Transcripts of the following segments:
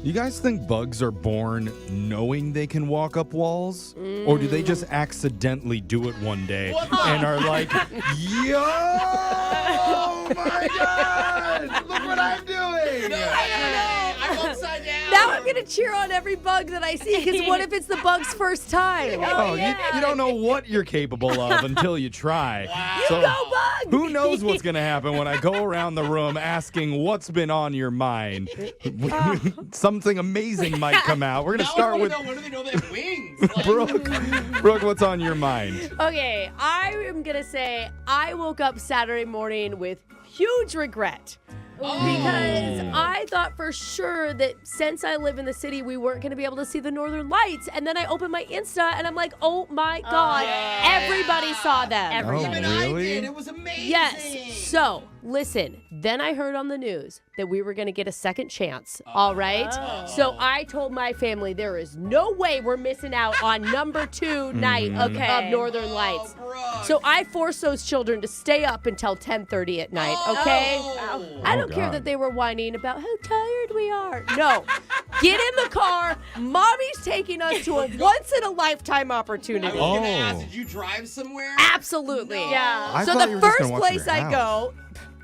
You guys think bugs are born knowing they can walk up walls? Or do they just accidentally do it one day and are like, yo, my God, look what I'm doing. No, I don't know. I'm upside down. Now I'm going to cheer on every bug that I see, because what if it's the bug's first time? Oh, you don't know what you're capable of until you try. Wow. You go, bug! Who knows what's going to happen when I go around the room asking what's been on your mind? Something amazing might come out. We're going to start with When do they know they have wings? Like, Brooke, what's on your mind? Okay, I am going to say I woke up Saturday morning with huge regret. Because I thought for sure that since I live in the city, we weren't going to be able to see the Northern Lights. And then I opened my Insta and I'm like, oh my God, everybody saw them. Everybody. Even I really? did. It was amazing. Yes. So, listen, then I heard on the news that we were going to get a second chance. All right. So I told my family there is no way we're missing out on number 2 night of Northern Lights. Brooke. So I forced those children to stay up until 10:30 at night, okay? I don't care God. that they were whining about how tired we are. No. Get in the car. Mommy's taking us to a once-in-a-lifetime I opportunity. was going to ask, did you drive somewhere? Absolutely. No. Yeah. I So thought you the were just first gonna watch place your I house. go,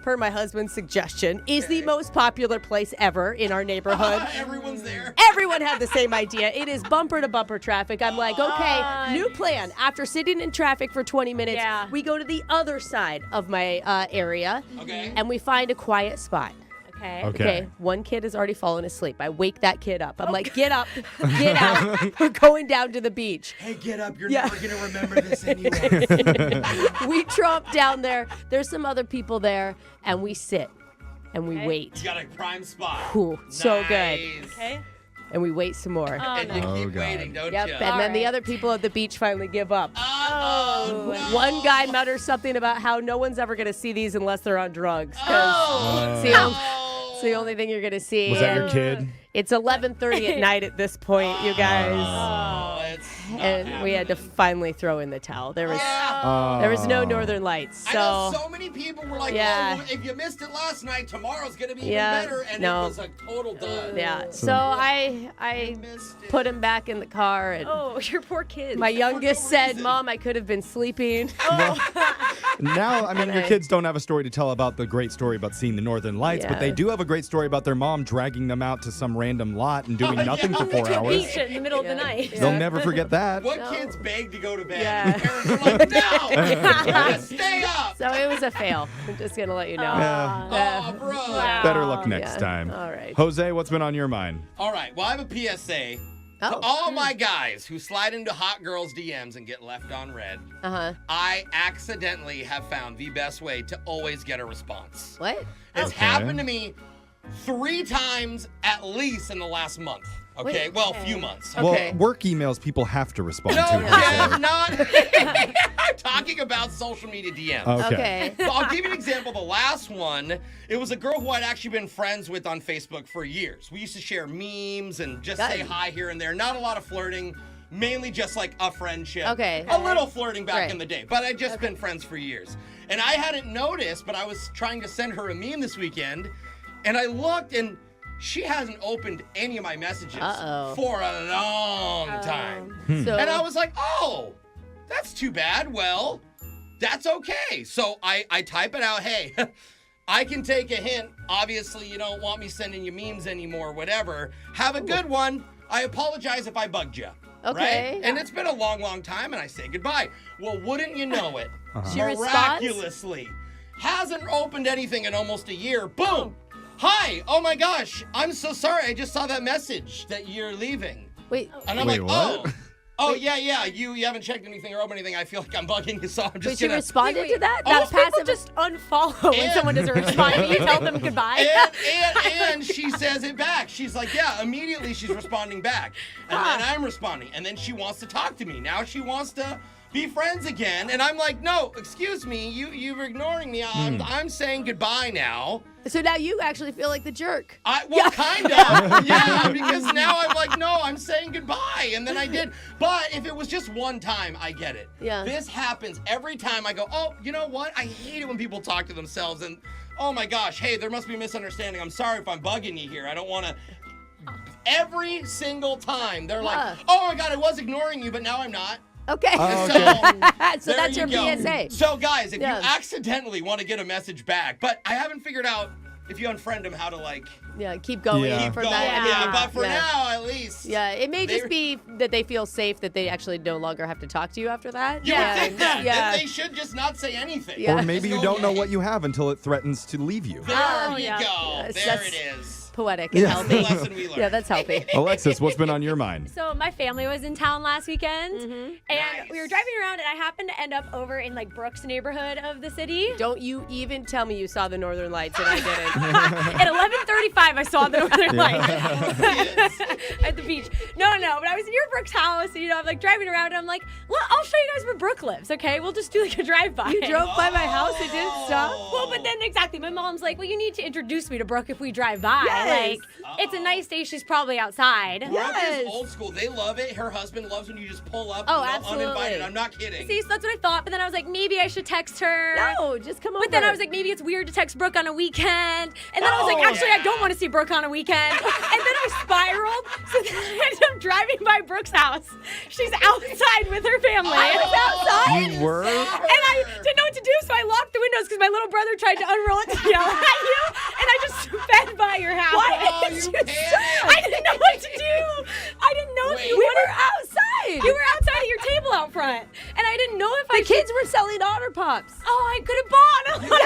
per my husband's suggestion, is the most popular place ever in our neighborhood. Everyone's there. Everyone had the same idea. It is bumper to bumper traffic. I'm like, okay, new plan. After sitting in traffic for 20 minutes, we go to the other side of my area, Okay. and we find a quiet spot. Okay. One kid has already fallen asleep. I wake that kid up. I'm like, get up, get out. We're going down to the beach. Hey, get up. You're never going to remember this anyway. We tromp down there. There's some other people there, and we sit and we wait. You got a prime spot. Cool. So good. Nice. and we wait some more. And you Oh, keep God. waiting, don't Yep, you? and then the other people at the beach finally give up. Oh, no. One guy mutters something about how no one's ever going to see these unless they're on drugs. 'cause Oh, it's the only thing you're going to see. Was that your kid? It's 11:30 at night at this point, you guys. Oh, it's not And we had to happening. finally throw in the towel. There was no Northern Lights. I So know so many people were like, Yeah. oh, if you missed it last night, tomorrow's going to be Yeah, even better. And no. it was a total dud. yeah. So I Missed it. put him back in the car, and Oh, your poor kid. my youngest no said, reason. "Mom, I could have been sleeping." Now, I mean, your I- kids don't have a story to tell about the great story about seeing the Northern Lights, but they Yeah. do have a great story about their mom dragging them out to some random lot and doing nothing for 4 hours. Beach in the middle of the night. They'll never forget that. What No. kids beg to go to bed? Yeah. Parents are like, no, we're gonna stay up. So it was a fail. I'm just gonna let you know. Yeah. Oh, bro. Better luck next Yeah. time. All right. Jose, what's been on your mind? All right, well, I have a PSA. To Oh. all my guys who slide into hot girls' DMs and get left on red, Uh-huh. I accidentally have found the best way to always get a response. What? It's Okay. happened to me 3 times at least in the last month. Okay, Wait, well, few months. Okay. Well, work emails people have to respond No, to. Jen, not. I'm talking about social media DMs. Okay. Okay. So I'll give you an example. The last one, it was a girl who I'd actually been friends with on Facebook for years. We used to share memes and just say hi here and there. Not a lot of flirting, mainly just like a friendship. Okay. A little flirting back Right. in the day, but I'd just been friends for years. And I hadn't noticed, but I was trying to send her a meme this weekend, and I looked and she hasn't opened any of my messages Uh-oh. for a long time. So And I was like, oh, that's too bad. Well, that's okay. So I type it out. Hey, I can take a hint. Obviously, you don't want me sending you memes anymore, whatever. Have a good one. I apologize if I bugged you. Okay. Right? And it's been a long, long time, and I say goodbye. Well, wouldn't you know it? She responds? Miraculously. Hasn't opened anything in almost a year. Boom. Hi. Oh, my gosh. I'm so sorry. I just saw that message that you're leaving. wait. And I'm Wait, like, what? oh, yeah. You haven't checked anything or opened anything. I feel like I'm bugging you, so I'm Wait, just she gonna. responded Wait, to that? Oh, That People passive. just unfollow when And- someone doesn't respond. You tell them goodbye. And she says it back. She's like, yeah, immediately she's responding back. And then I'm responding. And then she wants to talk to me. Now she wants to be friends again. And I'm like, no, excuse me, you're ignoring me. I'm saying goodbye now. So now you actually feel like the jerk. Well, kind of. Yeah, because now I'm like, no, I'm saying goodbye. And then I did. But if it was just one time, I get it. Yeah. This happens every time I go, oh, you know what? I hate it when people talk to themselves and, oh my gosh, hey, there must be a misunderstanding. I'm sorry if I'm bugging you here. I don't want to. every single time. They're like, Huh. oh my God, I was ignoring you, but now I'm not. Okay. Oh, So, So there that's you your go. PSA. So guys, if Yeah. you accidentally want to get a message back, but I haven't figured out if you unfriend them how to Yeah, keep going Yeah. keep for going. that. Yeah, but for yeah. now, at least. Yeah, it may just They're- be that they feel safe that they actually no longer have to talk to you after that. You would think that. Yeah. That they should just not say anything. Yeah. Or maybe you Just go, don't know "Okay." what you have until it threatens to leave you. There Oh, you yeah. go. Yes, there that's- it is. Poetic and Yeah. That's the healthy. lesson we learned. Yeah, that's healthy. Alexis, what's been on your mind? So my family was in town last weekend, and Nice. we were driving around, and I happened to end up over in like Brooke's neighborhood of the city. Don't you even tell me you saw the Northern Lights and I didn't. At 11:35, I saw the Northern Lights Yes. at the beach. No, but I was near Brooke's house, and I'm like driving around, and I'm like, well, I'll show you guys where Brooke lives. Okay, we'll just do like a drive-by. You drove by my house and didn't stop? Well, but then exactly, my mom's like, well, you need to introduce me to Brooke if we drive by. Yes. Like, it's a nice day. She's probably outside. Brooke Yes. is old school. They love it. Her husband loves when you just pull up. Oh, no- absolutely. Uninvited. I'm not kidding. See, so that's what I thought. But then I was like, maybe I should text her. No, just come over. But then I was like, maybe it's weird to text Brooke on a weekend. And then I was like, Oh. actually, I don't want to see Brooke on a weekend. And then I spiraled. So then I ended up driving by Brooke's house. She's outside with her family. I was outside. You were? And I didn't know what to do, so I locked the windows because my little brother tried to unroll it to yell at you. And I just sped by your house. Oh, you panicked. I didn't know what to do. I didn't know if Wait. you We wanted. were outside. You were outside at your table out front. And I didn't know if I The kids were selling Otter Pops. Oh, I could have bought them.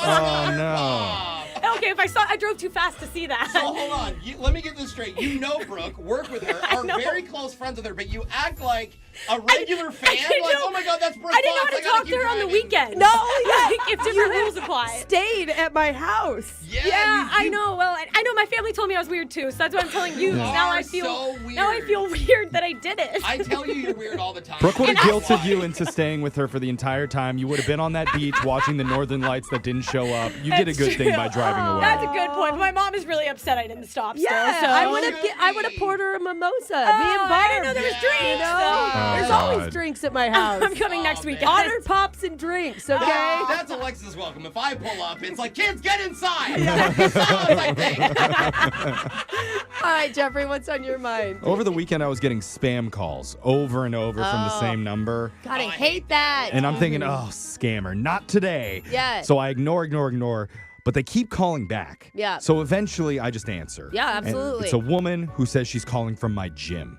Oh, no. Okay, if I drove too fast to see that. So hold on. Let me get this straight. You know Brooke, work with her, are very close friends with her, but you act like a regular fan. didn't Like, know- oh my God, that's Brooke I didn't know Fox. how to gotta talk to keep her on the driving. weekend. No, Like, if different rules apply. Stayed at my house. Yeah, I know. Well, I know my family told me I was weird too, so that's what I'm telling you. Now I are feel so now I weird. feel weird that I did it. I tell you you're weird all the time. Brooke would have And guilted that's you why. into staying with her for the entire time. You would have been on that beach watching the Northern Lights that didn't show up. You did a That's good thing true. by driving Oh. away. That's a good point. My mom is really upset I didn't stop. Yeah, still, so. I Oh, would have poured her a mimosa. Oh, Me and Barb. I didn't know there was Yeah. drinks. You know, Oh, there's God. always drinks at my house. I'm coming next Oh, weekend. man. Otter Pops and drinks. Okay. That's Alexis' welcome. If I pull up, it's like, kids, get inside. Silence, I think. All right, Jeffrey, what's on your mind? Over the weekend, I was getting spam calls over and over from the Oh. same number. God, I I hate that. And I'm thinking, oh, scammer, not today. Yeah. So I ignore, but they keep calling back. Yeah. So eventually I just answer. Yeah, And absolutely. it's a woman who says she's calling from my gym.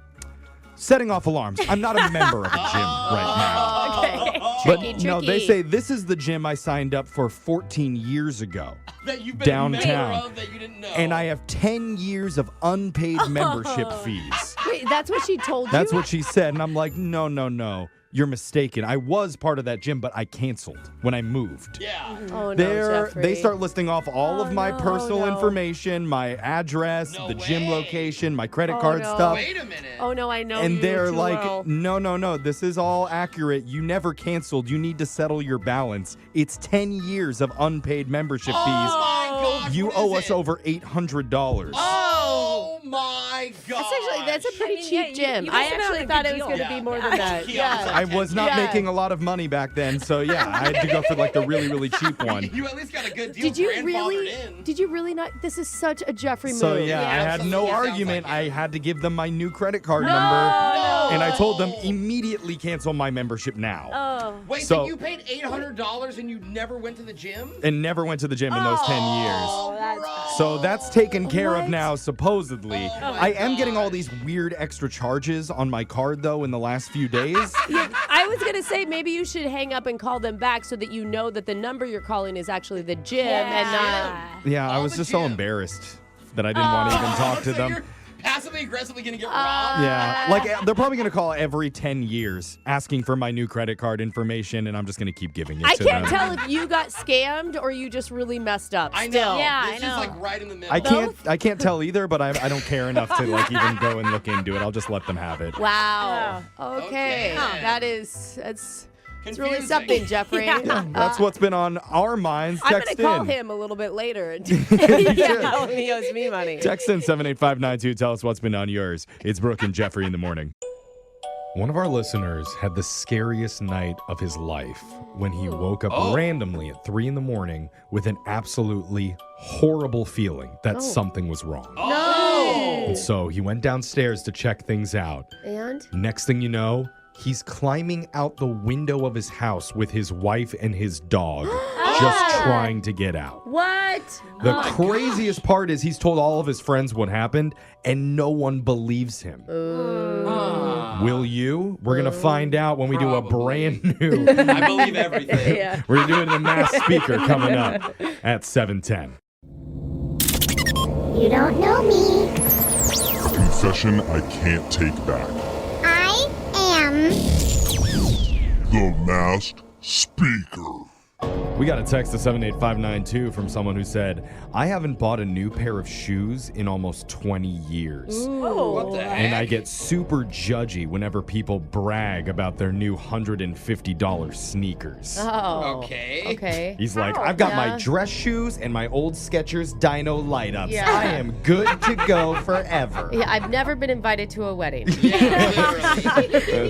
Setting off alarms. I'm not a member of a gym right now. Okay. But Tricky, no, they tricky. say this is the gym I signed up for 14 years ago. That you've been a Downtown. member of that you didn't know. And I have 10 years of unpaid membership fees. Wait, that's what she told you? That's what she said. And I'm like, no. You're mistaken. I was part of that gym, but I canceled when I moved. Yeah. Oh, no, Jeffrey. They start listing off all of my no, personal no. information, my address, No the gym way. location, my credit Oh, card no. stuff. Wait a minute. Oh, no, I know And you they're too like, well. no, this is all accurate. You never canceled. You need to settle your balance. It's 10 years of unpaid membership Oh fees. my gosh. You what owe is us it? over $800. Oh my god. That's a pretty I mean, cheap yeah, you gym. must I have actually found a thought good it was deal. going to be Yeah. more Yeah. than that. Yeah. Yeah. I was not Yeah. making a lot of money back then, so yeah, I had to go for like the really, really cheap one. You at least got a good deal. Did you grandfathered really? in. Did you really not? This is such a Jeffrey So move. yeah, I had no absolutely. Sounds argument. like it. I had to give them my new credit card number, No. and I told them immediately cancel my membership now. Oh. Wait, So- so you paid $800 and you never went to the gym? And never went to the gym in those 10 years. Oh, that's bro. So that's taken care What? of now, supposedly. Oh my I am getting all gosh. these weird extra charges on my card, though, in the last few days. Yeah, I was gonna say maybe you should hang up and call them back so that you know that the number you're calling is actually the gym and not. Yeah, I All was the just so gym. embarrassed that I didn't want to even talk to So them. You're passively aggressively gonna get robbed? Yeah, like they're probably going to call every 10 years asking for my new credit card information, and I'm just going to keep giving it I to can't them. tell if you got scammed or you just really messed up. I know. Still. Yeah, this I know. is like right in the middle. I can't tell either, but I don't care enough to like even go and look into it. I'll just let them have it. Wow. Okay. Okay. That's it's really Confusing. something, Jeffrey. Yeah. That's what's been on our minds. I'm Text gonna call in. him a little bit later and tell him he owes me money. Text in 78592. Tell us what's been on yours. It's Brooke and Jeffrey in the morning. One of our listeners had the scariest night of his life when he woke up randomly at 3 a.m. with an absolutely horrible feeling that something was wrong. Oh, And so he went downstairs to check things out. And? Next thing you know, he's climbing out the window of his house with his wife and his dog, just trying to get out. What? The craziest part is he's told all of his friends what happened, and no one believes him. Will you? We're going to find out when we do a brand new... I believe everything. Yeah. We're doing the mass speaker coming up at 7:10. You don't know me. A confession I can't take back. I am The Masked Speaker. We got a text to 78592 from someone who said, I haven't bought a new pair of shoes in almost 20 years. What the heck? And I get super judgy whenever people brag about their new $150 sneakers. Oh. Okay. Okay. He's like, I've got my Yeah. dress shoes and my old Skechers Dino light-ups. Yeah. I am good to go forever. Yeah, I've never been invited to a wedding.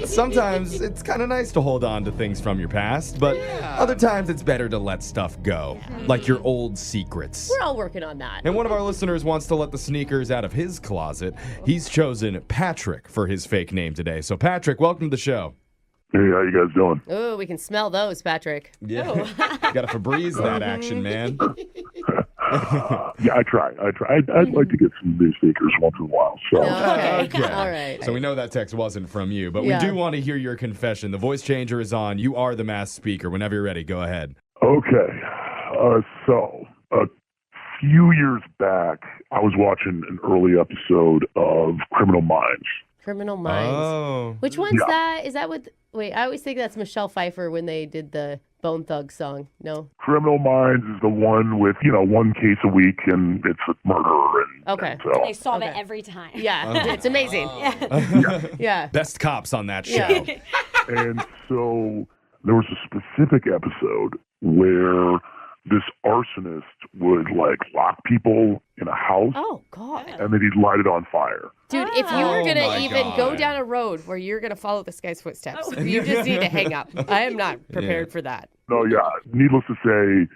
Sometimes it's kind of nice to hold on to things from your past, but other times it's better to let stuff go, like your old secrets. We're all working on that. And one of our listeners wants to let the sneakers out of his closet. He's chosen Patrick for his fake name today. So Patrick, welcome to the show. Hey, how you guys doing? Ooh, we can smell those, Patrick. Yeah. Got to Febreze that action, man. Yeah, I try. I'd like to get some new sneakers once in a while. So, Okay. All right. So we know that text wasn't from you, but Yeah. we do want to hear your confession. The voice changer is on. You are the mass speaker. Whenever you're ready, go ahead. okay. So a few years back, I was watching an early episode of Criminal Minds. Criminal Minds. Oh. Which one's Yeah. that? Is that with... Wait, I always think that's Michelle Pfeiffer when they did the Bone Thugs song. No? Criminal Minds is the one with, one case a week, and it's a murder. Okay. And so, They solve it Okay. every time. Yeah, it's amazing. Yeah. Best cops on that show. Yeah. and so there was a specific episode where this arsonist would lock people in a house Oh, God. and then he'd light it on fire. Dude, if you were Oh going to my even go God. down a road where you're going to follow this guy's footsteps, you just need to hang up. I am not prepared for that. No, yeah. Needless to say,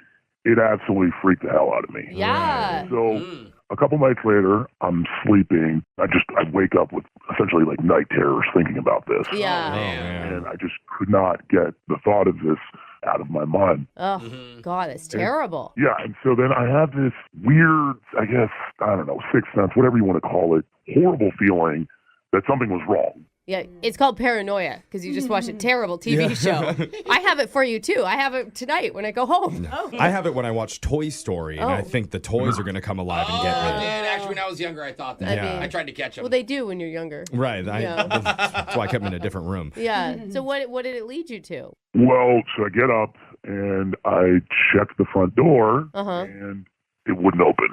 it absolutely freaked the hell out of me. Yeah. So a couple nights later, I'm sleeping. I wake up with essentially night terrors thinking about this. Yeah. Man. And I just could not get the thought of this out of my mind. Oh, God, it's terrible. Yeah, and so then I have this weird, I guess, I don't know, sixth sense, whatever you want to call it, horrible feeling that something was wrong. Yeah, it's called paranoia because you just watched a terrible TV show. I have it for you, too. I have it tonight when I go home. I have it when I watch Toy Story, and I think the toys are going to come alive and get I me. did. Actually, when I was younger, I thought that. Yeah. I tried to catch him. Well, they do when you're younger. Right. Yeah. That's why I kept him in a different room. Yeah. So what did it lead you to? Well, so I get up and I check the front door, Uh-huh. and it wouldn't open.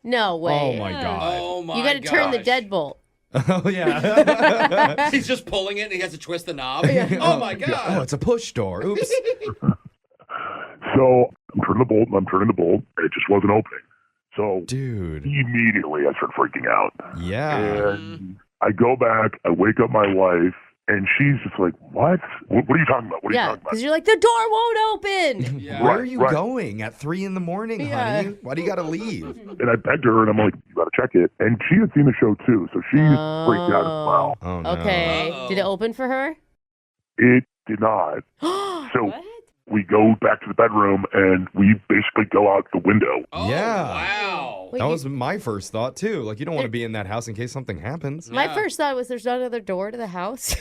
No way. Oh, my God. Oh, my You got to turn the gosh. deadbolt. Oh, yeah. He's just pulling it and he has to twist the knob. Oh, my God. Oh, it's a push door. Oops. So I'm turning the bolt, and it just wasn't opening. So Dude. immediately I start freaking out. Yeah. And I go back, I wake up my wife, and she's just like, what? What are you talking about? What are you Yeah, talking about? because you're like, the door won't open. Yeah. Where are you Right. going at 3 in the morning, Yeah. honey? Why do you got to leave? And I begged her, and I'm like, you got to check it. And she had seen the show, too, so she freaked out as well. Oh, no. Okay. Uh-oh. Did it open for her? It did not. So we go back to the bedroom, and we basically go out the window. Oh, Yeah. Wow. Wait, That you- was my first thought, too. Like, you don't want to be in that house in case something happens. My Yeah. first thought was there's not another door to the house.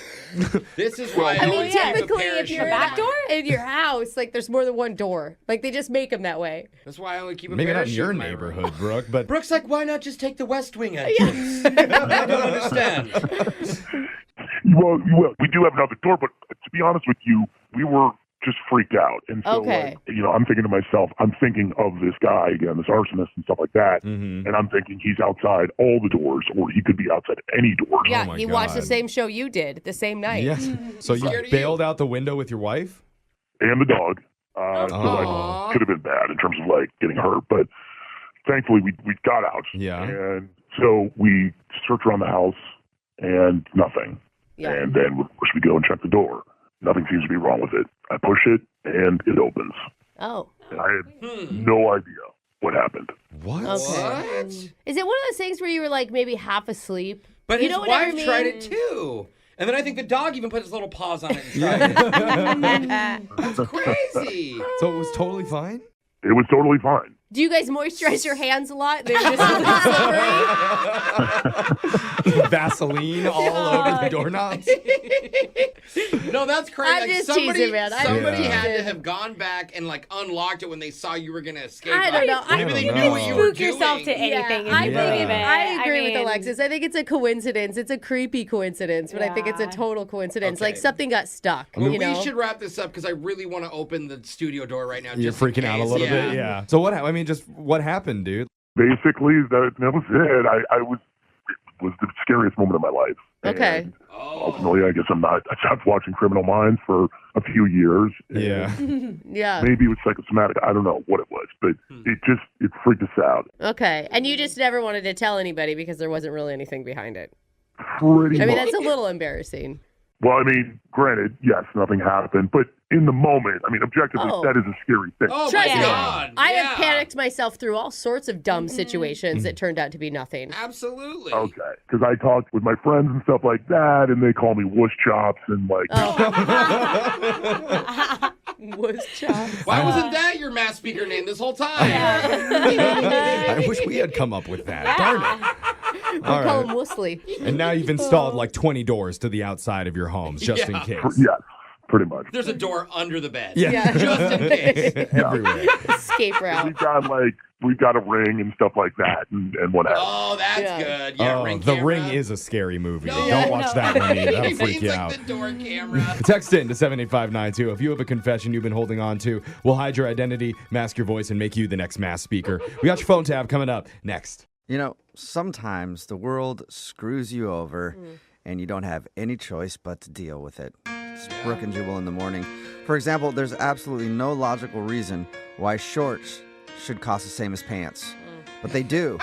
This is why I always mean, keep a typically, if parachute. you're back door in your house, there's more than one door. They just make them that way. That's why I only keep a Maybe not in parachute your in my neighborhood, room. Brooke, but Brooke's like, why not just take the West Wing entrance? I don't understand. Well, we do have another door, but to be honest with you, we were just freaked out. And so, Okay. I'm thinking to myself, I'm thinking of this guy again, this arsonist and stuff like that. Mhm. And I'm thinking he's outside all the doors, or he could be outside any doors. Yeah, my he watched the God. same show you did the same night. yes. So you Scared of bailed out the window with your wife? And the dog. So Aw. could have been bad in terms of getting hurt, but thankfully we got out. Yeah. And so we search around the house and nothing. Yeah. And then of course we go and check the door. Nothing seems to be wrong with it. I push it and it opens. Oh. And I had no idea what happened. What? Okay. What? Is it one of those things where you were like maybe half asleep? But You his know what I wife mean? tried it too. And then I think the dog even put his little paws on it and tried it. That's crazy. So it was totally fine? It was totally fine. Do you guys moisturize your hands a lot? They're just slippery. Vaseline all over the doorknobs? No, that's crazy. I'm Like, just somebody teasing, man. I'm somebody just had to teasing. have gone back and like unlocked it when they saw you were gonna escape. I don't know. Maybe they I don't knew what know. you were Spook yourself doing. to anything. I if you Yeah. believe it. I agree with mean, Alexis. I think it's a coincidence. It's a creepy coincidence, but I think it's a Yeah. total coincidence. Okay. Like something got stuck. Well, you know? we should wrap this up because I really want to open the studio door right now. You're just in freaking out a case. little bit? Yeah. So what, I mean, just what happened, dude? Basically, that was it. It was the scariest moment of my life. Okay. And Oh. ultimately, I guess I stopped watching Criminal Minds for a few years. Yeah. Yeah. Maybe it was psychosomatic. I don't know what it was, but it freaked us out. Okay. And you just never wanted to tell anybody because there wasn't really anything behind it. Pretty I mean, much. that's a little embarrassing. Well, I mean, granted, yes, nothing happened, but in the moment, I mean, objectively, Oh. that is a scary thing. Oh Trust my me. God! I yeah. have panicked myself through all sorts of dumb situations that turned out to be nothing. Absolutely. Okay, because I talked with my friends and stuff like that, and they call me wuss chops and like, Was chops. Why wasn't that your mass speaker name this whole time? I wish we had come up with that. Darn it. All Call right. him Wusley. And now you've installed like 20 doors to the outside of your homes just in Yeah. case. yes, pretty much. There's a door under the bed. Yeah. Just in case. Everywhere. Escape route. We've got a ring and stuff like that, and what have you. Oh, that's Yeah. good. Yeah, Oh, ring The camera. Ring is a scary movie. No. Don't watch that one either. That'll He freak means you like out. the door camera. Text in to 78592. If you have a confession you've been holding on to, we'll hide your identity, mask your voice, and make you the next mass speaker. We got your phone tab coming up next. You know, sometimes the world screws you over and you don't have any choice but to deal with it. It's Brooke and Jubal in the morning. For example, there's absolutely no logical reason why shorts should cost the same as pants. But they do.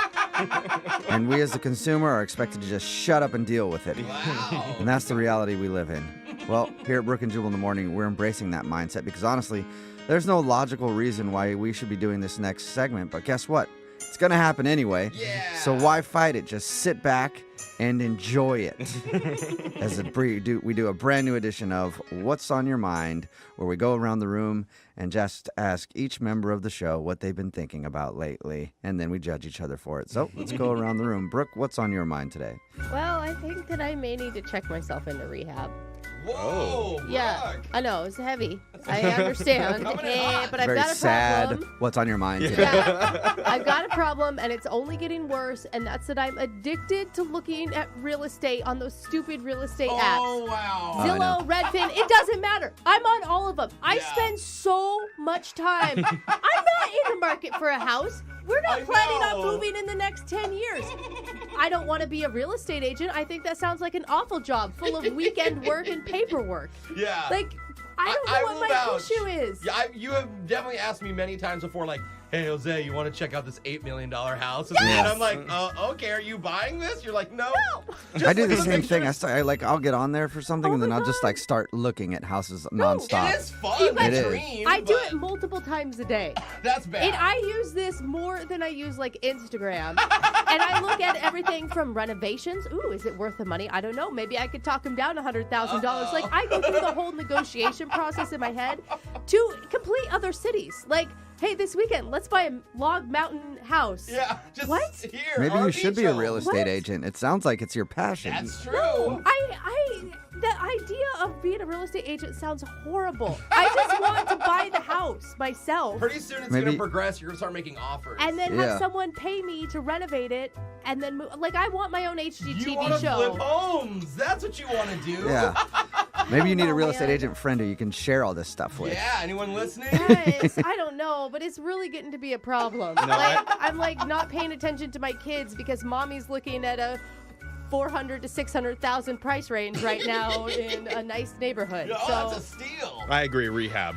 And we as the consumer are expected to just shut up and deal with it. Wow. And that's the reality we live in. Well, here at Brooke and Jubal in the morning, we're embracing that mindset because honestly, there's no logical reason why we should be doing this next segment. But guess what? It's going to happen anyway. Yeah. So why fight it? Just sit back and enjoy it. As we do a brand new edition of What's on Your Mind, where we go around the room and just ask each member of the show what they've been thinking about lately, and then we judge each other for it. So let's go around the room. Brooke, what's on your mind today? Well, I think that I may need to check myself into rehab. Whoa. Yeah, Brooke. I know it's heavy. I understand, Coming in hot. but I've Very got a sad. problem. What's on your mind today? Yeah, I've got a problem, and it's only getting worse. And that's that I'm addicted to looking at real estate on those stupid real estate apps. Oh, wow. I know. Zillow, Redfin, it doesn't matter. I'm on all of them. I Yeah. spend so much time. I'm not in the market for a house. We're not I planning know. on moving in the next 10 years. I don't want to be a real estate agent. I think that sounds like an awful job full of weekend work and paperwork. Yeah. Like, I don't know I what will my vouch. issue is. Yeah, you have definitely asked me many times before, like, hey, Jose, you want to check out this $8 million house? And I'm like, okay, are you buying this? You're like, no. Just I do the look at same thing. pictures. I'll get on there for something All and then the I'll just time. like start looking at houses nonstop. It is fun. You guys- the It is. dream, I do but it multiple times a day. That's bad. And I use this more than I use like Instagram. And I look at everything from renovations. Ooh, is it worth the money? I don't know. Maybe I could talk them down $100,000. Like I go through the whole negotiation process in my head to complete other cities. Like, hey, this weekend, let's buy a log mountain house. Yeah, just What? here. Maybe our you should beach be a home. real estate What? agent. It sounds like it's your passion. That's true. The idea of being a real estate agent sounds horrible. I just want to buy the house myself. Pretty soon it's Maybe- going to progress. You're going to start making offers. And then Yeah. have someone pay me to renovate it, and then move. Like I want my own you HGTV want to show. flip homes. That's what you want to do. Yeah. Maybe you need a know, real estate man. agent friend who you can share all this stuff with. Yeah, anyone listening? Guys, I don't know, but it's really getting to be a problem. I'm like not paying attention to my kids because mommy's looking at a 400 to 600,000 price range right now in a nice neighborhood. Oh, so that's a steal. I agree. Rehab.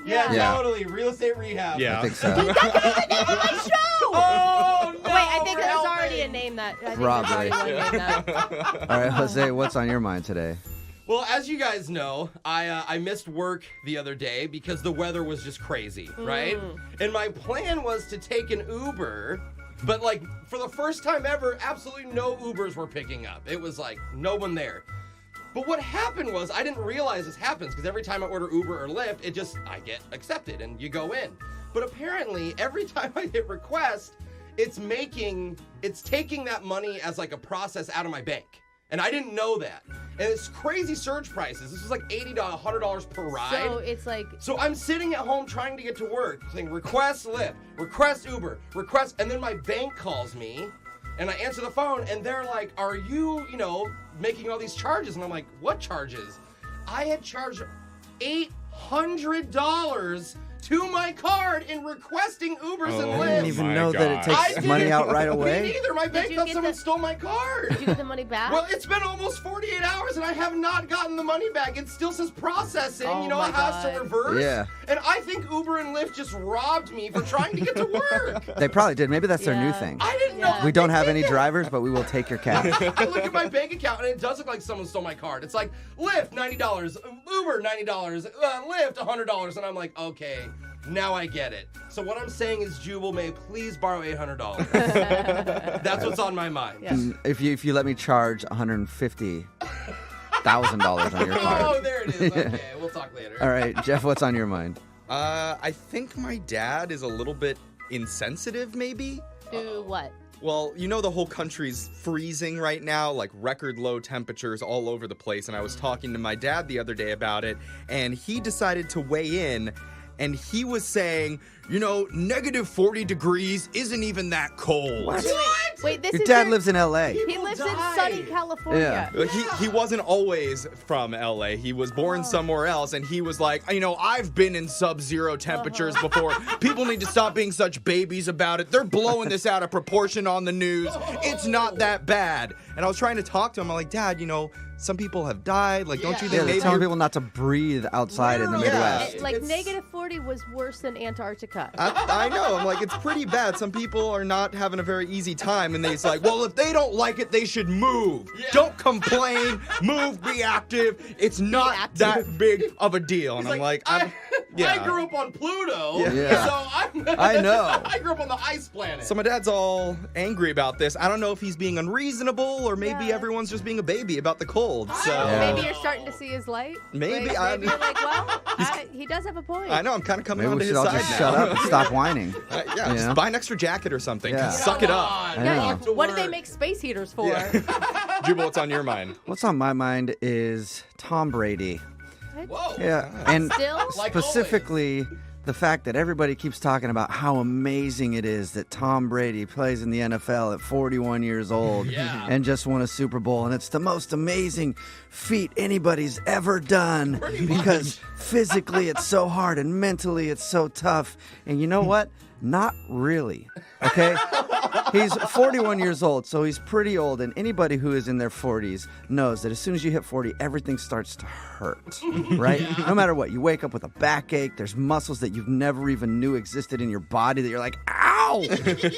Yeah, Yeah. totally. Real estate rehab. Yeah. I think so. my show. Oh, no. Wait, I think we're there's already a helping. name that. I think Probably. there's already one name that. All right, Jose, what's on your mind today? Well, as you guys know, I missed work the other day because the weather was just crazy, right? And my plan was to take an Uber, but like for the first time ever, absolutely no Ubers were picking up. It was like no one there. But what happened was I didn't realize this happens because every time I order Uber or Lyft, I get accepted and you go in. But apparently every time I hit request, it's taking that money as like a process out of my bank. And I didn't know that. And it's crazy surge prices. This is like $80 to $100 per ride. So it's like... So I'm sitting at home trying to get to work, saying request Lyft, request Uber, request, and then my bank calls me, and I answer the phone, and they're like, are you, making all these charges? And I'm like, what charges? I had charged $800 to my card in requesting Ubers and Lyfts. I didn't even know that it takes money out right away. Me neither. My bank thought someone stole my card. Did you get the money back? Well, it's been almost 48 hours and I have not gotten the money back. It still says processing. Oh It has to reverse. Yeah. And I think Uber and Lyft just robbed me for trying to get to work. They probably did. Maybe that's their new thing. I didn't know. We don't have any drivers, but we will take your cab. I look at my bank account and it does look like someone stole my card. It's like Lyft $90, Uber $90, Lyft $100, and I'm like, okay, now I get it. So what I'm saying is, Jubal, may I please borrow $800? That's what's on my mind. Yeah. If you let me charge $150,000 on your card. Oh, there it is. Okay, we'll talk later. All right, Jeff, what's on your mind? I think my dad is a little bit insensitive, maybe. Do what? Well, the whole country's freezing right now, like record low temperatures all over the place. And I was talking to my dad the other day about it, and he decided to weigh in. And he was saying, negative 40 degrees isn't even that cold. What? Wait, this Your is dad lives in L.A. He lives in sunny California. Yeah. He wasn't always from LA. He was born somewhere else, and he was like, I've been in sub-zero temperatures before. People need to stop being such babies about it. They're blowing this out of proportion on the news. It's not that bad. And I was trying to talk to him. I'm like, Dad, some people have died. Like, don't you think Yeah, they're maybe telling people not to breathe outside in the Midwest. Like negative 40 was worse than Antarctica. I know. I'm like, it's pretty bad. Some people are not having a very easy time, and it's like, well, if they don't like it, they should move. Yeah. Don't complain. Move. Be active. It's not that big of a deal. And I'm like, I grew up on Pluto, Yeah. so I know. I grew up on the ice planet. so my dad's all angry about this. I don't know if he's being unreasonable or maybe everyone's just being a baby about the cold. So Maybe you're starting to see his light. Maybe. Maybe you're like, well, he does have a point. I know. I'm kind of coming Maybe onto we his should all side just now. shut up and stop whining. Just buy an extra jacket or something. Yeah. Suck it up. I know. What do they make space heaters for? Jubal, what's on your mind? What's on my mind is Tom Brady. Whoa. Yeah, and Still? Like specifically the fact that everybody keeps talking about how amazing it is that Tom Brady plays in the NFL at 41 years old Yeah. and just won a Super Bowl. And it's the most amazing feat anybody's ever done because physically it's so hard and mentally it's so tough. And you know what? Not really. Okay? He's 41 years old, so he's pretty old. And anybody who is in their 40s knows that as soon as you hit 40, everything starts to hurt, right? No matter what. You wake up with a backache. There's muscles that you've never even knew existed in your body that you're like, ow!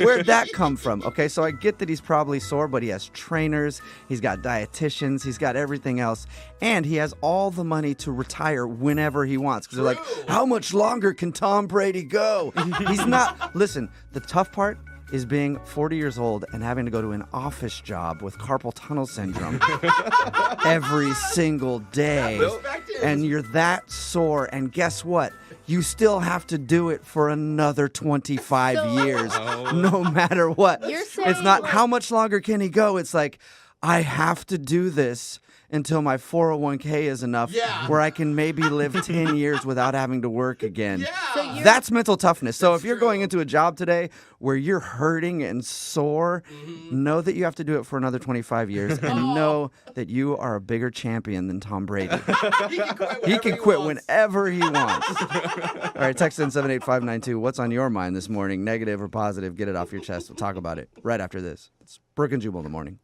Where'd that come from? Okay, so I get that he's probably sore, but he has trainers. He's got dietitians. He's got everything else. And he has all the money to retire whenever he wants. Because they're like, how much longer can Tom Brady go? He's not. Listen, the tough part is being 40 years old and having to go to an office job with carpal tunnel syndrome every single day. And you're that sore. And guess what? You still have to do it for another 25 years, no matter what. You're saying, It's not like- how much longer can he go? It's like, I have to do this until my 401k is enough where I can maybe live 10 years without having to work again. Yeah. So That's mental toughness. So if you're going into a job today where you're hurting and sore, know that you have to do it for another 25 years and know that you are a bigger champion than Tom Brady. He can quit whenever he wants. All right, text in 78592. What's on your mind this morning? Negative or positive? Get it off your chest. We'll talk about it right after this. It's Brooke and Jubal in the morning.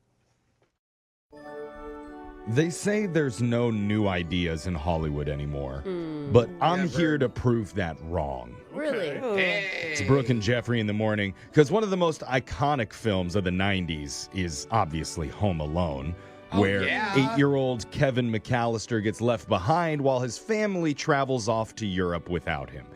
They say there's no new ideas in Hollywood anymore, but I'm here to prove that wrong. Really? It's Brooke and Jeffrey in the morning, because one of the most iconic films of the 90s is obviously Home Alone. where yeah. 8-year-old Kevin McAllister gets left behind while his family travels off to Europe without him.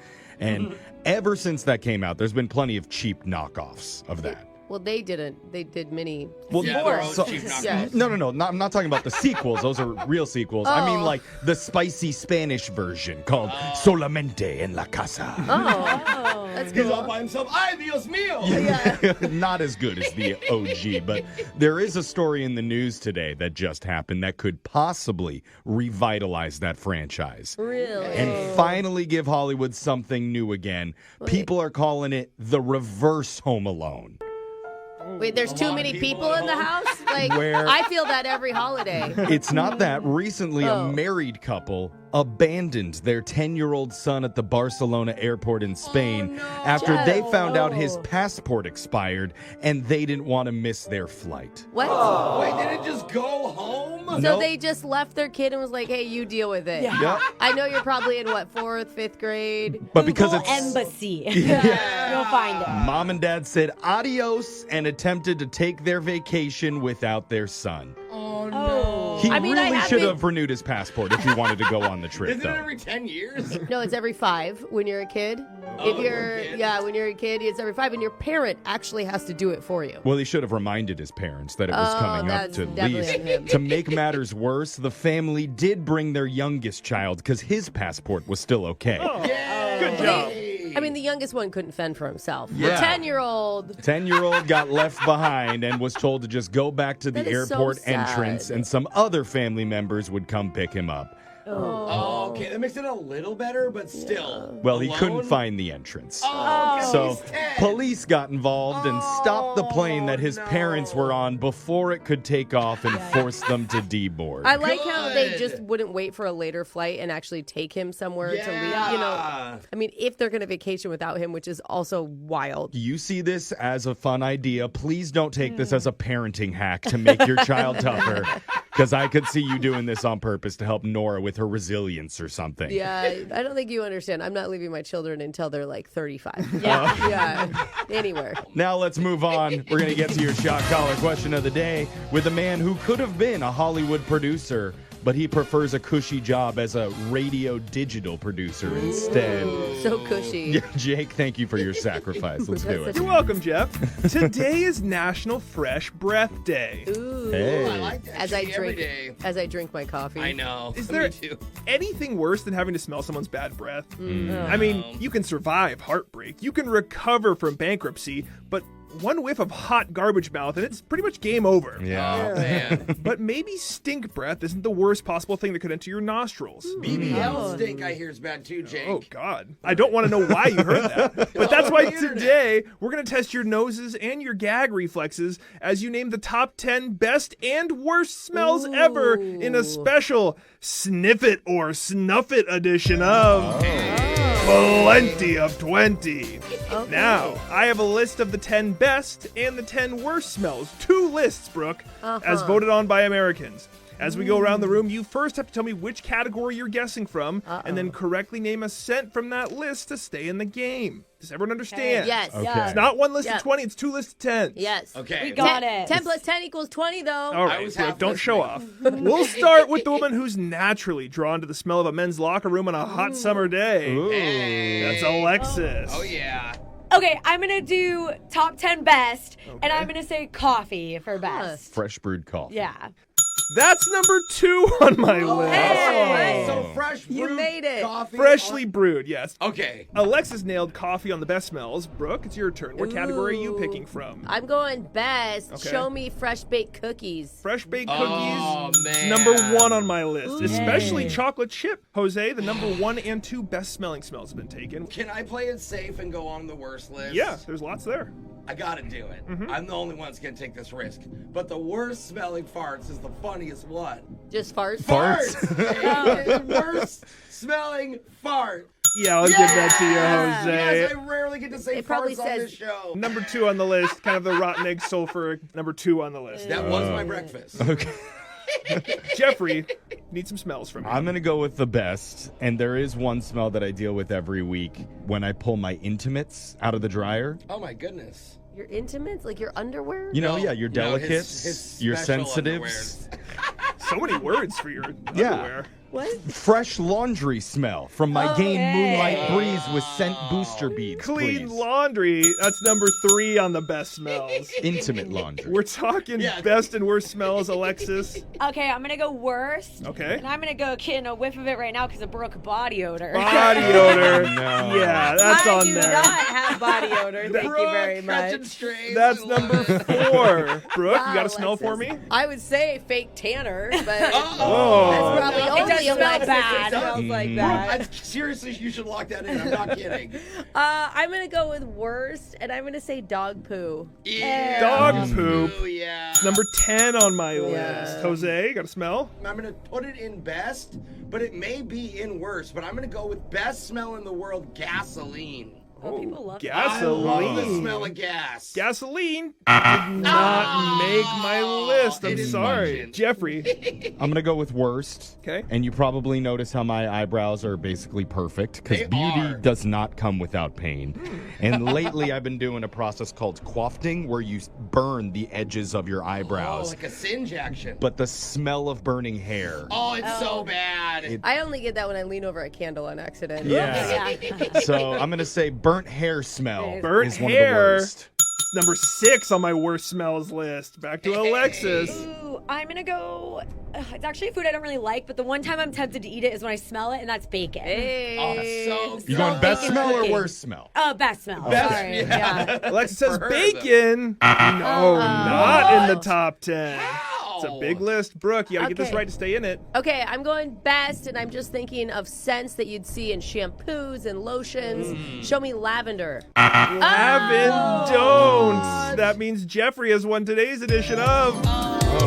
And ever since that came out, there's been plenty of cheap knockoffs of that. Well, they didn't. They did many. Well, Yeah, more. they're all cheap knockoffs. Yeah. No, I'm not talking about the sequels. Those are real sequels. I mean, Oh. like the spicy Spanish version called Solamente en la Casa. Oh, that's He's cool. all by himself. Ay, Dios mío. Not as good as the OG, but there is a story in the news today that just happened that could possibly revitalize that franchise. Really? And finally give Hollywood something new again. People are calling it the reverse Home Alone. Wait, there's too lot of many people people at in the home. house? Like, Where- I feel that every holiday. It's not that. Recently, Oh. a married couple abandoned their 10-year-old son at the Barcelona airport in Spain after they found out his passport expired and they didn't want to miss their flight. What? Wait, did it just go home? So Nope. they just left their kid and was like, hey, you deal with it. Yep. I know you're probably in, what, 4th, 5th grade? But because Google it's embassy. Yeah. You'll find it. Mom and dad said adios and attempted to take their vacation without their son. Oh, no. He I mean, I really have should been- have renewed his passport if he wanted to go on the trip, Isn't it though. every 10 years? No, it's every 5 when you're a kid. Oh, If you're, okay. when you're a kid, it's every 5, and your parent actually has to do it for you. Well, he should have reminded his parents that it was Oh, coming up that's to definitely leave. on him. To make matters worse, the family did bring their youngest child because his passport was still okay. Good job. I mean, the youngest one couldn't fend for himself. Yeah. The 10-year-old. 10-year-old got left behind and was told to just go back to the That is so airport sad. entrance and some other family members would come pick him up. Oh, okay. That makes it a little better, but still. Well, he Alone? couldn't find the entrance. Oh, okay. So, He's 10. police got involved and stopped the plane that his parents were on before it could take off and forced them to deboard. I like how they Good. just wouldn't wait for a later flight and actually take him somewhere to leave. Yeah. You know, I mean, if they're going to vacation without him, which is also wild. You see this as a fun idea. Please don't take this as a parenting hack to make your child tougher, because I could see you doing this on purpose to help Nora with her resilience or something. Yeah, I don't think you understand. I'm not leaving my children until they're like 35. Yeah. Yeah, anywhere. Now let's move on. We're going to get to your shock collar question of the day with a man who could have been a Hollywood producer, but he prefers a cushy job as a radio digital producer instead. So cushy. Yeah, Jake, thank you for your sacrifice. Let's do it. You're welcome, Jeff. Today is National Fresh Breath Day. Ooh. Hey. I like that As I shit every drink, day. as I drink my coffee. I know. Is Me there too. anything worse than having to smell someone's bad breath? I mean, you can survive heartbreak, you can recover from bankruptcy, but one whiff of hot garbage mouth and it's pretty much game over. Yeah. Oh, man. But maybe stink breath isn't the worst possible thing that could enter your nostrils. BBL stink, I hear, is bad too, Jake. Oh, God. I don't want to know why you heard that. But that's why today we're going to test your noses and your gag reflexes as you name the top 10 best and worst smells ever in a special Sniff It or Snuff It edition of Plenty of 20. Now, I have a list of the 10 best and the 10 worst smells. 2 lists, Brooke, as voted on by Americans. As we go around the room, you first have to tell me which category you're guessing from, and then correctly name a scent from that list to stay in the game. Does everyone understand? Yes. Okay. It's not one list Yeah. of 20, it's 2 lists of 10. Yes. Okay. We got it. 10 plus 10 equals 20, though. All right, was Brooke, half don't show off. listening. We'll start with the woman who's naturally drawn to the smell of a men's locker room on a hot summer day. Hey. That's Alexis. Oh, yeah. Okay, I'm going to do top 10 best, and I'm going to say coffee for best. Fresh brewed coffee. Yeah. That's number 2 on my list. Hey. So fresh You brewed made it. coffee. Freshly brewed, yes. Okay. Alexis nailed coffee on the best smells. Brooke, it's your turn. What category are you Ooh. picking from? I'm going best. Okay. Show me fresh baked cookies. Fresh baked Oh, cookies. man. Number 1 on my list, Ooh. especially chocolate chip. Jose, the number 1 and 2 best smelling smells have been taken. Can I play it safe and go on the worst list? Yeah, there's lots there. I gotta do it. I'm the only one that's gonna take this risk. But the worst smelling farts is the funniest one. Just farts. Farts! Worst smelling fart. Yeah, I'll give that to you, Jose. Yes, I rarely get to say It probably farts on says- this show. Number 2 on the list, kind of the rotten egg sulfur. Number 2 on the list. That was my breakfast. Okay. Jeffrey, need some smells from you. I'm going to go with the best. And there is one smell that I deal with every week when I pull my intimates out of the dryer. Oh my goodness. Your intimates? Like your underwear? You know, No, yeah, your no, his delicates, your special sensitives. So many words for your underwear. What? Fresh laundry smell from my Gain Moonlight Breeze with scent booster beads. Clean please. laundry. That's number 3 on the best smells. Intimate laundry. We're talking best and worst smells, Alexis. Okay, I'm gonna go worst. Okay. And I'm gonna go getting a whiff of it right now because of Brooke body odor. Body odor. No. Yeah, that's I on do there. not have body odor. Thank you very much. That's number 4. Brooke, you got a smell for me? I would say fake tanner, but Oh. that's probably It only does smell Alexis bad. that smells like that. Seriously, you should lock that in. I'm not kidding. I'm gonna go with worst, and I'm gonna say dog poo. Yeah. Dog poop. Oh, yeah. It's number 10 on my list. Jose, you got a smell? I'm going to put it in best, but it may be in worst. But I'm going to go with best smell in the world, gasoline. Oh, people love gasoline. I love the smell of gas. Gasoline did not make my list. I'm it is sorry. pungent. Jeffrey. I'm gonna go with worst. Okay. And you probably notice how my eyebrows are basically perfect because They beauty are. does not come without pain. And lately, I've been doing a process called quafting, where you burn the edges of your Oh, eyebrows. like a singe action. But the smell of burning hair. Oh, it's so bad. I only get that when I lean over a candle on accident. Yeah. Yeah. So I'm gonna say burnt hair smell Burnt is one hair. of the worst. Number 6 on my worst smells list. Back to Alexis. Ooh, I'm gonna go. It's actually a food I don't really like, but the one time I'm tempted to eat it is when I smell it, and that's bacon. Hey. Oh, so You going best bacon smell or cooking. worst smell? Best smell. Best, Sorry. yeah. Alexis says For her, bacon. No, not in the top 10. How? It's a big list. Brooke, you gotta get this Okay. right to stay in it. Okay, I'm going best, and I'm just thinking of scents that you'd see in shampoos and lotions. Show me lavender. Don't. That means Jeffrey has won today's edition of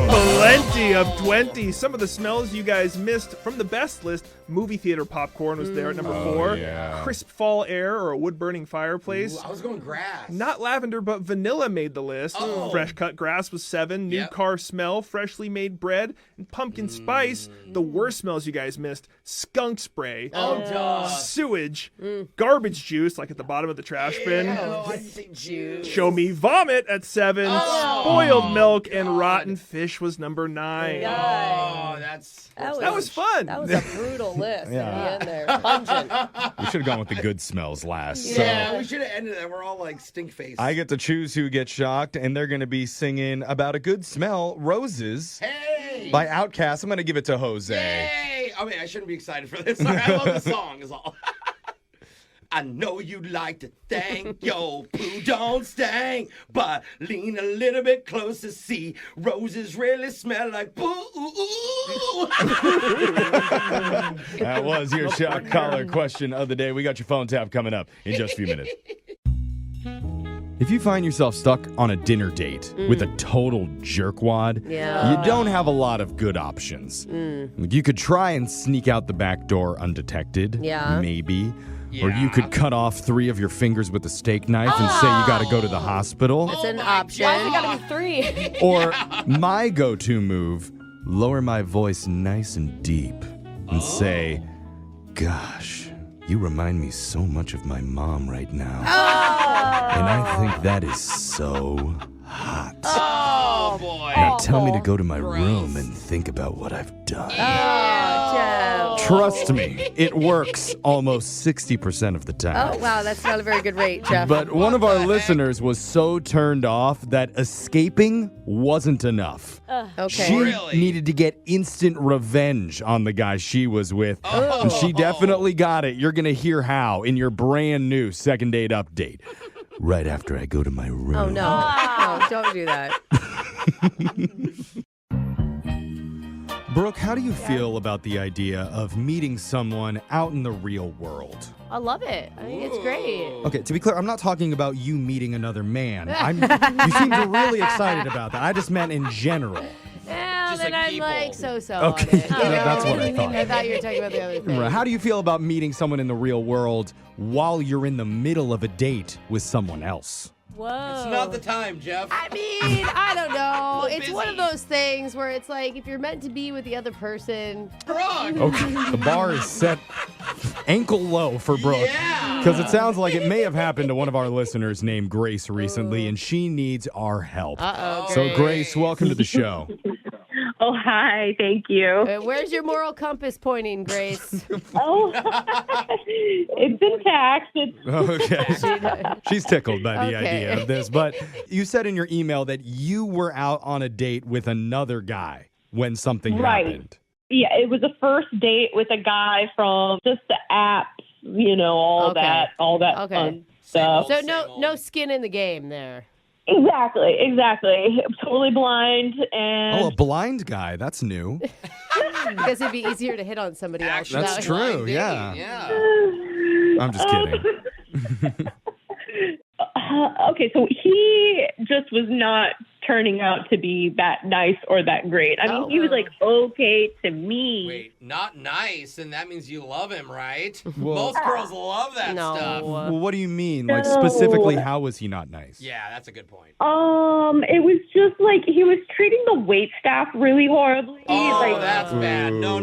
Plenty of 20. Some of the smells you guys missed from the best list. Movie theater popcorn was there at number 4. yeah. Crisp fall air or a wood-burning fireplace. Ooh, I was going grass. Not lavender, but vanilla made the list. Oh. Fresh cut grass was 7. New Yep. car smell, freshly made bread, and pumpkin spice. The worst smells you guys missed: skunk spray, Oh, duh. sewage, garbage juice, like at the bottom of the trash bin. Oh, I think juice. Show me vomit at 7. Oh. Spoiled milk and God. rotten fish was number 9. Oh, that's... That was fun. That was a brutal list Yeah. at the end there. Pungent. We should have gone with the good smells last. Yeah, So we should have ended that. We're all like stink faced. I get to choose who gets shocked, and they're going to be singing about a good smell, Roses, Hey! by Outkast. I'm going to give it to Jose. Yay! I mean, I shouldn't be excited for this. Sorry, I love the song is all. I know you'd like to thank your poo don't stank, but lean a little bit closer, see roses really smell like poo. That was your shock collar question of the day. We got your phone tap coming up in just a few minutes. If you find yourself stuck on a dinner date with a total jerkwad, Yeah. you don't have a lot of good options. You could try and sneak out the back door undetected, Yeah. maybe. Or Yeah. you could cut off 3 of your fingers with a steak knife and say you got to go to the hospital. It's an my option. Why does it gotta be 3? Or my go-to move, lower my voice nice and deep and say, gosh, you remind me so much of my mom right now. And I think that is so hot. Oh boy. Now tell me to go to my room and think about what I've done. Oh, Jeff. Trust me, it works almost 60% of the time. Oh, wow, that's not a very good rate, Jeff. But one of our listeners was so turned off that escaping wasn't enough. Okay. She Really? needed to get instant revenge on the guy she was with. And she definitely got it. You're going to hear how in your brand new second date update. Right after I go to my room. Oh, no. No, don't do that. Brooke, how do you feel about the idea of meeting someone out in the real world? I love it. I think it's great. Okay, to be clear, I'm not talking about you meeting another man. You seem really excited about that. I just meant in general. Yeah, Just then like I'm people. like so-so Okay. on it. you Yeah, know? that's what I thought. I thought you were talking about the other thing. Right. How do you feel about meeting someone in the real world while you're in the middle of a date with someone else? Whoa. It's not the time, Jeff. I mean, I don't know. little It's one of busy. those things where it's like if you're meant to be with the other person. Brooke. Okay, the bar is set ankle low for Brooke. Yeah. Because it sounds like it may have happened to one of our listeners named Grace recently, and she needs our help. Uh-oh. So, Grace, welcome to the show. Oh, hi. Thank you. Where's your moral compass pointing, Grace? Oh, it's intact. Okay. She's tickled by the Okay. idea of this. But you said in your email that you were out on a date with another guy when something Right. happened. Yeah, it was a first date with a guy from just the apps, all Okay. that Okay. fun stuff. So no skin in the game there. Exactly. Totally blind and Oh, a blind guy. That's new. Because it'd be easier to hit on somebody else. Actually, That's without- true, blind yeah. dating, yeah. I'm just kidding. Okay, so he just was not turning out to be that nice or that great. I mean, he was like okay to me. Wait, not nice, and that means you love him, right? Well- Most girls love that No. stuff. Well, what do you mean? Like, No. specifically, how was he not nice? Yeah, that's a good point. It was just like he was treating the wait staff really horribly. Oh, like, that's bad. No.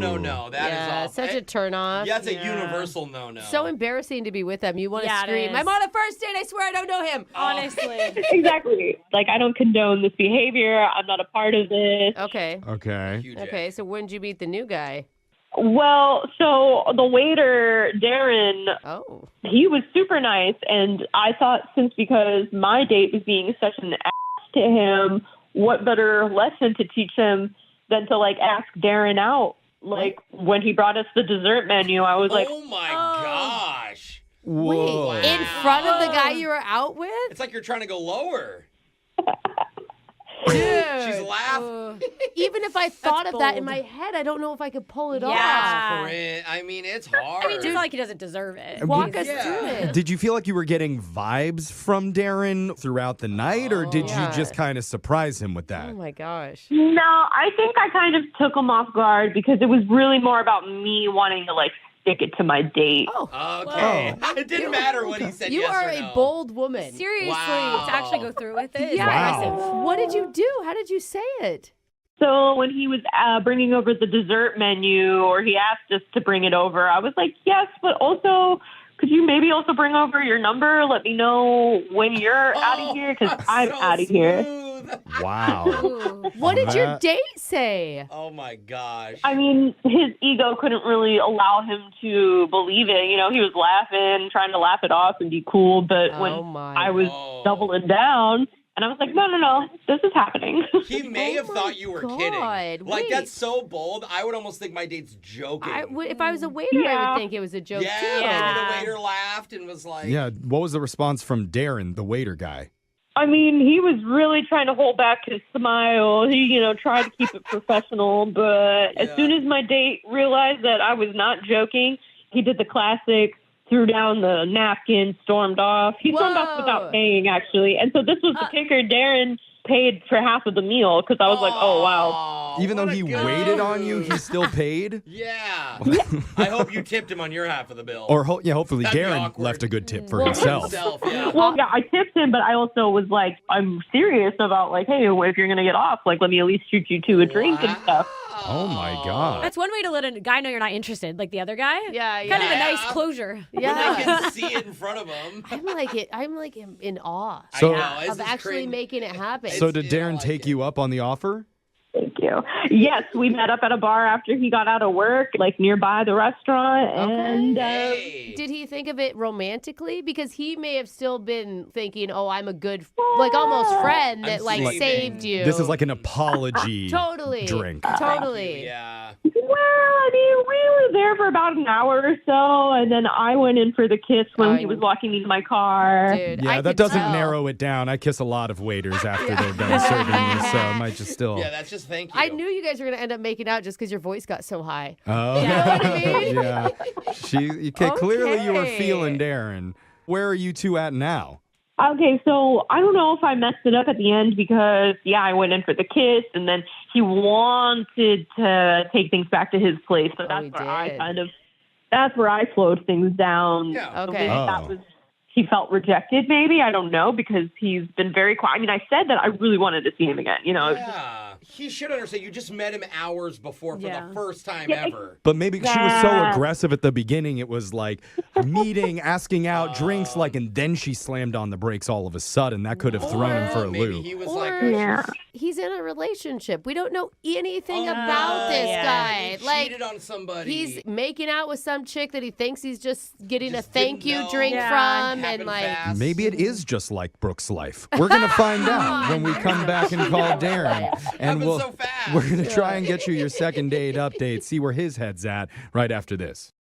That is Yeah, awful. such a turn off. Yeah, it's a universal no. So embarrassing to be with them. You want to Yeah, it scream, is. I'm on a first date. I swear I don't know him. Honestly. Exactly. Like, I don't condone this behavior. I'm not a part of this. Okay. Okay. Huge Okay, so when did you meet the new guy? Well, so the waiter, Darren, Oh. he was super nice. And I thought because my date was being such an ass to him, what better lesson to teach him than to, ask Darren out. Like, when he brought us the dessert menu, I was like, Oh my gosh. Whoa. Wait, in front of the guy you were out with? It's like you're trying to go lower. Dude. She's laughing. Even if I thought of that in bold. my head, I don't know if I could pull it Yeah. off. I mean, it's hard. I mean, it's not like he doesn't deserve it. Walk us Yeah. through it. Did you feel like you were getting vibes from Darren throughout the night, or did Yeah. you just kind of surprise him with that? Oh my gosh. no, I think I kind of took him off guard because it was really more about me wanting to, stick it to my date. Oh, Okay. It didn't matter what he said. you yes are or a no. bold woman. Seriously, Wow. to actually go through with it is Yeah. impressive. What did you do? How did you say it? So when he was bringing over the dessert menu, or he asked us to bring it over, I was like, yes, but also, could you maybe also bring over your number? Let me know when you're out of here, because I'm so out of here. smooth. Wow. What did your That- date say? Oh my gosh. I mean, his ego couldn't really allow him to believe it. He was laughing, trying to laugh it off and be cool. But Oh when my. I was Oh. doubling down, and I was like, no, this is happening. He may have Oh thought my you were God. kidding. Like, Wait. that's so bold. I would almost think my date's joking. If I was a waiter, I Yeah. would think it was a joke yeah, too. like when the waiter laughed and was like, Yeah. What was the response from Darren, the waiter guy? I mean, he was really trying to hold back his smile. He, tried to keep it professional. But as Yeah. soon as my date realized that I was not joking, he did the classic, threw down the napkin, stormed off. He stormed off Whoa. without paying, actually. And so this was the kicker. Darren paid for half of the meal because I was like, oh, wow. Even though what a he good waited on you, dude. he still paid? Yeah. I hope you tipped him on your half of the bill. Or hopefully That'd be Darren awkward. left a good tip for Well, himself. Himself, yeah. Well, yeah, I tipped him, but I also was like, I'm serious about, hey, if you're going to get off, let me at least treat you to a drink and stuff. Oh my God. That's one way to let a guy know you're not interested, like the other guy. Yeah, Kind of a Yeah. nice closure. When Yeah. they can see it in front of them. I'm like in awe So- I know, this of is actually crazy. making it happen. So It's- did I Darren like take it. you up on the offer? Thank you. Yes, we met up at a bar after he got out of work, nearby the restaurant. And Hey. Did he think of it romantically? Because he may have still been thinking, "Oh, I'm a good, almost friend that I'm saving. saved you." This is like an apology totally drink. Totally. Yeah. well, I mean, we were there for about an hour or so, and then I went in for the kiss when he was walking me to my car. Dude, Yeah, I that could doesn't tell. narrow it down. I kiss a lot of waiters after they're done serving me, so I might just still. Yeah, that's just thank you. I knew you guys were gonna end up making out just because your voice got so high. Oh, You know what I mean? yeah. Clearly you were Okay. feeling Darren. Where are you two at now? Okay, so I don't know if I messed it up at the end because, I went in for the kiss, and then he wanted to take things back to his place. So that's he where I did. that's where I slowed things down. Yeah. So Okay. maybe Oh. that was, he felt rejected, maybe. I don't know, because he's been very quiet. I mean, I said that I really wanted to see him again. Yeah. He should understand. You just met him hours before for Yeah. the first time ever. But maybe she was so aggressive at the beginning, it was like meeting, asking out, drinks, like, and then she slammed on the brakes all of a sudden. That could have thrown him for a Maybe loop. he was Or like, he's in a relationship. We don't know anything about this guy. he Like, cheated on somebody. he's making out with some chick that he thinks he's just getting Just a thank didn't you know. drink Yeah. from, and Happened like, fast. Maybe it is just like Brooke's life. We're going to find out when we come back and call Darren. And Happened so fast. we're going to try and get you your second date update, see where his head's at right after this.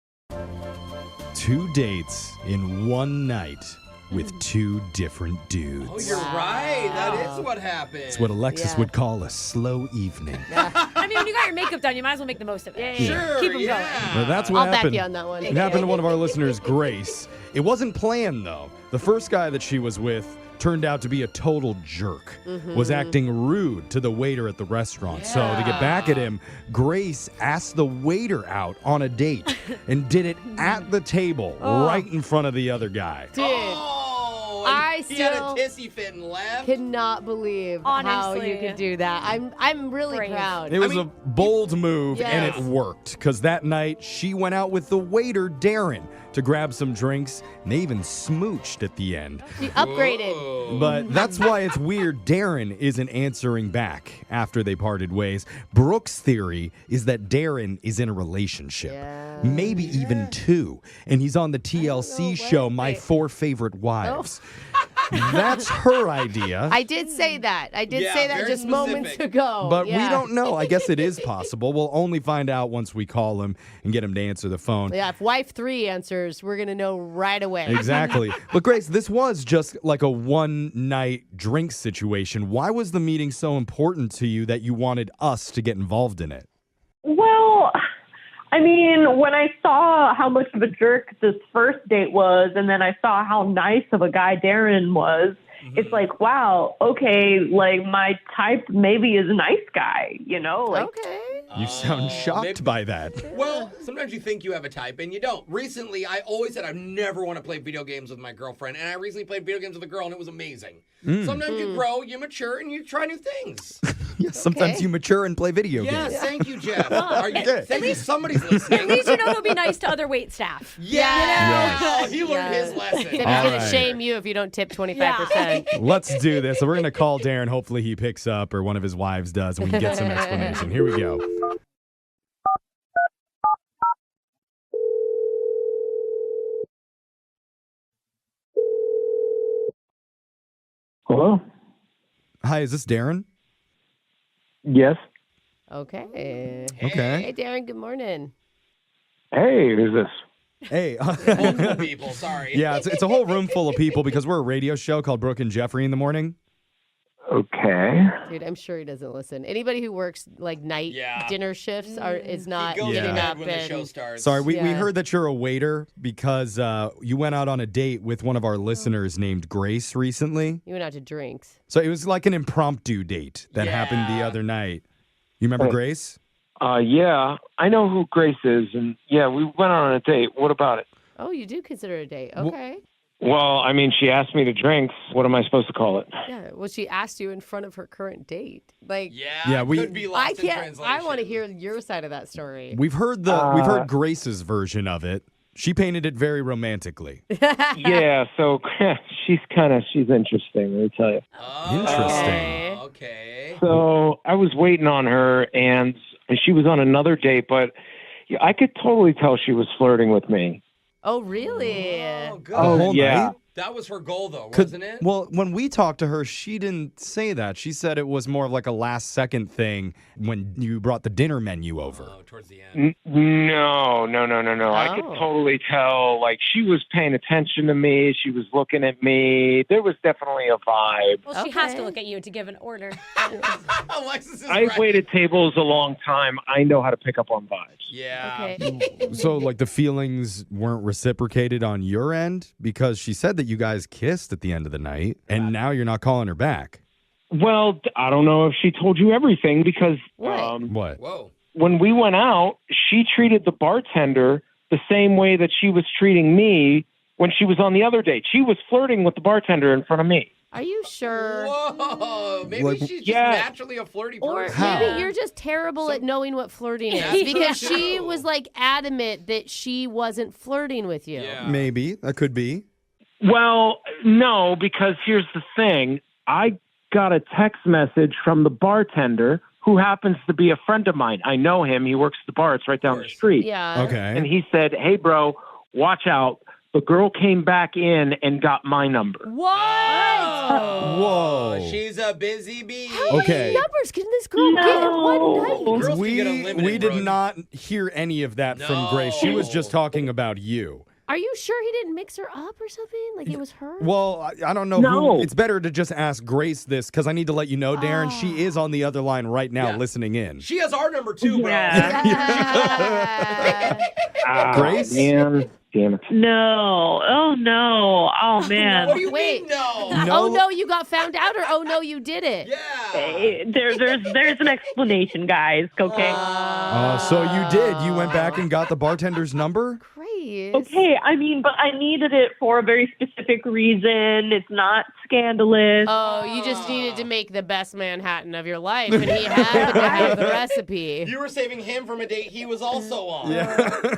2 dates in one night with 2 different dudes. Oh, you're right. That is what happened. It's what Alexis would call a slow evening. I mean, when you got your makeup done, you might as well make the most of it. Sure, Keep 'em going. Well, that's what I'll back happened. you on that one. It happened to one of our listeners, Grace. It wasn't planned, though. The first guy that she was with turned out to be a total jerk, was acting rude to the waiter at the restaurant. So to get back at him, Grace asked the waiter out on a date and did it at the table right in front of the other guy. Dude, Oh, I he had a still tissy fit and left. cannot believe how Honestly. you could do that. I'm really Brave. proud. It was a bold move, and Yes. it worked, because that night she went out with the waiter, Darren, to grab some drinks, and they even smooched at the end. She upgraded. Whoa. But that's why it's weird Darren isn't answering back after they parted ways. Brooke's theory is that Darren is in a relationship, maybe even 2, and he's on the TLC show My 4 Favorite Wives. That's her idea. I did say that. I did Yeah, say that very just moments specific. ago. But Yeah. we don't know. I guess it is possible. We'll only find out once we call him and get him to answer the phone. Yeah, if wife 3 answers, we're going to know right away. Exactly. But Grace, this was just like a one-night drink situation. Why was the meeting so important to you that you wanted us to get involved in it? Well, I mean, when I saw how much of a jerk this first date was, and then I saw how nice of a guy Darren was, it's like, wow, okay, like my type maybe is a nice guy, you know? Like, Okay. You sound shocked maybe- by that. Well, sometimes you think you have a type and you don't. Recently, I always said I never want to play video games with my girlfriend, and I recently played video games with a girl, and it was amazing. Sometimes you grow, you mature, and you try new things. Yes, sometimes you mature and play video Yes, games. thank you, Jeff. Thank you, somebody's listening. At least you know he'll be nice to other wait staff. Yeah, Yes. he learned his lesson. He's All going to right. shame you if you don't tip 25%. Let's do this. So we're going to call Darren. Hopefully he picks up, or one of his wives does, and we can get some explanation. Here we go. Hello? Hi, is this Darren? Yes. Okay. Okay. Hey, Darren, good morning. Hey, who's this? Hey. Multiple people, sorry. Yeah, it's a whole room full of people because we're a radio show called Brooke and Jeffrey in the morning. Okay. Dude, I'm sure he doesn't listen. Anybody who works like night dinner shifts is not He goes Yeah. to getting bed up. when the and- show starts. Sorry, we Yeah. heard that you're a waiter because you went out on a date with one of our listeners named Grace recently. You went out to drinks. So it was like an impromptu date that happened the other night. You remember Grace? Yeah, I know who Grace is, and yeah, we went on a date. What about it? Oh, you do consider it a date. Okay. Well, I mean, she asked me to drink. What am I supposed to call it? Yeah. Well, she asked you in front of her current date. Like, Yeah, we- could be I lost in can't. translation. I want to hear your side of that story. We've heard Grace's version of it. She painted it very romantically. Yeah, so she's interesting, let me tell you. Interesting. Okay. So I was waiting on her, and she was on another date, but I could totally tell she was flirting with me. Oh, really? Oh, good. The whole yeah. night? That was her goal, though, Could- wasn't it? Well, when we talked to her, she didn't say that. She said it was more of like a last second thing when you brought the dinner menu over. Oh, towards the end. No. I could Oh. totally tell. Like, she was paying attention to me. She was looking at me. There was definitely a vibe. Well, she has to Okay. look at you to give an order. Alexis is I've right. waited tables a long time. I know how to pick up on vibes. Yeah. Okay. So, like, the feelings weren't reciprocated on your end? Because she said that you guys kissed at the end of the night, and now you're not calling her back. Well, I don't know if she told you everything because What? What? Whoa. when we went out, she treated the bartender the same way that she was treating me when she was on the other date. She was flirting with the bartender in front of me. Are you sure? Whoa, maybe Like- she's just Yeah. naturally a flirty Or person. maybe you're just terrible at knowing what flirting is That's because true. she was like adamant that she wasn't flirting with you. Yeah. Maybe. That could be. Well, no, because here's the thing. I got a text message from the bartender who happens to be a friend of mine. I know him. He works at the bar. It's right down the street. Yeah. Okay. And he said, hey, bro, watch out. The girl came back in and got my number. What? Whoa. She's a busy bee. How Okay. many numbers can this girl get in one night? Girls can We, get unlimited, we did Brooke. not hear any of that from Grace. She was just talking about you. Are you sure he didn't mix her up or something? Like it was her? Well, I don't know No. who. It's better to just ask Grace this because I need to let you know, Darren, she is on the other line right now Yeah. listening in. She has our number too, bro. Yeah. Grace? Man, damn it. No. Oh no. Oh man. What do you Wait. mean no? Oh no, you got found out, or oh no, you did it? Yeah. There's an explanation, guys. Okay. So you did. You went back and got the bartender's number? Grace. Okay, I mean, but I needed it for a very specific reason. It's not scandalous. Oh, you just needed to make the best Manhattan of your life, and he had to have the recipe. You were saving him from a date he was also on.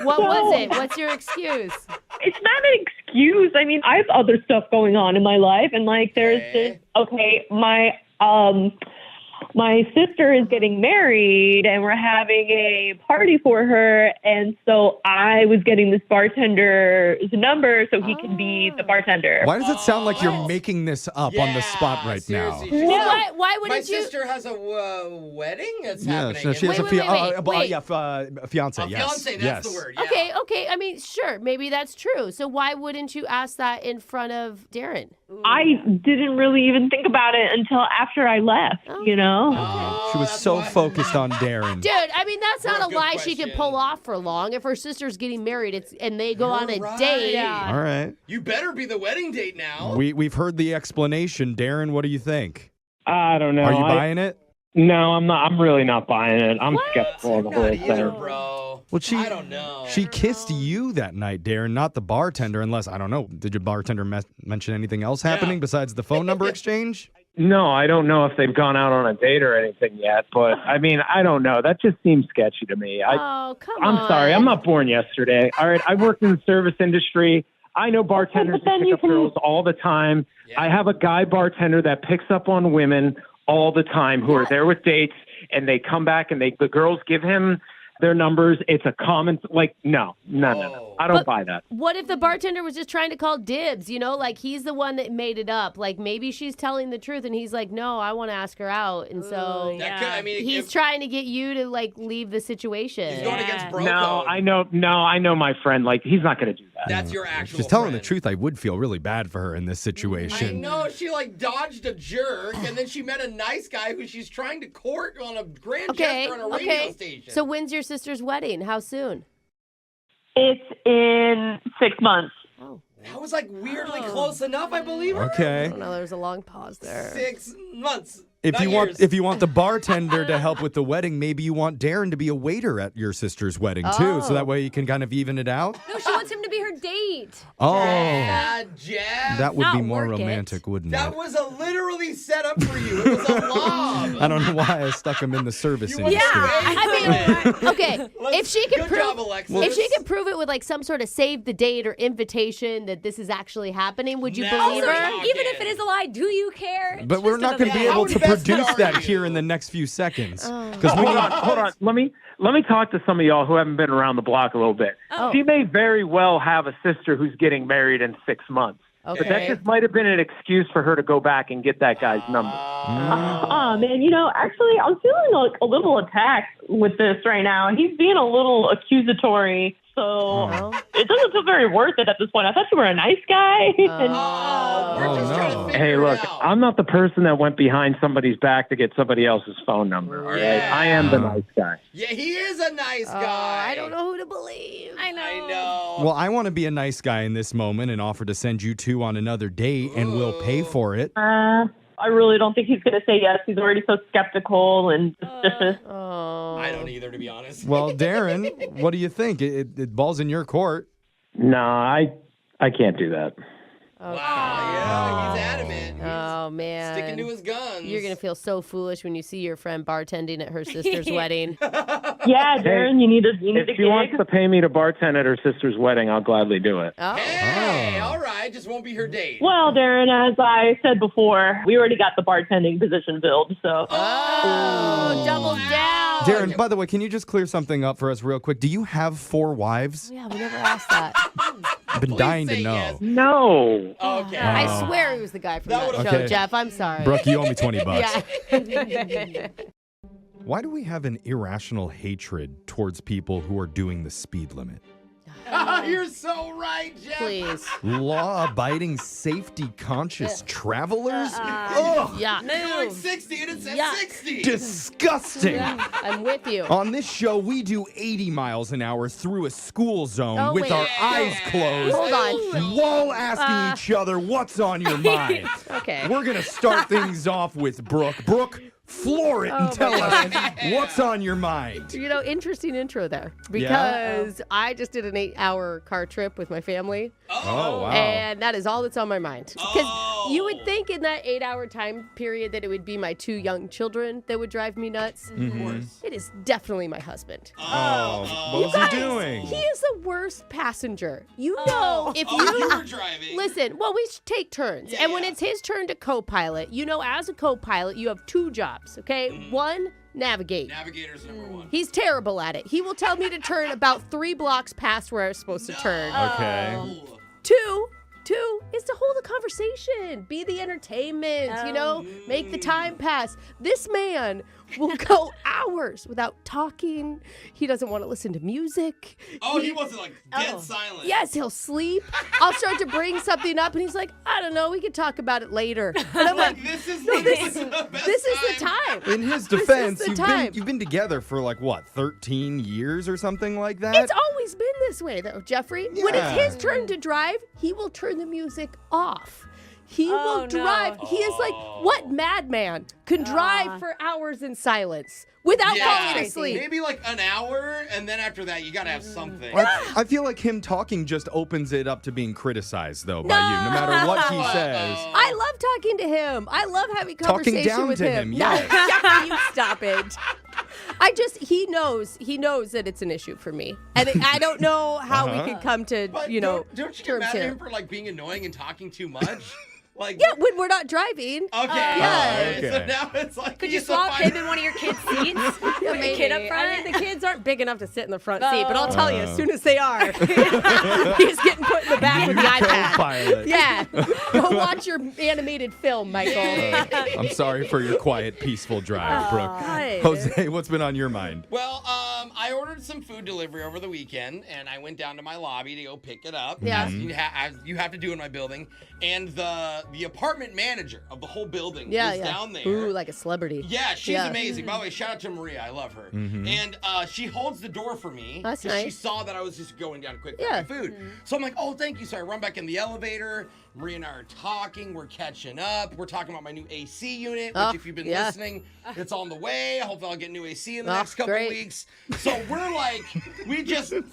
What was it? What's your excuse? It's not an excuse. I mean, I have other stuff going on in my life, and like, there's this. Okay, my sister is getting married, and we're having a party for her, and so I was getting this bartender's number so he can be the bartender. Why does it sound like you're making this up on the spot right seriously. now? Well, why My wouldn't you? sister has a wedding that's Yeah, happening. so she has Wait, a wait. fiance. A Yes. fiance, that's yes. the word. Yeah. Okay. I mean, sure, maybe that's true. So why wouldn't you ask that in front of Darren? I didn't really even think about it until after I left, you know? She was so focused on Darren. Dude, I mean, that's not a Good lie she can question. pull off for long. If her sister's getting married and they go on a date. All right. You better be the wedding date now. We've heard the explanation. Darren, what do you think? I don't know. Are you buying it? No, I'm not. I'm really not buying it. I'm skeptical of the whole Not either, thing. bro. Well, I don't know. She kissed you that night, Darren, not the bartender, unless, I don't know, did your bartender mention anything else happening besides the phone number exchange? No, I don't know if they've gone out on a date or anything yet, but I mean, I don't know. That just seems sketchy to me. Oh, come on. I'm sorry. I'm not born yesterday. All right. I worked in the service industry. I know bartenders But then who you pick up girls all the time. Yeah. I have a guy bartender that picks up on women all the time who are there with dates, and they come back and the girls give him their numbers. It's a common, no. I don't buy that. What if the bartender was just trying to call dibs? You know, like he's the one that made it up. Like maybe she's telling the truth and he's like, no, I want to ask her out. And so That could, I mean, he's trying to get you to like leave the situation. He's going against bro No, code. I know my friend. He's not going to do that. That's your actual She's telling friend. the truth. I would feel really bad for her in this I situation. know. She dodged a jerk, and then she met a nice guy who she's trying to court on a grand Okay. gesture on a radio station. So when's your sister's wedding? How soon? It's in 6 months. Oh. that was like weirdly close enough, I believe. I Okay. don't know. There was a long pause there. 6 months. If not you years. want the bartender to help with the wedding, maybe you want Darren to be a waiter at your sister's wedding too, so that way you can kind of even it out. No, she wants him to be her date. Oh, Jeff. that would be Not more work it. romantic, wouldn't That it? was literally set up for you. It was a lob. I don't know why I stuck him in the service You industry. went away I from mean, okay. If she could Good prove, job, Alexis. if she could prove it with like some sort of save the date or invitation that this is actually happening, would you Now believe we're her? talking. Even if it is a lie, do you care? But It's we're just not going to be another able lie. to How invested produce are that you? here in the next few seconds. Oh. Because we Hold on. Let me talk to some of y'all who haven't been around the block a little bit. Oh. She may very well have a sister who's getting married in 6 months. But that Okay. just might have been an excuse for her to go back and get that guy's number. Oh, man, actually, I'm feeling like a little attacked with this right now. He's being a little accusatory, so it doesn't feel very worth it at this point. I thought you were a nice guy. Oh, we're Oh, just no. trying to figure Hey, it look, out. I'm not the person that went behind somebody's back to get somebody else's phone number. All right? Yeah. I am the nice guy. Yeah, he is a nice guy. I don't know who to believe. I know. I know. Well, I want to be a nice guy in this moment and offer to send you two on another date, and we'll pay for it. I really don't think he's going to say yes. He's already so skeptical and suspicious. Oh. I don't either, to be honest. Well, Darren, what do you think? It ball's in your court. No, I can't do that. Okay. Wow, yeah, he's adamant. Oh, man. Sticking to his guns. You're going to feel so foolish when you see your friend bartending at her sister's wedding. Yeah, Darren, you need to If she wants to pay me to bartend at her sister's wedding, I'll gladly do it. Oh. Hey, all right, just won't be her date. Well, Darren, as I said before, we already got the bartending position filled, so. Oh, double down. Darren, by the way, can you just clear something up for us real quick? Do you have 4 wives? Yeah, we never asked that. I've been dying to say know. yes. No. Okay. I swear he was the guy from that show, Okay. Jeff. I'm sorry. Brooke, you owe me $20. Yeah. Why do we have an irrational hatred towards people who are doing the speed limit? You're so right, Jeff. Please. Law-abiding, safety-conscious travelers? Ugh, Yeah. You're like 60 and it says Yeah. 60. disgusting. I'm with you. On this show, we do 80 miles an hour through a school zone Oh, with wait. our eyes closed Hold on. while asking each other what's on your mind. Okay. We're going to start things off with Brooke. Brooke, floor it Oh, and my tell us what's on your mind. You know, interesting intro there because I just did an 8-hour car trip with my family. Oh, wow. And that is all that's on my mind. Because you would think in that 8-hour time period that it would be my 2 young children that would drive me nuts. It is definitely my husband. Oh, what was he doing? He is the worst passenger. You know, if You were driving. Listen, well, we take turns. Yeah, and when yeah. it's his turn to co-pilot, you know, as a co-pilot, you have 2 jobs, okay? One, navigate. Navigator's number 1. He's terrible at it. He will tell me to turn about 3 blocks past where I was supposed to turn. Okay. Oh. Two is to hold a conversation, be the entertainment, you know, make the time pass. This man will go hours without talking. He doesn't want to listen to music. Oh, he wasn't like dead silent. Yes, he'll sleep. I'll start to bring something up, and he's like, I don't know, we can talk about it later. And I'm like, This is no, the best this is the time. In his This is defense, the time. you've been together for like, what, 13 years or something like that? It's always been this way, though, Jeffrey. When it's Yeah. his turn to drive, he will turn the music off. He Oh, will drive. no. He is like, what madman can drive for hours in silence without falling asleep? Maybe like an hour, and then after that, you gotta have something. I feel like him talking just opens it up to being criticized, though, by you, no matter what he says. I love talking to him. I love having Talking conversation down with to him. him, No, yes. Jeffrey, you stop it. He knows that it's an issue for me. And I don't know how we could come to, But you know, don't you get terms mad at here. him for like being annoying and talking too much? Like, Yeah, when we're not driving. okay. Yeah. Okay. So now it's like Could he you has to swap find- him in one of your kids' seats? Put your Maybe. kid up I front? mean, the kids aren't big enough to sit in the front seat, but I'll Oh. tell you, as soon as they are, he's getting put in the back with the iPad. Co-pilot. Yeah. Go watch your animated film, Michael. I'm sorry for your quiet, peaceful drive, Brooke. God. Jose, what's been on your mind? Well, I ordered some food delivery over the weekend, and I went down to my lobby to go pick it up. Yeah. As you have to do in my building. And the apartment manager of the whole building was down there. Ooh, like a celebrity. Yeah, she's amazing. By the way, shout out to Maria. I love her. And she holds the door for me. That's 'cause nice. She saw that I was just going down quick for Yeah. my food. So I'm like, oh, thank you. So I run back in the elevator. Maria and I are talking. We're catching up. We're talking about my new AC unit, which if you've been listening, it's on the way. Hopefully I'll get new AC in the next couple great. weeks. So we're like,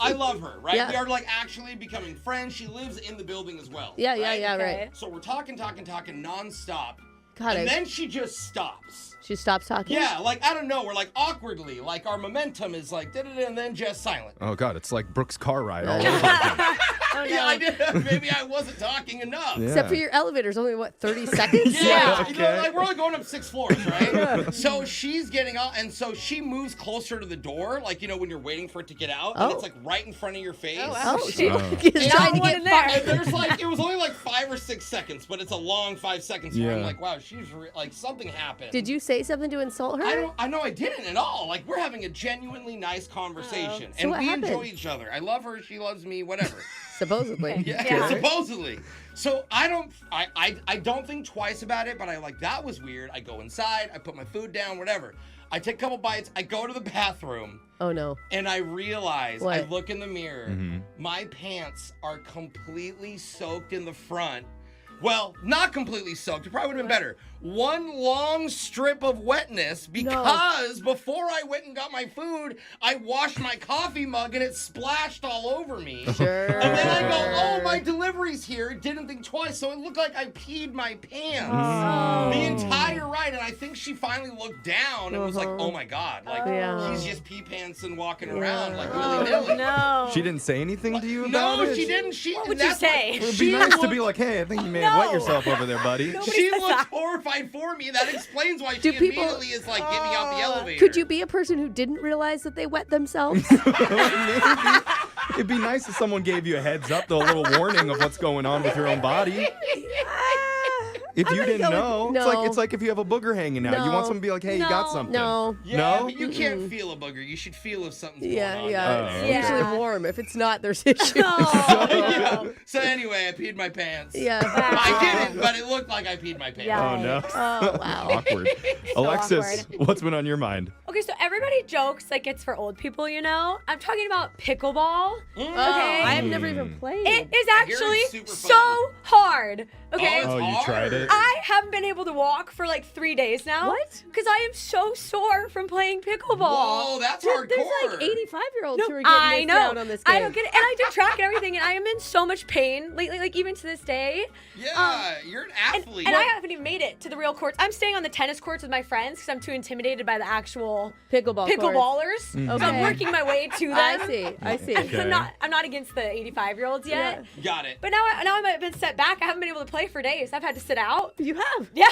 I love her, right? Yeah. We are like actually becoming friends. She lives in the building as well. Yeah, right? right. So we're talking nonstop. God, And then she just stops. She stops talking? Yeah, like, I don't know. We're like awkwardly, like our momentum is like da-da-da, and then just silent. Oh, God, it's like Brooke's car ride all over again. Oh, no. Yeah, I did. Maybe I wasn't talking enough. Yeah. Except for your elevator's only, 30 seconds? Yeah, Okay. you know, like we're only going up 6 floors, right? So she's getting out, and so she moves closer to the door, like, you know, when you're waiting for it to get out, and it's like right in front of your face. Oh, she is And trying to one get in there. And there's like, it was only like 5 or 6 seconds, but it's a long 5 seconds where I'm Yeah. like, wow, she's like, something happened. Did you say something to insult her? I know I didn't at all. Like, we're having a genuinely nice conversation. So and what we happened? enjoy each other. I love her, she loves me, whatever. Supposedly. Yeah, supposedly. So I don't think twice about it, but I like, that was weird. I go inside, I put my food down, whatever. I take a couple bites, I go to the bathroom, Oh, no. and I realize, What? I look in the mirror, my pants are completely soaked in the front Well, not completely soaked. It probably would have been better. One long strip of wetness because before I went and got my food, I washed my coffee mug and it splashed all over me. Sure. And then I go, oh, my delivery's here. Didn't think twice, so it looked like I peed my pants the entire ride. And I think she finally looked down and was like, oh my God, like he's just pee pants and walking around like willy-nilly. No. She didn't say anything to you about it? No, she didn't. What would you say? It would be nice to be like, hey, I think you may have wet yourself over there, buddy. She looked horrified for me. That explains why she immediately is like getting out the elevator. Could you be a person who didn't realize that they wet themselves? It'd be nice if someone gave you a heads up, though, a little warning of what's going on with your own body. If you didn't know, it's like if you have a booger hanging out, you want someone to be like, hey, you got something. No. Yeah, but you can't feel a booger. You should feel if something's going on. It's usually warm. If it's not, there's issues. So anyway, I peed my pants. Yeah. I didn't, but it looked like I peed my pants. Oh, no. Oh, wow. Awkward. Alexis, awkward. what's been on your mind? Okay, so everybody jokes like it's for old people, you know? I'm talking about pickleball. Okay. I have never even played. It is actually super so hard. Okay. Oh, you tried it? I haven't been able to walk for like 3 days now. What? Because I am so sore from playing pickleball. Whoa, that's hardcore. There's like 85-year-olds who are I getting know. down on this game. I don't get it. And I do track and everything, and I am in so much pain lately, like even to this day. Yeah, you're an athlete. And I haven't even made it to the real courts. I'm staying on the tennis courts with my friends because I'm too intimidated by the actual pickleballers. So I'm working my way to them. I see. Okay. I'm not against the 85-year-olds yet. Yeah. Got it. But now I've been set back. I haven't been able to play for days. I've had to sit out. You have? Yeah.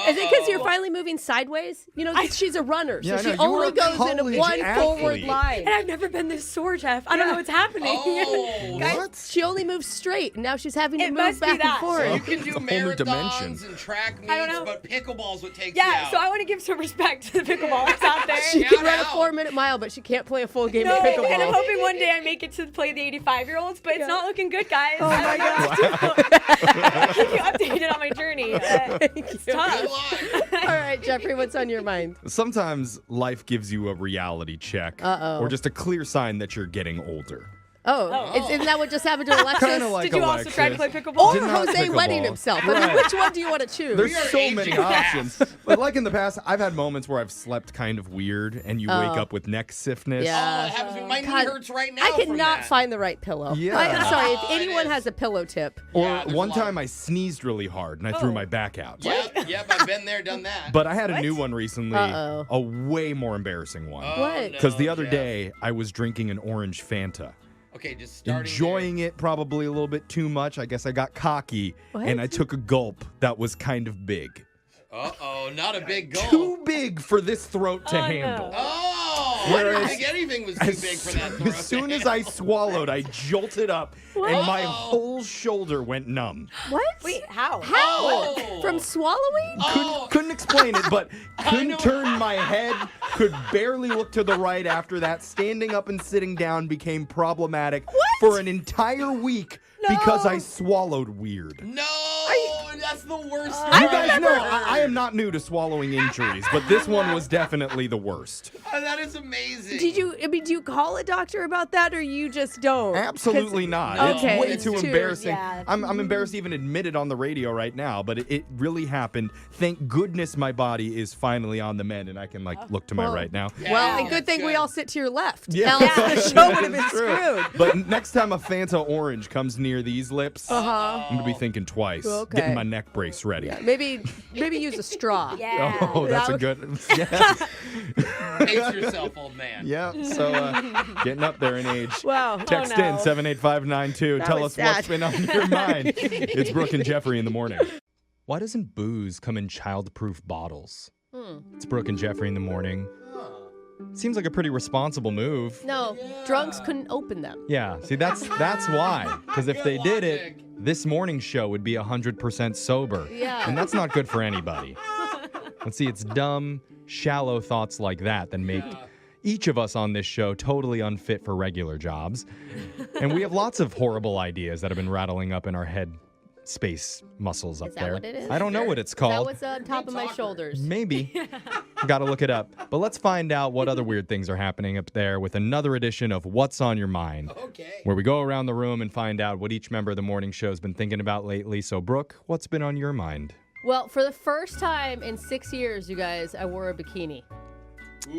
Is it because you're finally moving sideways? You know, she's a runner, so Yeah, she no, you were only a goes in college one forward athlete. line. And I've never been this sore, Jeff. I don't know what's happening. Oh, Guys, she only moves straight, and now she's having to It move must be back and that. forth. You can do whole new dimension. marathons and track meets, I don't know. but pickleball's what takes you out. so I want to give some respect to the pickleballers out there. She can run a out. 4-minute mile, but she can't play a full game No, of and I'm pickleball. hoping one day I make it to play the 85-year-olds, but it's not looking good, guys. Oh my God. I'll keep you updated on my journey. It's tough. Good luck. All right, Jeffrey, what's on your mind? Sometimes life gives you a reality check. Uh-oh. Or just a clear sign that you're getting older. Isn't that what just happened to Alexis? Kind of like Did you also Alexis. try to play pickleball? Or Did not Jose pickleball. wetting himself? I mean, Right. which one do you want to choose? There's We are so aging many fast. options. But like in the past, I've had moments where I've slept kind of weird and you wake up with neck stiffness. Yeah. Oh, it happens to me. My knee God, hurts right now. I from cannot that. find the right pillow. Yeah. I'm sorry, if Oh, it anyone is. has a pillow tip. Or Yeah, there's one a lot. time I sneezed really hard and I threw my back out. Yep, I've been there, done that. But I had a new one recently, Uh-oh. a way more embarrassing one. What? Because the other Jeff. day, I was drinking an orange Fanta. Okay, just starting Enjoying it probably a little bit too much. I guess I got cocky What? and I took a gulp that was kind of big. Uh-oh, not a big goal. Too big for this throat to Oh, handle. no. Oh, I Whereas- didn't think anything was too big for that throat. As soon as I swallowed, I jolted up and my whole shoulder went numb. What? Wait, how? Oh. From swallowing? Couldn't explain it, but know. couldn't turn my head, could barely look to the right after that. Standing up and sitting down became problematic for an entire week because I swallowed weird. No, that's the worst. You guys know I am not new to swallowing injuries, but this one was definitely the worst. That is amazing. Do you call a doctor about that, or you just don't? Absolutely not. Okay, It's way it's too too- embarrassing. yeah. I'm embarrassed to even admit it on the radio right now, but it really happened. Thank goodness my body is finally on the mend and I can look to my Well, right now. Yeah, Well, and that's good thing we all sit to your left. Yeah. Else the show would have been It's true. screwed. But next time a Fanta orange comes near these lips, I'm gonna be thinking twice. Okay. Getting my neck brace ready. Maybe use a straw. Yeah. Oh, that's a That good. Yes. Pace yourself, old man. Yeah. So getting up there in age. Wow. Text no. in 78592. That Tell was us what's sad. been on your mind. It's Brooke and Jeffrey in the morning. Why doesn't booze come in child-proof bottles? It's Brooke and Jeffrey in the morning. Seems like a pretty responsible move. No, drunks couldn't open them. Yeah, see, that's why. Because if they did it, this morning show would be 100% sober. Yeah. And that's not good for anybody. Let's see, it's dumb, shallow thoughts like that make each of us on this show totally unfit for regular jobs. And we have lots of horrible ideas that have been rattling up in our head space muscles up Is that there. what it is? I don't know what it's Is that called. what's on top of my shoulders? Maybe. Got to look it up. But let's find out what other weird things are happening up there with another edition of What's on Your Mind. Okay. Where we go around the room and find out what each member of the morning show has been thinking about lately. So, Brooke, what's been on your mind? Well, for the first time in 6 years, you guys, I wore a bikini.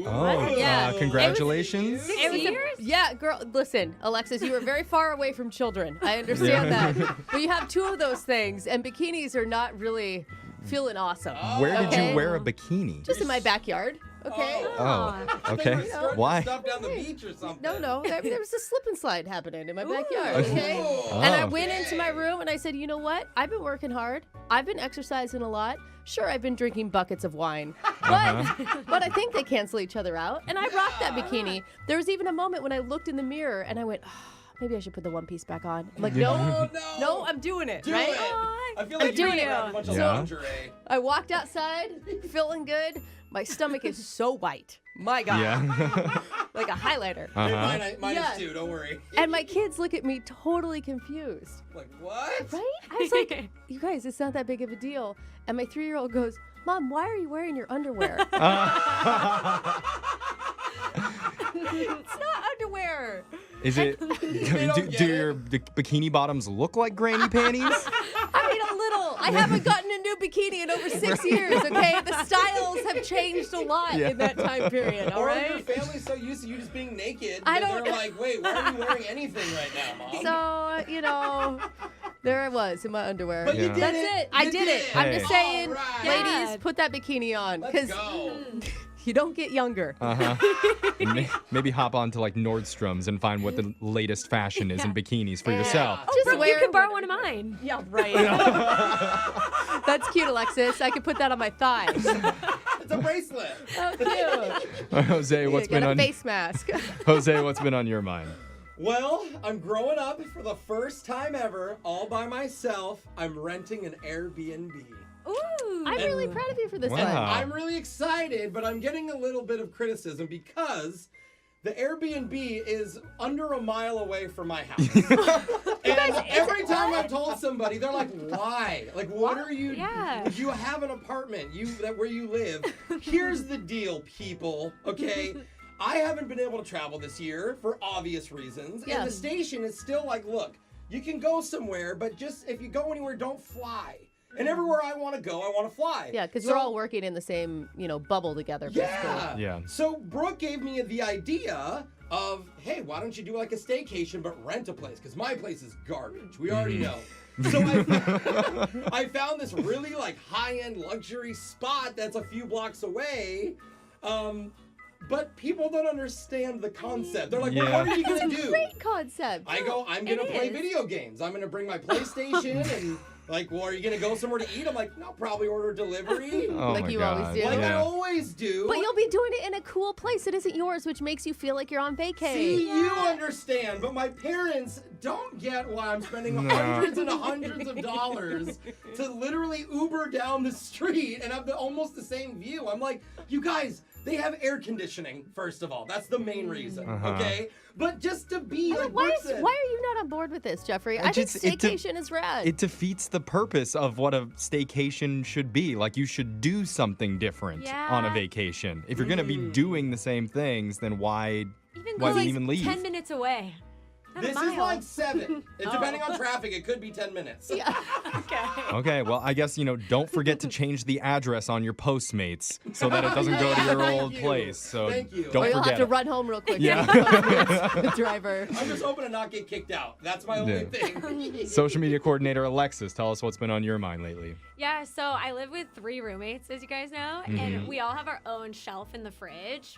Oh, Yeah. Congratulations. It was yeah, girl, listen, Alexis, you were very far away from children. I understand that. But you have two of those things, and bikinis are not really feeling awesome. Where did okay? you wear a bikini? Just in my backyard, okay? Oh, okay. Why? Stuff down the beach or something. No. There was a slip and slide happening in my backyard, okay? Oh. And I went into my room and I said, you know what? I've been working hard. I've been exercising a lot. Sure, I've been drinking buckets of wine. But I think they cancel each other out. And I rocked that bikini. There was even a moment when I looked in the mirror and I went, maybe I should put the one piece back on. I'm like, no, I'm doing it, right? I feel like you're doing a bunch of Yeah. lingerie. I walked outside, feeling good. My stomach is so white. My God. Yeah. Like a highlighter. Mine Yeah. is too, don't worry. And my kids look at me totally confused. Like, what? Right? I was like, you guys, it's not that big of a deal. And my 3-year-old goes, Mom, why are you wearing your underwear? It's not underwear. Is it? Do your bikini bottoms look like granny panties? I mean, a little. I haven't gotten a new bikini in over 6 years, okay? The styles have changed a lot in that time period, all Or right? your family's so used to you just being naked I that don't- they're like, wait, why are you wearing anything right now, Mom? So, there I was in my underwear. But you did That's it. it. I You did it. did. I'm just Hey. saying, All right. ladies, Yeah. put that bikini on. Let's Because go. you don't get younger. Maybe hop onto like Nordstrom's and find what the latest fashion is in bikinis for yourself. Just Brooke, wear you can borrow one of mine. Yeah, right. That's cute, Alexis. I could put that on my thighs. It's a bracelet. Oh, cute. Jose, what's Get been a on face mask. Jose? What's been on your mind? Well, I'm growing up for the first time ever, all by myself. I'm renting an Airbnb. Ooh. I'm really proud of you for this Wow. one. I'm really excited, but I'm getting a little bit of criticism because the Airbnb is under a mile away from my house. And every time I've told somebody, they're like, why? Like, what are you? Yeah. You have an apartment where you live. Here's the deal, people, okay? I haven't been able to travel this year for obvious reasons. Yeah. And the station is still like, look, you can go somewhere, but just if you go anywhere, don't fly. And everywhere I want to go, I want to fly. Yeah, because So- we're all working in the same, bubble together. Basically. Yeah. Yeah. So Brooke gave me the idea of, hey, why don't you do like a staycation but rent a place? Because my place is garbage. We already know. So I found this really like high-end luxury spot that's a few blocks away. But people don't understand the concept. They're like, well, what are you gonna do? Great concept. I go, I'm gonna It play is. video games. I'm gonna bring my PlayStation and like, well, are you gonna go somewhere to eat? I'm like, no, probably order delivery. Oh Like my you God. always do. Like I Yeah. always do. But you'll be doing it in a cool place that isn't yours, which makes you feel like you're on vacay. See, you understand, but my parents don't get why I'm spending hundreds and hundreds of dollars to literally Uber down the street and have almost the same view. I'm like, you guys, they have air conditioning, first of all. That's the main reason, okay? But just to be like why Brooke said, are you not on board with this, Jeffrey? I think just- it de- staycation is rad. It defeats the purpose of what a staycation should be. Like, you should do something different on a Yeah. vacation. If you're going to be doing the same things, then why Even why go like even leave? 10 minutes away. Not a this mile. is like 7. Depending on traffic, it could be 10 minutes. yeah. Okay. Okay, well, I guess, don't forget to change the address on your Postmates so that it doesn't go to your Thank old you. place. So Thank you. don't Or you'll forget have to it. run home real quick. Yeah. The driver. I'm just hoping to not get kicked out. That's my only thing. Social media coordinator Alexis, tell us what's been on your mind lately. Yeah, so I live with 3 roommates, as you guys know, and we all have our own shelf in the fridge.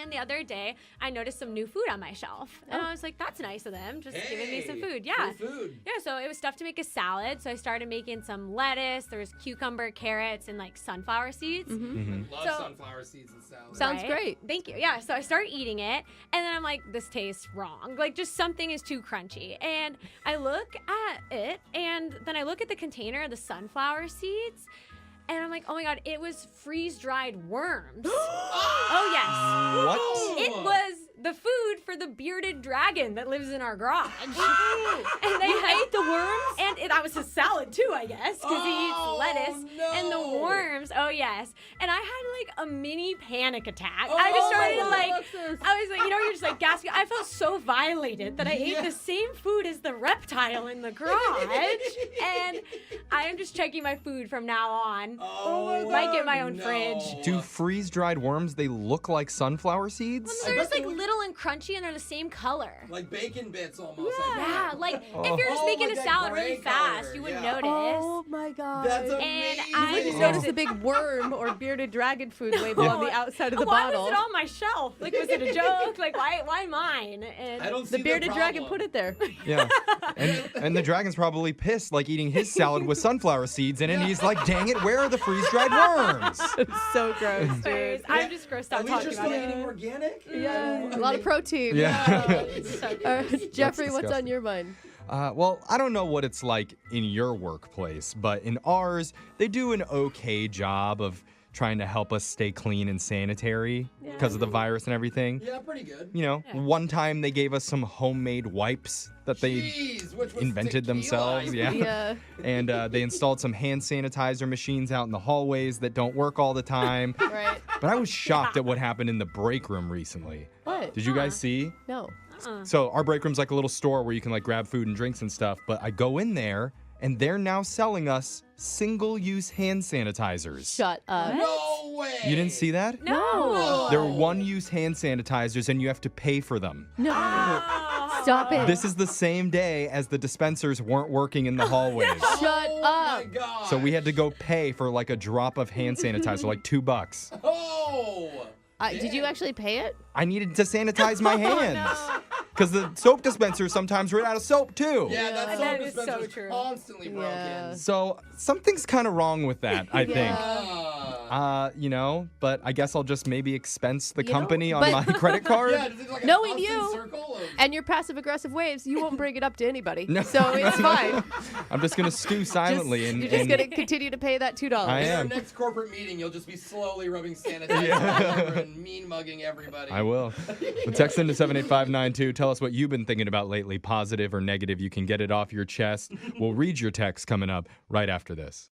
And the other day, I noticed some new food on my shelf. And I was like, that's nice of them, just giving me some food. Yeah. Free food. Yeah, so it was stuff to make a salad. So I started making some lettuce. There was cucumber, carrots, and like sunflower seeds. Love So- sunflower seeds and salad. Sounds great. Thank you. Yeah, so I started eating it, and then I'm like, this tastes wrong. Like, just something is too crunchy. And I look at it, and then I look at the container of the sunflower seeds, and I'm like, oh my God, it was freeze-dried worms. Oh, yes. What? It was the food for the bearded dragon that lives in our garage. And they ate the worms? And that was his salad too, I guess, because he eats lettuce and the worms. Oh yes. And I had like a mini panic attack. I just started I was like, you're just like gasping. I felt so violated that I ate the same food as the reptile in the garage. And I am just checking my food from now on. Might get my own fridge. Do freeze-dried worms, they look like sunflower seeds? Well, they're just like little and crunchy and they're the same color. Like bacon bits almost. Yeah, like if you're just making a salad really fast, you wouldn't notice. Oh my god. That's amazing. And I just noticed the big worm or bearded dragon food label on the outside of the why bottle. was it on my shelf? Like, was it a joke? Like, why mine? And I don't see the bearded dragon put it there. Yeah. And the dragon's probably pissed, like eating his salad with sunflower seeds in it, and he's like, dang it, where are the freeze-dried worms? It's so gross, dude. I'm just grossed out talking about it. Eating organic? Yeah, a lot of protein. Yeah. Jeffrey, what's on disgusting. your mind? Well, I don't know what it's like in your workplace, but in ours, they do an okay job of trying to help us stay clean and sanitary because of the virus and everything. Yeah, pretty good. One time they gave us some homemade wipes that they invented themselves. Yeah. And they installed some hand sanitizer machines out in the hallways that don't work all the time. Right. But I was shocked at what happened in the break room recently. What? Did you guys see? No. So our break room's like a little store where you can like grab food and drinks and stuff. But I go in there and they're now selling us single-use hand sanitizers. Shut up. No way. You didn't see that? No. They're one-use hand sanitizers and you have to pay for them. No. Stop it. This is the same day as the dispensers weren't working in the hallways. Shut up. Oh my God. So we had to go pay for like a drop of hand sanitizer, like $2. Oh. Did you actually pay it? I needed to sanitize my hands. Because the soap dispensers sometimes ran out of soap too. Yeah, that That soap is so dispenser's true. constantly broken. So something's kind of wrong with that, I think. But I guess I'll just maybe expense the company on my credit card. Yeah, is it like a Knowing constant you circle of... and your passive-aggressive ways, you won't bring it up to anybody. No. So it's fine. I'm just going to stew silently. You're just going to continue to pay that $2. I In our am. next corporate meeting, you'll just be slowly rubbing sanitizer all over and mean-mugging everybody. I will. Well, text into 78592. Tell us what you've been thinking about lately, positive or negative. You can get it off your chest. We'll read your text coming up right after this.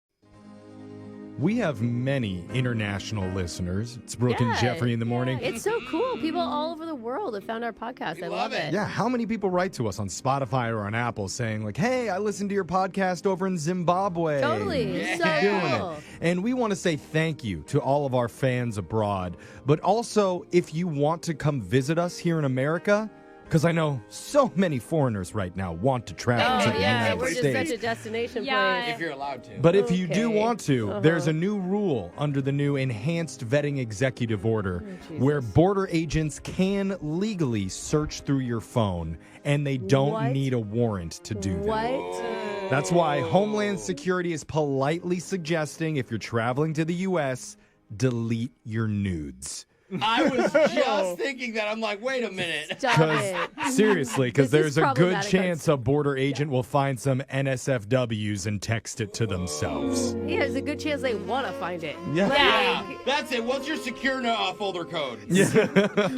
We have many international listeners. It's Brooke and Jeffrey in the morning. It's so cool. People all over the world have found our podcast. I love it. Yeah, how many people write to us on Spotify or on Apple saying like, hey, I listened to your podcast over in Zimbabwe. Totally. Keep So doing cool. it. And we want to say thank you to all of our fans abroad. But also, if you want to come visit us here in America, because I know so many foreigners right now want to travel to the United we're just States. such a destination Yeah. place. If you're allowed to. But if you do Okay. want to, there's a new rule under the new Enhanced Vetting Executive Order where border agents can legally search through your phone and they don't What? need a warrant to do that. What? That's why Homeland Security is politely suggesting if you're traveling to the U.S., delete your nudes. I was just thinking that. I'm like, wait a minute. Stop it. Seriously, because This is there's a good problematic. chance a border agent will find some NSFWs and text it to themselves. Yeah, there's a good chance they want to find it. Yeah, that's it. What's your secure folder code?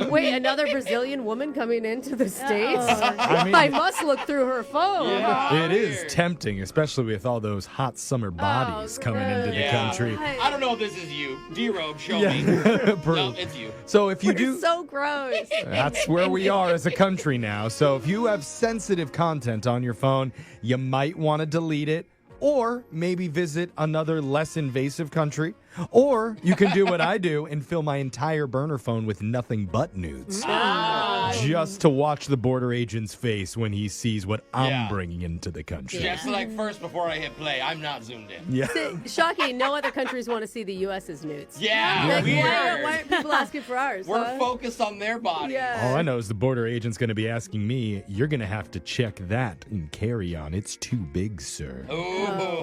Wait, another Brazilian woman coming into the States? I mean- I must look through her phone. It is tempting, especially with all those hot summer bodies coming into the Yeah. country. I don't know if this is you. D-Robe, show me. Proof. No, it's you. So if you We're do, so gross. that's where we are as a country now. So if you have sensitive content on your phone, you might want to delete it. Or maybe visit another less invasive country. Or you can do what I do and fill my entire burner phone with nothing but nudes. Just to watch the border agent's face when he sees what I'm bringing into the country. Just like first before I hit play, I'm not zoomed in. Yeah. Shocking, no other countries want to see the U.S.'s nudes. Yeah, Like, weird. why aren't people asking for ours? We're huh? focused on their body. All I know is the border agent's going to be asking me, you're going to have to check that in carry-on. It's too big, sir.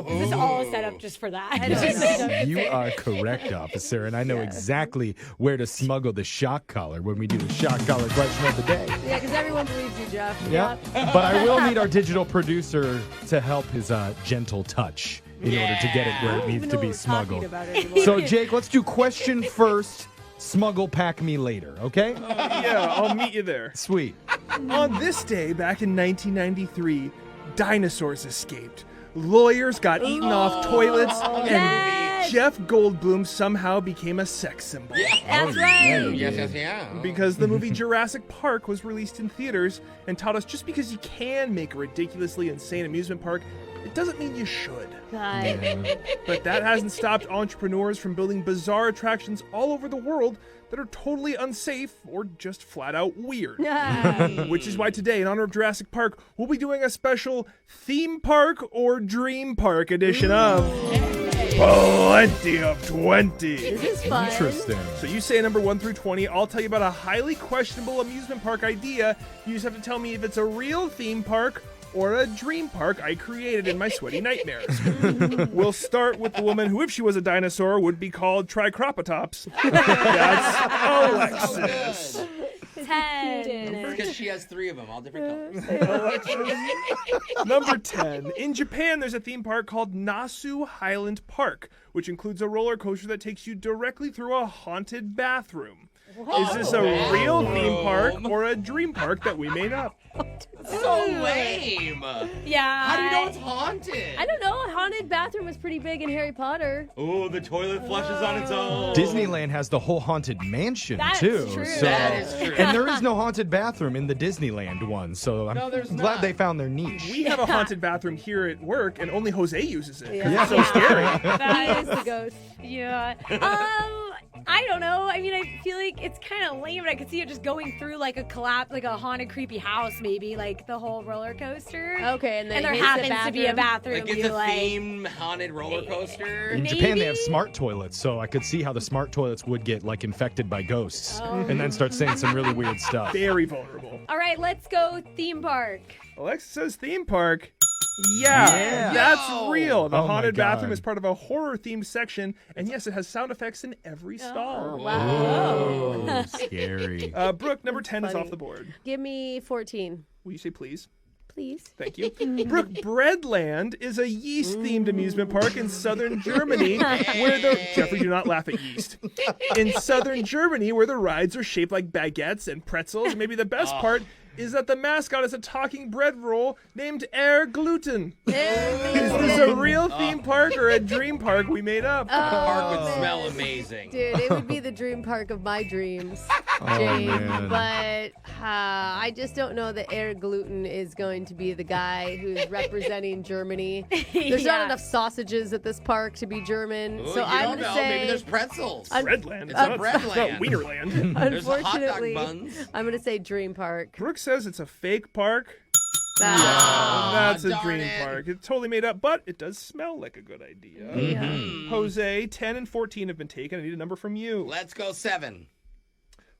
This is all set up just for that. You are correct, officer, and I know exactly where to smuggle the shock collar when we do the shock collar question of the day. Yeah, because everyone believes you, Jeff. Yeah, but I will need our digital producer to help his gentle touch in order to get it where it needs to be smuggled. So, Jake, let's do question first. smuggle pack me later, okay? Yeah, I'll meet you there. Sweet. On this day, back in 1993, dinosaurs escaped. Lawyers got eaten off toilets, and Jeff Goldblum somehow became a sex symbol. That's right. Yes. Because the movie Jurassic Park was released in theaters and taught us just because you can make a ridiculously insane amusement park, it doesn't mean you should. God. But that hasn't stopped entrepreneurs from building bizarre attractions all over the world that are totally unsafe or just flat out weird. Which is why today, in honor of Jurassic Park, we'll be doing a special theme park or dream park edition of Plenty of 20. This is fun. Interesting. So you say number 1 through 20. I'll tell you about a highly questionable amusement park idea. You just have to tell me if it's a real theme park or a dream park I created in my sweaty nightmares. We'll start with the woman who, if she was a dinosaur, would be called Tricropatops. That's Alexis. 10. Because she has 3 of them, all different colors. Number 10. In Japan, there's a theme park called Nasu Highland Park, which includes a roller coaster that takes you directly through a haunted bathroom. Is this a real theme park or a dream park that we made up? So lame. Yeah. How do you know it's haunted? I don't know. A haunted bathroom was pretty big in Harry Potter. Oh, the toilet flushes on its own. Disneyland has the whole haunted mansion, That's too. true. So, That is true. And there is no haunted bathroom in the Disneyland one, so I'm No, there's glad not. they found their niche. We have a haunted bathroom here at work, and only Jose uses it. Yeah. It's so scary. That is the ghost. Yeah. I don't know. I mean, I feel like it's kind of lame, but I could see it just going through like a collapse, like a haunted, creepy house, maybe, like the whole roller coaster. Okay, and then there hits the happens to be a bathroom. Like it's you a theme haunted roller coaster. In Japan, they have maybe? smart toilets, so I could see how the smart toilets would get like infected by ghosts and then start saying some really weird stuff. Very vulnerable. All right, let's go theme park. Alexis says theme park. Yeah, that's Yo. real. The Oh my haunted bathroom God. is part of a horror-themed section, and yes, it has sound effects in every stall. Wow. Oh, scary. Brooke, number 10 is funny. off the board. Give me 14, Will you say please? please. Thank you. Brooke, Breadland is a yeast-themed amusement park in southern Germany where the... Jeffrey, do not laugh at yeast. In southern Germany where the rides are shaped like baguettes and pretzels. Maybe the best part is that the mascot is a talking bread roll named Air Gluten. Is this a real theme park or a dream park we made up? The park would smell amazing. Dude, it would be the dream park of my dreams, James. man. But I just don't know that Air Gluten is going to be the guy who's representing Germany. There's not Yeah. enough sausages at this park to be German. Ooh, so you I'm don't going to know. say, Maybe there's pretzels. Breadland. It's a not Breadland. Wienerland. There's the hot dog unfortunately, buns. I'm going to say dream park. Brooke says it's a fake park. Ah. That's a darn dream it. park. It's totally made up, but it does smell like a good idea. Mm-hmm. Jose, 10 and 14 have been taken. I need a number from you. Let's go 7.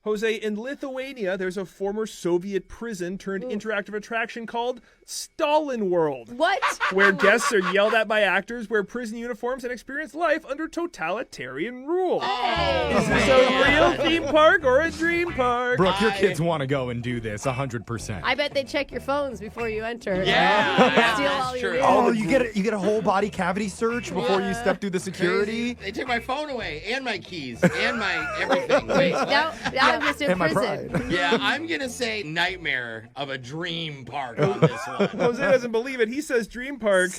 Jose, in Lithuania, there's a former Soviet prison turned interactive attraction called Stalin World, What? where guests are yelled at by actors, wear prison uniforms, and experience life under totalitarian rule. Is this a real theme park or a dream park? Brooke, your kids want to go and do this 100%. I bet they check your phones before you enter. Yeah, Steal all that's your true. Oh, you get a whole body cavity search before you step through the security? Crazy. They took my phone away and my keys and my everything. Wait, what? Now I'm just in And my prison. pride. Yeah, I'm gonna say nightmare of a dream park on this one. Jose doesn't believe it. He says dream park.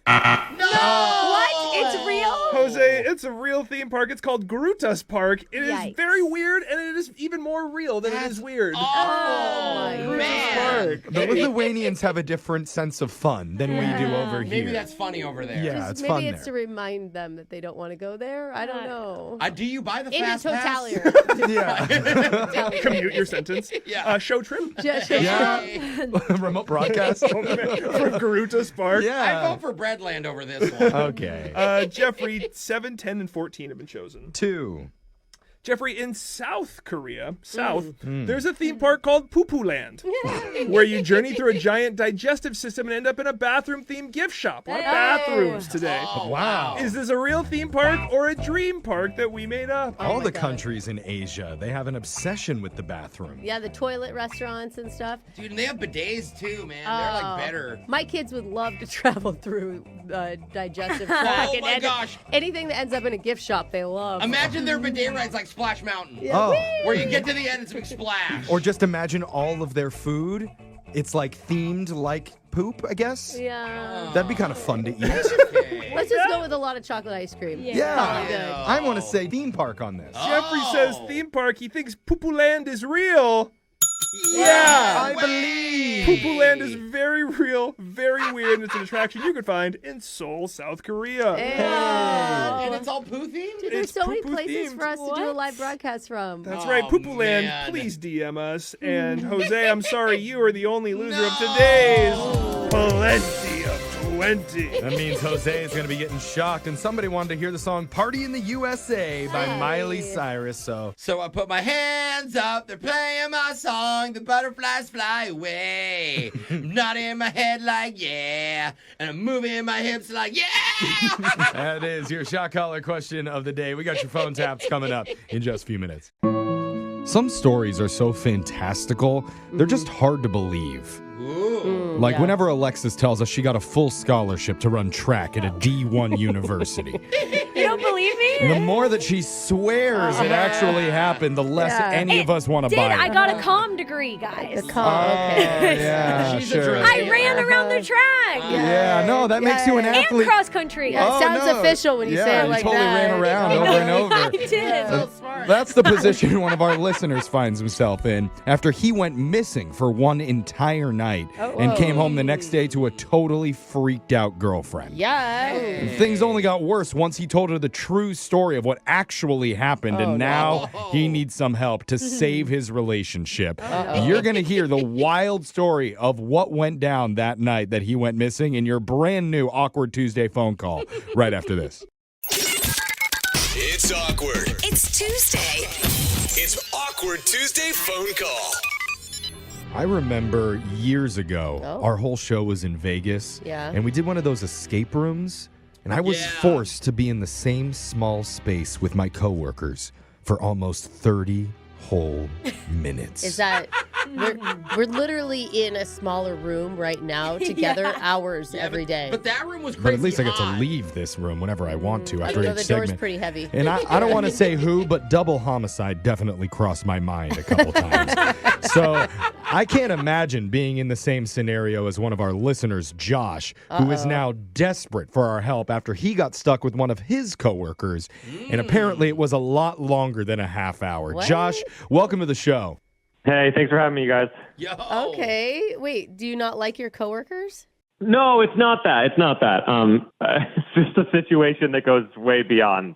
What? It's real? Jose, it's a real theme park. It's called Grutas Park. It is Yikes. very weird, and it is even more real than it is weird. Oh, man. Park. The Lithuanians have a different sense of fun than we do over here. Maybe that's funny over there. Yeah, Just it's maybe fun it's there. to remind them that they don't want to go there. I don't know. Do you buy the In a fast pass? totalitarian. Yeah. Commute your sentence. Yeah. Show trim. Yeah. Remote broadcast. From Grutas Park. I Yeah. vote for Breadland over this one. Okay. Jeffrey, 7, 10, and 14 have been chosen. 2. Jeffrey, in South Korea, there's a theme park called Poo Poo Land, where you journey through a giant digestive system and end up in a bathroom-themed gift shop. A lot of bathrooms today. Oh, Wow. Is this a real theme park or a dream park that we made up? All the God. countries in Asia, they have an obsession with the bathroom. Yeah, the toilet restaurants and stuff. Dude, and they have bidets too, man. They're like better. My kids would love to travel through digestive tract. Oh my and gosh. anything that ends up in a gift shop, they love. Imagine their bidet rides like Splash Mountain. Oh. Where you get to the end, it's a big splash. Or just imagine all of their food. It's like themed like poop, I guess. Yeah. That'd be kind of fun to eat. Let's just go with a lot of chocolate ice cream. Yeah. Call it good. I want to say theme park on this. Jeffrey says theme park. He thinks Poo-Poo Land is real. Yeah, I believe. Poo-Poo Land is very real, very weird, and it's an attraction you can find in Seoul, South Korea. And it's all poo themed? Dude, there's so many poo-poo places themed. for us to do a live broadcast from. That's right, Poo-Poo Land, man. please DM us. And Jose, I'm sorry, you are the only loser of today's Plenty of 20. That means Jose is going to be getting shocked, and somebody wanted to hear the song Party in the USA by Miley Cyrus, so... So I put my hands up, they're playing my song, the butterflies fly away. I'm nodding my head like, yeah, and I'm moving my hips like, yeah! That is your shot collar question of the day. We got your phone taps coming up in just a few minutes. Some stories are so fantastical, they're just hard to believe. Like whenever Alexis tells us she got a full scholarship to run track at a D1 university. You don't believe me? The more that she swears it actually happened, the less any of us want to buy it. I got a comm degree, guys. The comm, okay. Yeah, She's a sure. drug I ran around the track. Yeah, no, that makes you an And athlete. cross country. Yeah, it sounds official when you say it like you totally that. ran around over and over. I did. That's the position one of our listeners finds himself in after he went missing for one entire night and came home the next day to a totally freaked out girlfriend. Yeah. Things only got worse once he told her the true story of what actually happened, and now he needs some help to save his relationship. You're going to hear the wild story of what went down that night that he went missing in your brand new Awkward Tuesday phone call right after this. It's awkward. It's Tuesday. It's Awkward Tuesday phone call. I remember years ago, our whole show was in Vegas. Yeah. And we did one of those escape rooms. And I was forced to be in the same small space with my coworkers for almost 30 whole minutes. Is that we're literally in a smaller room right now together hours every day. But that room was crazy But at least I get to hot. leave this room whenever I want to I after don't know, each the door's segment. pretty heavy. And I don't want to say who, but double homicide definitely crossed my mind a couple times. So I can't imagine being in the same scenario as one of our listeners, Josh, who is now desperate for our help after he got stuck with one of his coworkers. And apparently it was a lot longer than a half hour. What? Josh, welcome to the show. Hey, thanks for having me, you guys. Yo. Okay. Wait, do you not like your coworkers? No, it's not that. It's not that. It's just a situation that goes way beyond.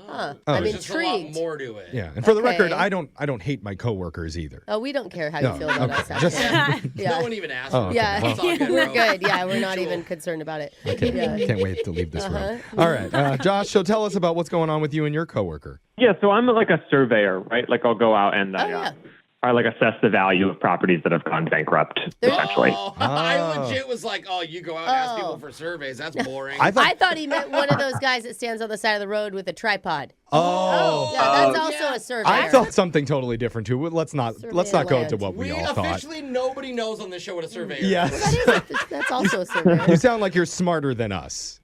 Huh. Oh, I'm There's just a lot intrigued. more to it. Yeah. And for the Okay. record, I don't hate my coworkers either. Oh, we don't care how you No, feel about okay. us. Just- Actually. Yeah. No one even asked. Oh, me. okay. Yeah, Well, It's all good, we're bro. good. Yeah, we're not Mutual. even concerned about it. Can't wait to leave this room. All right. Josh, so tell us about what's going on with you and your coworker. Yeah, so I'm like a surveyor, right? Like I'll go out and yeah. I like assess the value of properties that have gone bankrupt, essentially. Oh, I legit was like, oh, you go out and ask people for surveys. That's boring. I thought, I thought he meant one of those guys that stands on the side of the road with a tripod. oh, Yeah, that's also a surveyor. I thought something totally different too. Let's not go Surveillance. to what we all thought. officially nobody knows on this show what a surveyor is. Yes. That's also a surveyor. You sound like you're smarter than us.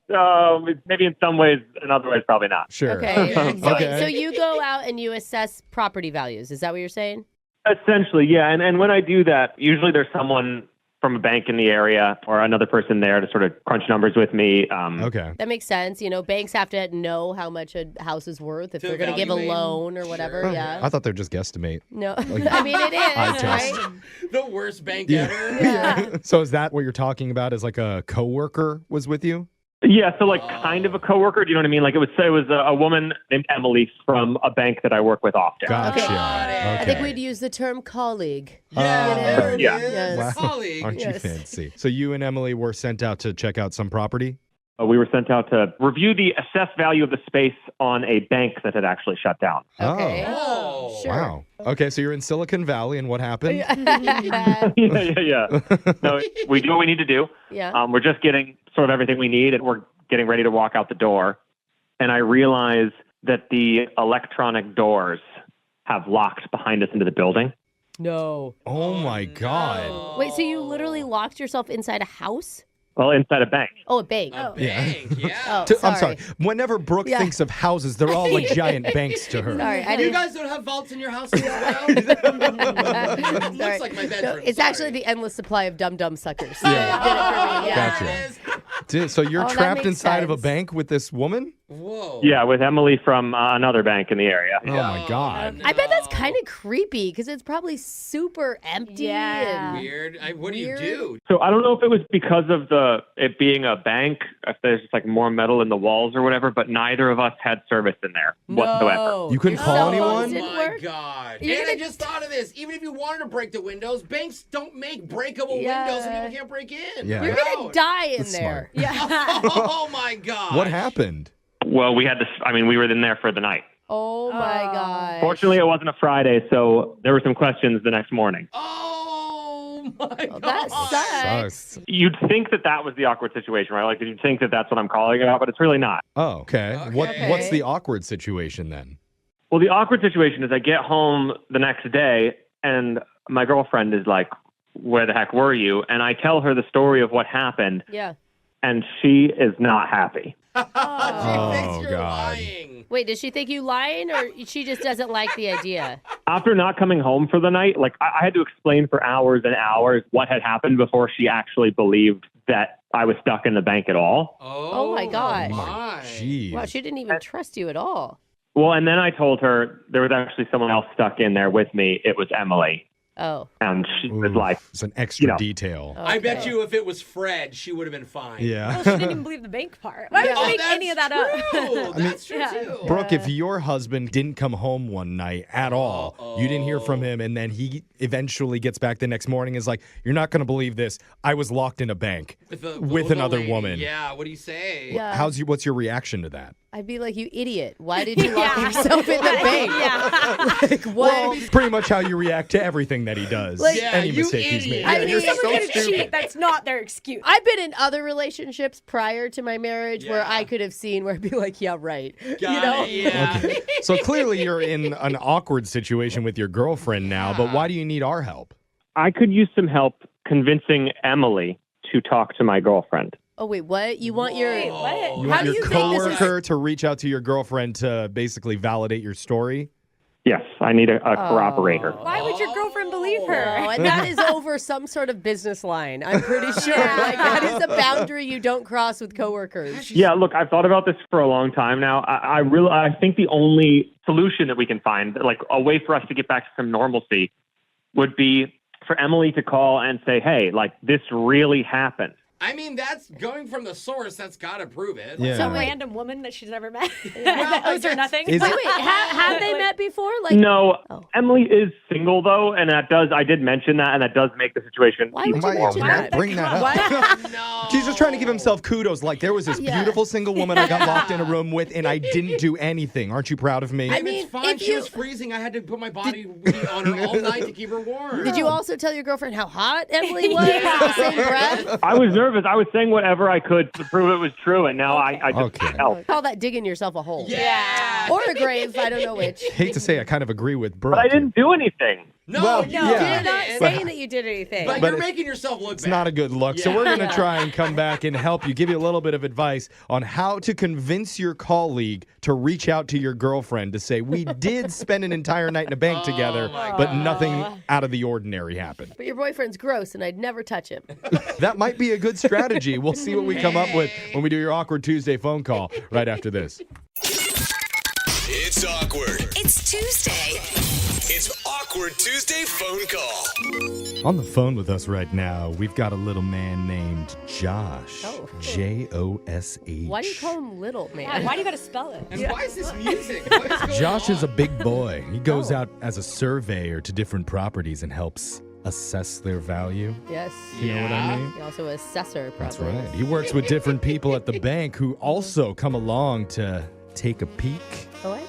Maybe in some ways, in other ways, probably not. Sure. Okay. So, Okay. so you go out and you assess property values. Is that what you're saying? Essentially, yeah. And when I do that, usually there's someone from a bank in the area or another person there to sort of crunch numbers with me. Okay. That makes sense. You know, banks have to know how much a house is worth if To they're going to give a evaluate. loan or whatever. Yeah. I thought they'd just guesstimate. No, I mean it Eye is, test. right? The worst bank Yeah. ever. Yeah. So is that what you're talking about? Is like a coworker was with you? Yeah, so like kind of a coworker. Do you know what I mean? Like it was a woman named Emily from a bank that I work with often. Gotcha. Okay. Okay. I think we'd use the term colleague. Yeah, there it Yeah. is. Yes. Colleague. Aren't you Yes. fancy? So you and Emily were sent out to check out some property? We were sent out to review the assessed value of the space on a bank that had actually shut down. Okay. Oh. Sure. Wow. Okay, so you're in Silicon Valley, and what happened? yeah. No, we do what we need to do. Yeah. We're just getting sort of everything we need, and we're getting ready to walk out the door. And I realize that the electronic doors have locked behind us into the building. No. Oh my God. Wait, so you literally locked yourself inside a house? Well, inside a bank. Oh, a bank. A bank, yeah. Oh, I'm sorry. sorry. Whenever Brooke Yeah. thinks of houses, they're all like giant banks to her. Sorry, I You didn't. guys don't have vaults in your house as well? It looks like my bedroom. No, it's sorry. actually the endless supply of dum-dum suckers. Yeah. Did it for me, yeah. Gotcha. Dude, so you're Oh, that trapped makes inside of a sense. bank with this woman? Whoa. Yeah, with Emily from another bank in the area. Oh my God. I bet that's kind of creepy because it's probably super empty. Yeah. And Weird. What do you Weird. do? So I don't know if it was because of it being a bank, if there's just like more metal in the walls or whatever, but neither of us had service in there whatsoever. No. You couldn't Your call cell anyone? phones Oh didn't my work? God. You're And I gonna- just thought of this. Even if you wanted to break the windows, banks don't make breakable Yeah. windows so people can't break in. Yeah. You're Get gonna out. die in That's there. smart. Yeah. Oh my God. What happened? Well, we were in there for the night. Oh my god. Fortunately, it wasn't a Friday, so there were some questions the next morning. Oh my God. That sucks. You'd think that was the awkward situation, right? Like, you'd think that that's what I'm calling about, but it's really not. Oh, okay. Okay. What's the awkward situation then? Well, the awkward situation is I get home the next day, and my girlfriend is like, where the heck were you? And I tell her the story of what happened, Yeah. and she is not happy. She thinks Oh, you're God. lying. Wait, does she think you lying or she just doesn't like the idea? After not coming home for the night, like I had to explain for hours and hours what had happened before she actually believed that I was stuck in the bank at all. Oh my gosh. My. Jeez. Wow, she didn't even trust you at all. Well, and then I told her there was actually someone else stuck in there with me. It was Emily. Oh. And she was Ooh, like, it's an extra detail. I bet Okay. you if it was Fred, she would have been fine. Yeah. Well, she didn't even believe the bank part. Why would Oh, you make that's any of that up? true. That's true Yeah. too. Brooke, if your husband didn't come home one night at all, you didn't hear from him, and then he eventually gets back the next morning, is like, you're not going to believe this. I was locked in a bank with another lady. woman. Yeah, what do you say? Yeah. What's your reaction to that? I'd be like, you idiot. Why did you lock yourself in the bank? Yeah. Like, what? Pretty much how you react to everything that he does. Like, Yeah, Any you mistake he's idiot. made. I Yeah, mean, you're if someone so gonna stupid. Cheat, that's not their excuse. I've been in other relationships prior to my marriage where Yeah. I could have seen where I'd be like, yeah, right. Got it, yeah. Okay. So clearly you're in an awkward situation with your girlfriend now, but why do you need our help? I could use some help convincing Emily to talk to my girlfriend. Oh, wait, what? You want your... Wait, what? You How want do your you think this is- coworker to reach out to your girlfriend to basically validate your story? Yes, I need a corroborator. Why would your girlfriend believe her? Oh, and that is over some sort of business line. I'm pretty sure. Like, that is a boundary you don't cross with coworkers. Yeah, look, I've thought about this for a long time now. I think the only solution that we can find, like a way for us to get back to some normalcy, would be for Emily to call and say, hey, like, this really happened. I mean, that's going from the source. That's got to prove it. Yeah. Some random woman that she's never met Well, that I owes her guess- nothing. Is Wait, it- wait, have they met before? Like, No, Oh. Emily is single, though, and I did mention that, and that does make the situation Why even would you more mention weird. that? Bring that up. What? No. He's just trying to give himself kudos. Like, there was this Yeah. beautiful single woman I got locked in a room with, and I didn't do anything. Aren't you proud of me? I mean, mean, it's fine. if She you- was freezing. I had to put my body heat on her all night to keep her warm. Did you also tell your girlfriend how hot Emily was in the same breath? I was nervous. I was saying whatever I could to prove it was true, and now I just Okay. can't help. Call that digging yourself a hole. Yeah. Or a grave, I don't know which. Hate to say I kind of agree with Brooke. But I didn't do anything. No, Well, you yeah. You're not didn't. saying that you did anything. But, But you're it- making yourself look It's bad. not a good look. So Yeah. we're going to Yeah. try and come back and help you, give you a little bit of advice on how to convince your colleague to reach out to your girlfriend to say, we did spend an entire night in a bank together, but nothing out of the ordinary happened. But your boyfriend's gross and I'd never touch him. That might be a good strategy. We'll see what we come up with when we do your Awkward Tuesday phone call right after this. It's awkward. It's Tuesday. It's Awkward Tuesday phone call. On the phone with us right now, we've got a little man named Josh. Oh. Josh. Why do you call him little, Yeah, man? why do you got to spell it? And why is this music? What is going Josh on? is a big boy. He goes Oh. out as a surveyor to different properties and helps assess their value. Yes. You know what I mean? He also assessor, probably. That's right. He works with different people at the bank who also come along to take a peek Oh, what?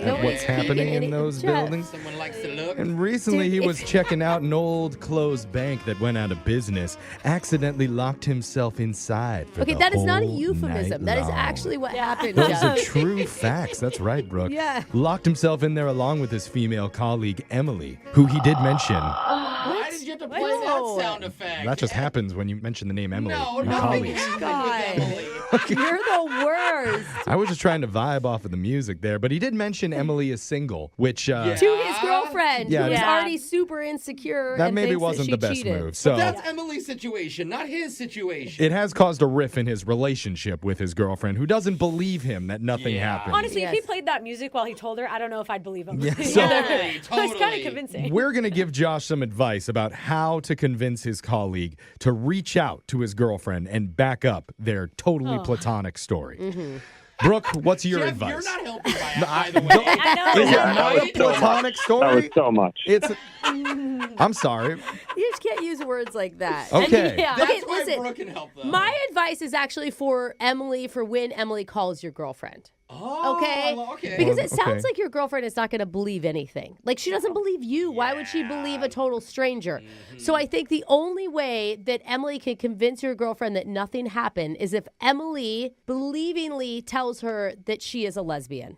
at what's happening in those buildings. Someone likes to look. And recently he was checking out an old closed bank that went out of business, accidentally locked himself inside for Okay, the that is not a whole euphemism. night That is long. actually what happened. Those are Josh. true facts. That's right, Brooke. Yeah. Locked himself in there along with his female colleague, Emily, who he did mention. Why did you have to play that sound effect. That just happens when you mention the name Emily. No, your nothing colleagues. happened with Emily. You're the worst. I was just trying to vibe off of the music there, but he did mention Emily is single, which To his girlfriend, Yeah, who was yeah. already super insecure. that and maybe thinks wasn't she the best cheated. move. So But that's Emily's situation, not his situation. it has caused a riff in his relationship with his girlfriend, who doesn't believe him that nothing happened. Honestly, if he played that music while he told her, I don't know if I'd believe him. Yeah, so- It's kind of convincing. We're going to give Josh some advice about how to convince his colleague to reach out to his girlfriend and back up their totally platonic story. Brooke, what's your Jeff, advice? You're not helping by the way. Is it not a platonic story? That was so much. It's. I'm sorry. You just can't use words like that. Okay. Yeah. That's Okay, why listen. Brooke can help them. My advice is actually for Emily for when Emily calls your girlfriend. Oh, Okay? Because it sounds okay. like your girlfriend is not going to believe anything. Like, she doesn't believe you. Why would she believe a total stranger? So I think the only way that Emily can convince your girlfriend that nothing happened is if Emily believingly tells her that she is a lesbian.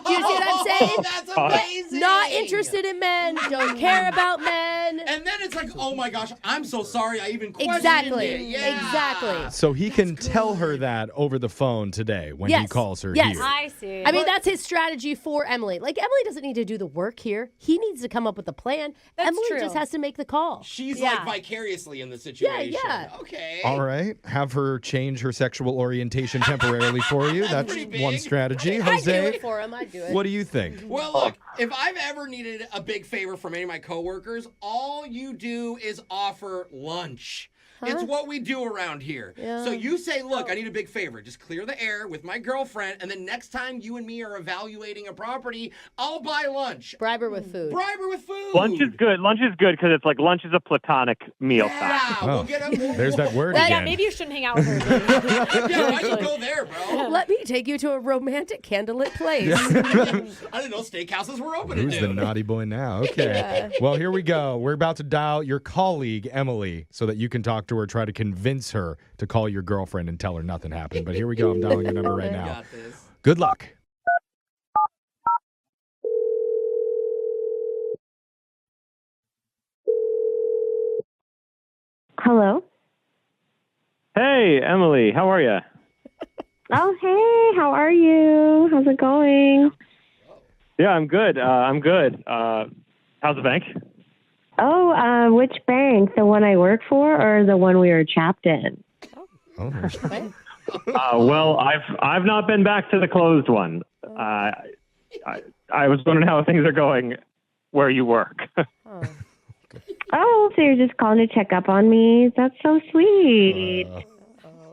Do you see what I'm saying? That's amazing. Not interested in men, don't care about men. And then it's like, oh my gosh, I'm so sorry I even questioned Exactly. it. Yeah. Exactly. So he can tell her that over the phone today when he calls her Yes. here. I see. I mean, that's his strategy for Emily. Like, Emily doesn't need to do the work here. He needs to come up with a plan. That's Emily true. just has to make the call. She's Yeah. like vicariously in the situation. yeah. Okay. All right. Have her change her sexual orientation temporarily for you. That's pretty big. one strategy. I'd do Jose, it for him. I'd do it. what do you think? Well, look, if I've ever needed a big favor from any of my coworkers, all you do is offer lunch. It's what we do around here. Yeah. So you say, look, I need a big favor. Just clear the air with my girlfriend, and then next time you and me are evaluating a property, I'll buy lunch. Bribe her with food. Bribe her with food. Lunch is good. Lunch is good because it's like lunch is a platonic meal Yeah, style. Oh, we'll get a there's that word yeah, again. maybe you shouldn't hang out with her. Yeah, why you go there, bro? Let me take you to a romantic candlelit place. I didn't know steakhouses were open. Who's the naughty boy now? Okay. Well, here we go. We're about to dial your colleague, Emily, so that you can talk to her, try to convince her to call your girlfriend and tell her nothing happened. But here we go. I'm dialing your number right now. Got this. Good luck. Hello. Hey, Emily, how are you? Oh, hey, how are you? How's it going? Yeah, I'm good. How's the bank? Oh, which bank? The one I work for or the one we were trapped in? Oh. Well, I've not been back to the closed one. I was wondering how things are going where you work. Oh, so you're just calling to check up on me? That's so sweet.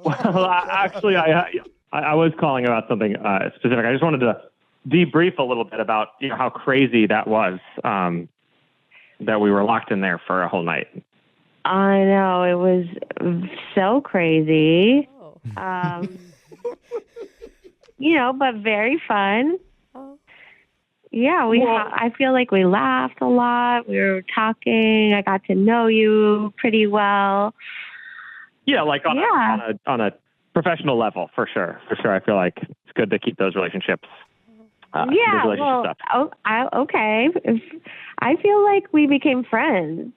Well, actually, I was calling about something specific. I just wanted to debrief a little bit about how crazy that was. That we were locked in there for a whole night. I know, it was so crazy. But very fun. Yeah, I feel like we laughed a lot. We were talking. I got to know you pretty well. Yeah, like on a professional level, for sure. I feel like it's good to keep those relationships. Stuff. Okay. I feel like we became friends.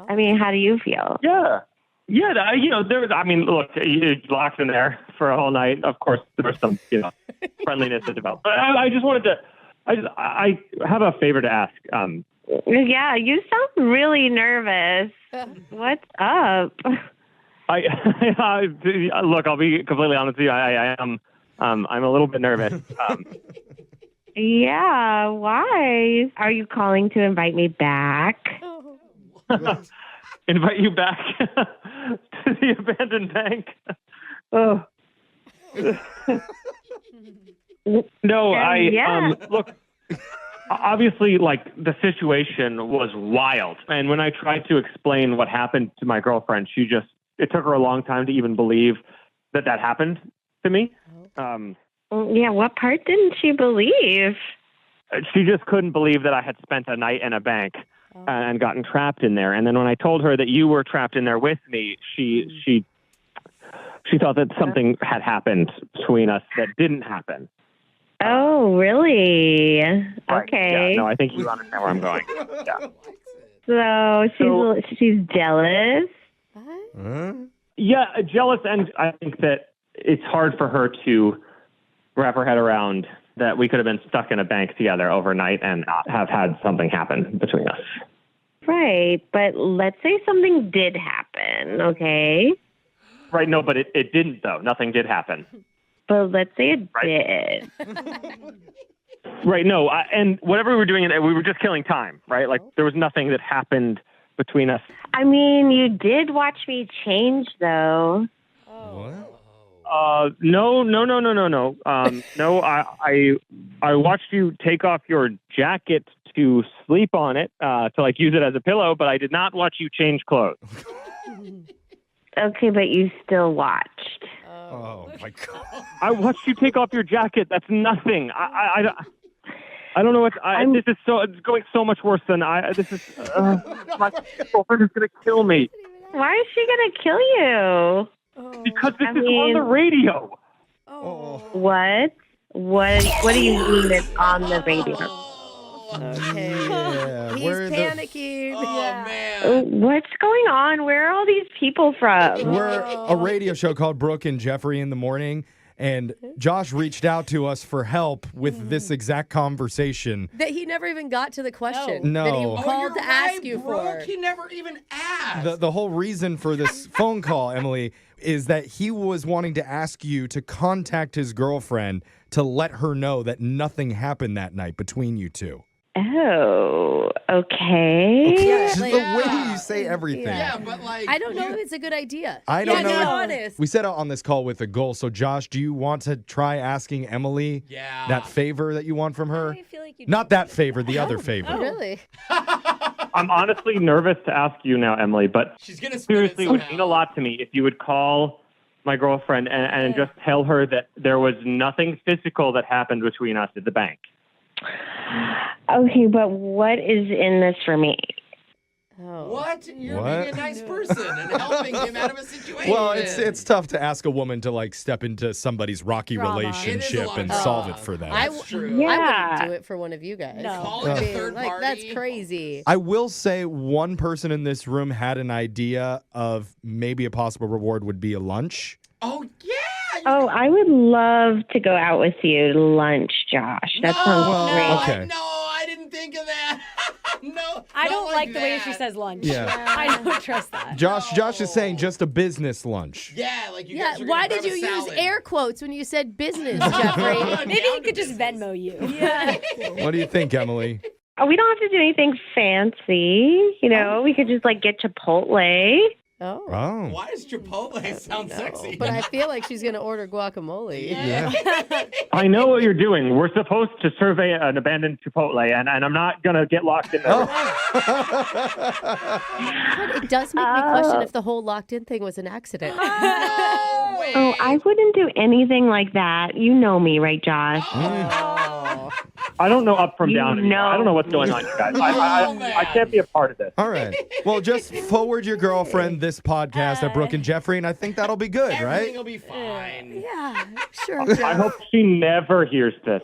I mean, how do you feel? Yeah. There was. I mean, look, you locked in there for a whole night. Of course, there was some, friendliness that developed. But I just wanted to. I have a favor to ask. Yeah, you sound really nervous. What's up? Look, I'll be completely honest with you. I am. I'm a little bit nervous. Yeah, why? Are you calling to invite me back? Invite you back to the abandoned bank? Oh. No, look, obviously, like, the situation was wild. And when I tried to explain what happened to my girlfriend, it took her a long time to even believe that happened to me. Yeah, what part didn't she believe? She just couldn't believe that I had spent a night in a bank and gotten trapped in there. And then when I told her that you were trapped in there with me, she thought that something had happened between us that didn't happen. Oh, really? Right. Okay. Yeah, no, I think you understand where I'm going. Yeah. So she's jealous. Yeah, jealous, and I think that it's hard for her to wrap her head around that we could have been stuck in a bank together overnight and not have had something happen between us. Right, but let's say something did happen, okay? Right, no, but it didn't, though. Nothing did happen. But let's say it did. Right, no, and whatever we were doing, we were just killing time, right? Like, there was nothing that happened between us. I mean, you did watch me change, though. What? No. No, I watched you take off your jacket to sleep on it, to like use it as a pillow, but I did not watch you change clothes. Okay, but you still watched. Oh my God. I watched you take off your jacket. That's nothing. I don't know what. This is so. It's going so much worse than I. This is. My girlfriend is gonna kill me. Why is she gonna kill you? Because this is on the radio. What? What do you mean it's on the radio? Okay. Yeah, He's we're panicking. What's going on? Where are all these people from? We're a radio show called Brooke and Jeffrey in the morning, and Josh reached out to us for help with this exact conversation. That he never even got to the question. No. That he Oh, called to ask you Brooke, for. he never even asked. The whole reason for this phone call, Emily, is that he was wanting to ask you to contact his girlfriend to let her know that nothing happened that night between you two. Oh, okay. Just the way you say everything. Yeah, but like... I don't know if it's a good idea. I don't know. Be honest. We set out on this call with a goal. So, Josh, do you want to try asking Emily that favor that you want from her? I feel like you Not that favor, the other favor. Oh, really? I'm honestly nervous to ask you now, Emily, but she's gonna seriously, it would mean a lot to me if you would call my girlfriend and just tell her that there was nothing physical that happened between us at the bank. Okay, but what is in this for me? What? You're being a nice person and helping him out of a situation. Well, it's tough to ask a woman to like step into somebody's rocky Drama. relationship and solve it for them. That's true. I wouldn't do it for one of you guys. No. Calling a third like, party. that's crazy. I will say one person in this room had an idea of maybe a possible reward would be a lunch. Oh, yeah. Oh, I would love to go out with you to lunch, Josh. That sounds great. Okay. No, I didn't think of that. No, I don't like the that. way she says lunch. Yeah. I don't trust that. Josh is saying just a business lunch. Yeah, like you Yeah, guys are why gonna did you grab a use salad. air quotes when you said business, Jeffrey? Maybe he could just Venmo you. Yeah. What do you think, Emily? We don't have to do anything fancy. You know, we could just like get Chipotle. Oh. Oh. Why does Chipotle sound sexy? But I feel like she's going to order guacamole. Yeah. I know what you're doing. We're supposed to survey an abandoned Chipotle, and I'm not going to get locked in there. But it does make me question if the whole locked in thing was an accident. Oh, I wouldn't do anything like that. You know me, right, Josh? I don't know up from down anymore. know. I don't know what's going on, you guys. I can't be a part of this. All right. Well, just forward your girlfriend this podcast at Brooke and Jeffrey, and I think that'll be good, Everything right? will be fine. Yeah, sure. I hope she never hears this.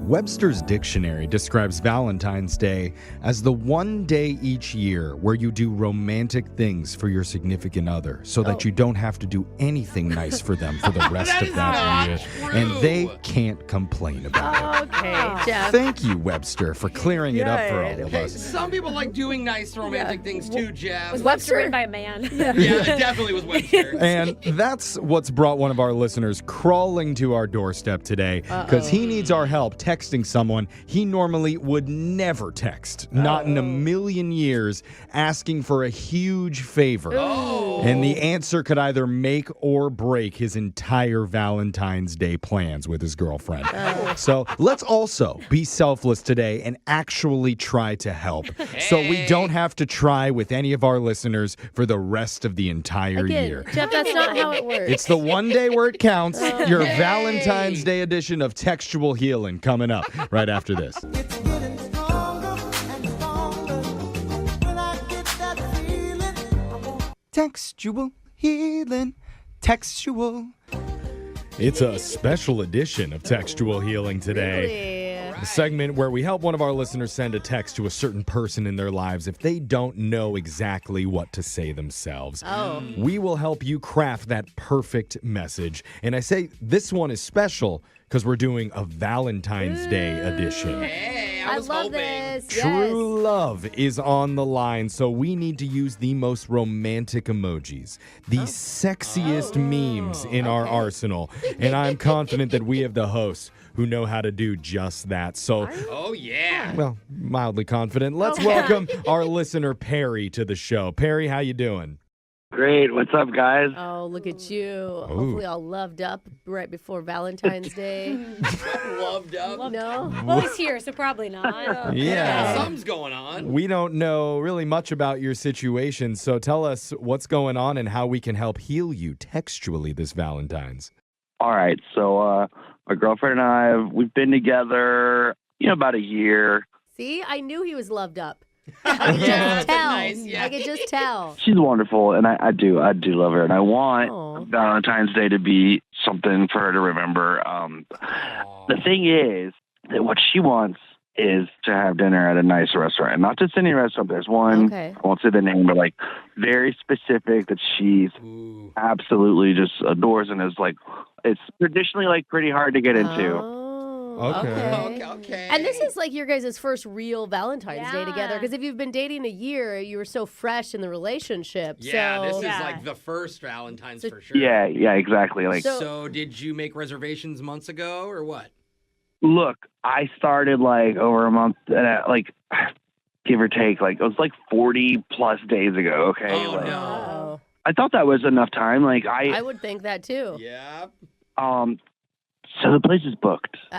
Webster's Dictionary describes Valentine's Day as the one day each year where you do romantic things for your significant other so that you don't have to do anything nice for them for the rest of that year. And they can't complain about it. Okay, Jeff. Thank you, Webster, for clearing it up for all of Hey, us. some people like doing nice romantic things too, Jeff. Was Webster written by a man? Yeah, it definitely was Webster. And that's what's brought one of our listeners crawling to our doorstep today because he needs our help texting someone he normally would never text, not in a million years, asking for a huge favor. And the answer could either make or break his entire Valentine's Day plans with his girlfriend. So let's also be selfless today and actually try to help so we don't have to try with any of our listeners for the rest of the entire year. Again, Jeff, that's not how it works. It's the one day where it counts. Your Valentine's Day edition of Textual Healing coming up right after this. Textual Healing. Textual. It's a special edition of Textual Healing today. Really? A segment where we help one of our listeners send a text to a certain person in their lives if they don't know exactly what to say themselves. Oh. We will help you craft that perfect message. And I say this one is special because we're doing a Valentine's Day edition. Hey, I was love hoping. this. True love is on the line, so we need to use the most romantic emojis, the sexiest memes in our arsenal. And I'm confident that we have the hosts who know how to do just that. So, Oh, yeah. well, mildly confident. Let's welcome our listener, Perry, to the show. Perry, how you doing? Great. What's up, guys? Oh, look at you. Hopefully all loved up right before Valentine's Day. Loved up. No? Well, he's here, so probably not. Yeah. Something's going on. We don't know really much about your situation, so tell us what's going on and how we can help heal you textually this Valentine's. All right. So, my girlfriend and I, we've been together, about a year. See, I knew he was loved up. I could just tell. I could just tell. She's wonderful, and I do love her, and I want Valentine's Day to be something for her to remember. The thing is that what she wants is to have dinner at a nice restaurant, and not just any restaurant. There's one, I won't say the name, but like very specific that she's absolutely just adores, and is like, it's traditionally like pretty hard to get into. Okay. And this is like your guys' first real Valentine's Day together. Because if you've been dating a year, you were so fresh in the relationship. Yeah, so, this is like the first Valentine's for sure. Yeah, exactly. Like, so did you make reservations months ago or what? Look, I started like over a month, like give or take, like it was like 40 plus days ago. Okay. Oh, like, no. I thought that was enough time. Like I would think that too. Yeah. So the place is booked. So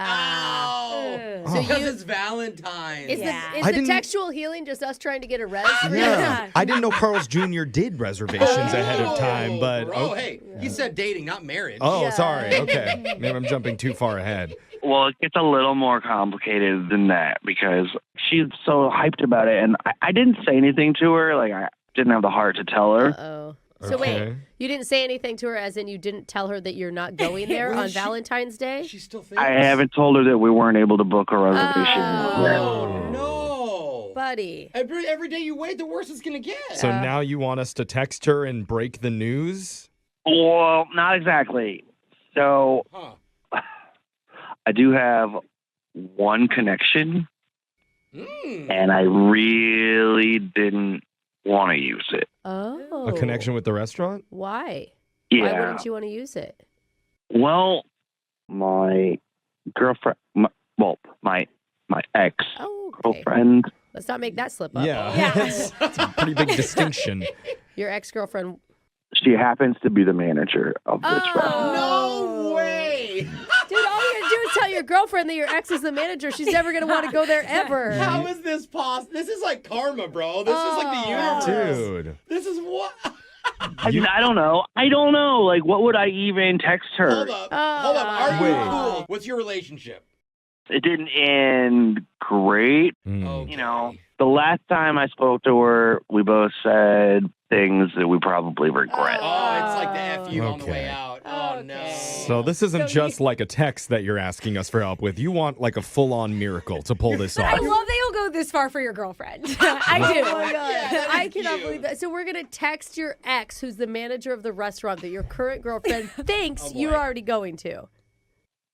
because it's Valentine's. Is the textual healing just us trying to get a res? Yeah. I didn't know Carl's Jr. did reservations ahead of time, but... Bro, hey, he said dating, not marriage. Oh, sorry. Okay. Maybe I'm jumping too far ahead. Well, it gets a little more complicated than that because she's so hyped about it, and I didn't say anything to her. Like, I didn't have the heart to tell her. Uh-oh. So wait, you didn't say anything to her as in you didn't tell her that you're not going there on Valentine's Day? She still thinks. I haven't told her that we weren't able to book a reservation. Oh, no. Buddy. Every day you wait, the worse it's going to get. So now you want us to text her and break the news? Well, not exactly. So I do have one connection, and I really didn't want to use it. Oh. A connection with the restaurant? Why? Yeah. Why wouldn't you want to use it? Well, my girlfriend, my ex-girlfriend. Let's not make that slip up. Yeah. That's a pretty big distinction. Your ex-girlfriend. She happens to be the manager of this restaurant. No way. Dude, all you gotta do is tell your girlfriend that your ex is the manager. She's never gonna want to go there ever. How is this possible? This is like karma, bro. This is like the universe. Dude. This is what? I mean, I don't know. Like, what would I even text her? Hold up. Are you cool? What's your relationship? It didn't end great. Okay. The last time I spoke to her, we both said things that we probably regret. Oh, it's like the F you on the way out. Oh, no. So this isn't just like a text that you're asking us for help with. You want like a full-on miracle to pull this I off. love that you'll go this far for your girlfriend. I do. Oh my God. I cannot believe that. So we're gonna text your ex, who's the manager of the restaurant that your current girlfriend thinks you're already going to.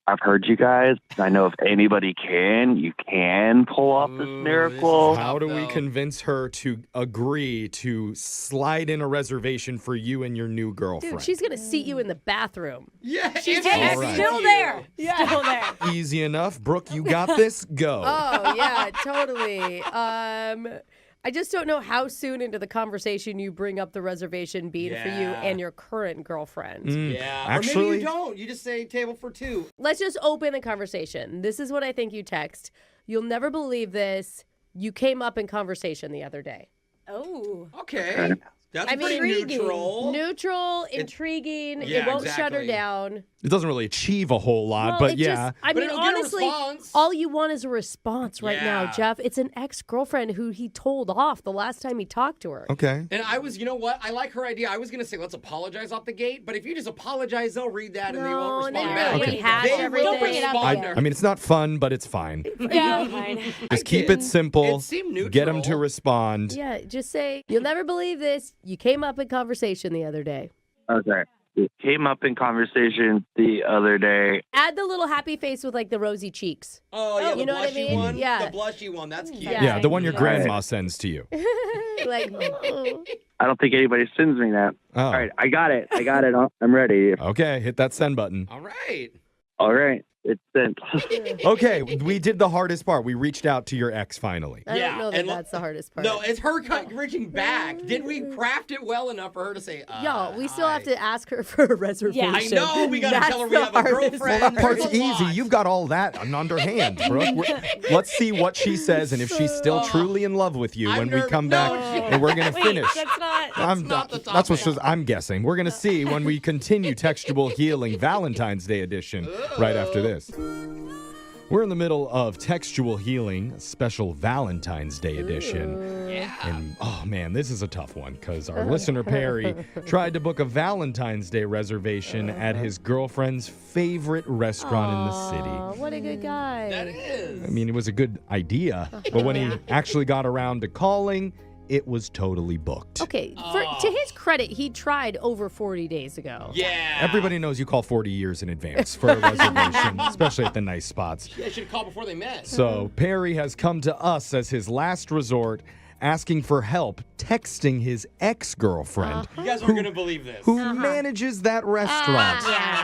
I've heard you guys. I know if anybody you can pull off this miracle. How do we convince her to agree to slide in a reservation for you and your new girlfriend? Dude, she's gonna seat you in the bathroom. Yeah, she's still there. Yeah. Still there. Easy enough. Brooke, you got this? Go. Oh yeah, totally. I just don't know how soon into the conversation you bring up the reservation being for you and your current girlfriend. Yeah, actually, or maybe you don't. You just say table for two. Let's just open the conversation. This is what I think you text. You'll never believe this. You came up in conversation the other day. Oh. Okay. That's pretty neutral. Neutral, intriguing. Yeah, it won't shut her exactly. down. It doesn't really achieve a whole lot, but yeah. I mean, it'll get a honestly, response. all you want is a response right now, Yeah. Jeff. It's an ex-girlfriend who he told off the last time he talked to her. Okay. And I was, you know what? I like her idea. I was going to say, let's apologize off the gate. But if you just apologize, they'll read that and they won't respond no, back. okay. Rehash They will everything. Bring it up respond. again. I mean, it's not fun, but it's fine. Yeah, fine. Just keep it simple. It seemed neutral. Get them to respond. Yeah, just say, you'll never believe this. You came up in conversation the other day. Okay. It came up in conversation the other day. Add the little happy face with like the rosy cheeks. Oh, yeah, the you know what I blushy mean? one? Yeah. The blushy one. That's cute. Yeah. Yeah, the one your Right. grandma sends to you. like, I don't think anybody sends me that. Oh. All right, I got it. I'm ready. Okay, hit that send button. All right. All right, it's sent. Okay, we did the hardest part. We reached out to your ex finally. I Yeah, don't know that and that's the hardest part. No, it's her reaching back. Did we craft it well enough for her to say, Yo, we still hi? have to ask her for a reservation. I know, we gotta That's tell her we the have a hardest girlfriend. That part's There's a easy. lot. You've got all that underhand, Brooke. Let's see what she says and if she's still truly in love with you I'm when we nervous. come No, back and we're going to Wait, finish. that's not. not the That's what topic. I'm guessing. We're going to see when we continue Textual Healing Valentine's Day edition right after this. We're in the middle of Textual Healing, special Valentine's Day edition. Yeah. And oh man, this is a tough one because our listener Perry tried to book a Valentine's Day reservation at his girlfriend's favorite restaurant in the city. Aw, what a good guy. That is. I mean, it was a good idea, but when he actually got around to calling, it was totally booked. Okay, to his credit, he tried over 40 days ago. Yeah. Everybody knows you call 40 years in advance for a reservation, especially at the nice spots. They should have called before they met. So Perry has come to us as his last resort, asking for help texting his ex-girlfriend, You guys aren't going to believe this. who manages that restaurant,